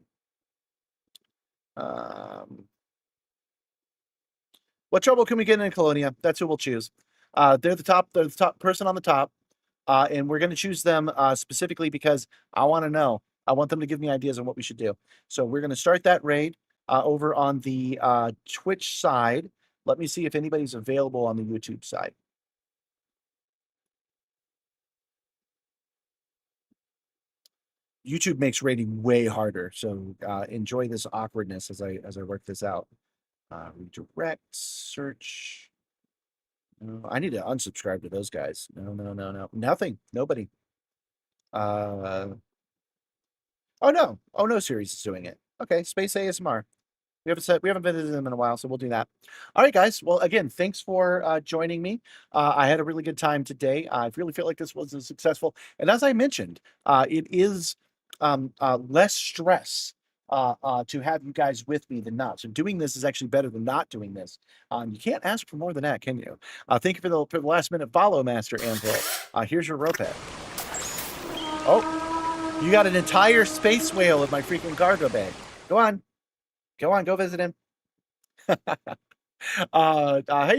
What trouble can we get in Colonia? That's who we'll choose. They're the top person on the top. And we're going to choose them specifically because I want to know. I want them to give me ideas on what we should do. So we're going to start that raid over on the Twitch side. Let me see if anybody's available on the YouTube side. YouTube makes raiding way harder, so enjoy this awkwardness as I work this out. Redirect, search. I need to unsubscribe to those guys. No. Nothing. Nobody. Oh no. Oh no series is doing it. Okay, Space ASMR. We haven't visited them in a while, so we'll do that. All right, guys. Well, again, thanks for joining me. I had a really good time today. I really feel like this was successful. And as I mentioned, it is less stress to have you guys with me than not. So doing this is actually better than not doing this. You can't ask for more than that, can you? Thank you for the last minute follow, Master Anvil. Here's your rope head. Oh, you got an entire space whale in my freaking cargo bay. Go on. Go visit him. Hey,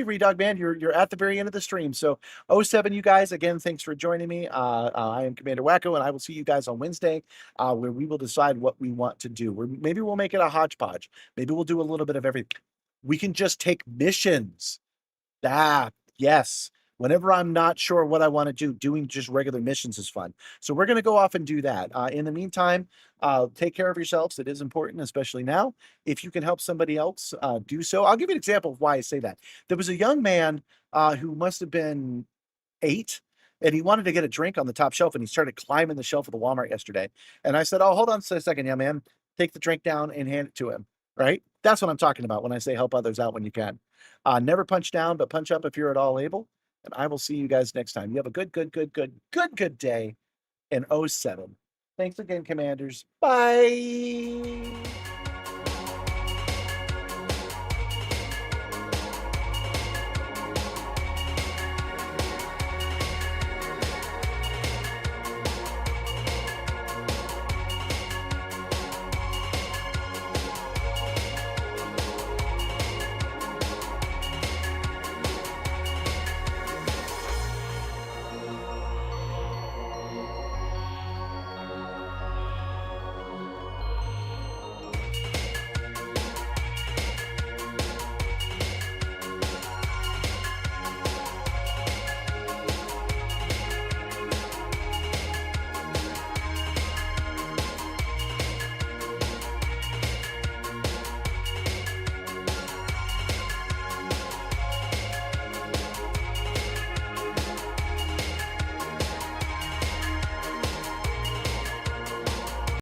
Redog Man, you're at the very end of the stream. So 07, you guys, again, thanks for joining me. I am Commander Wacko, and I will see you guys on Wednesday, where we will decide what we want to do. Maybe we'll make it a hodgepodge. Maybe we'll do a little bit of everything. We can just take missions. Yes. Whenever I'm not sure what I want to do, doing just regular missions is fun. So we're going to go off and do that. In the meantime, take care of yourselves. It is important, especially now. If you can help somebody else, do so. I'll give you an example of why I say that. There was a young man who must have been 8, and he wanted to get a drink on the top shelf, and he started climbing the shelf of the Walmart yesterday. And I said, oh, hold on a second, young man. Take the drink down and hand it to him, right? That's what I'm talking about when I say help others out when you can. Never punch down, but punch up if you're at all able. And I will see you guys next time. You have a good day in 07. Thanks again, Commanders. Bye.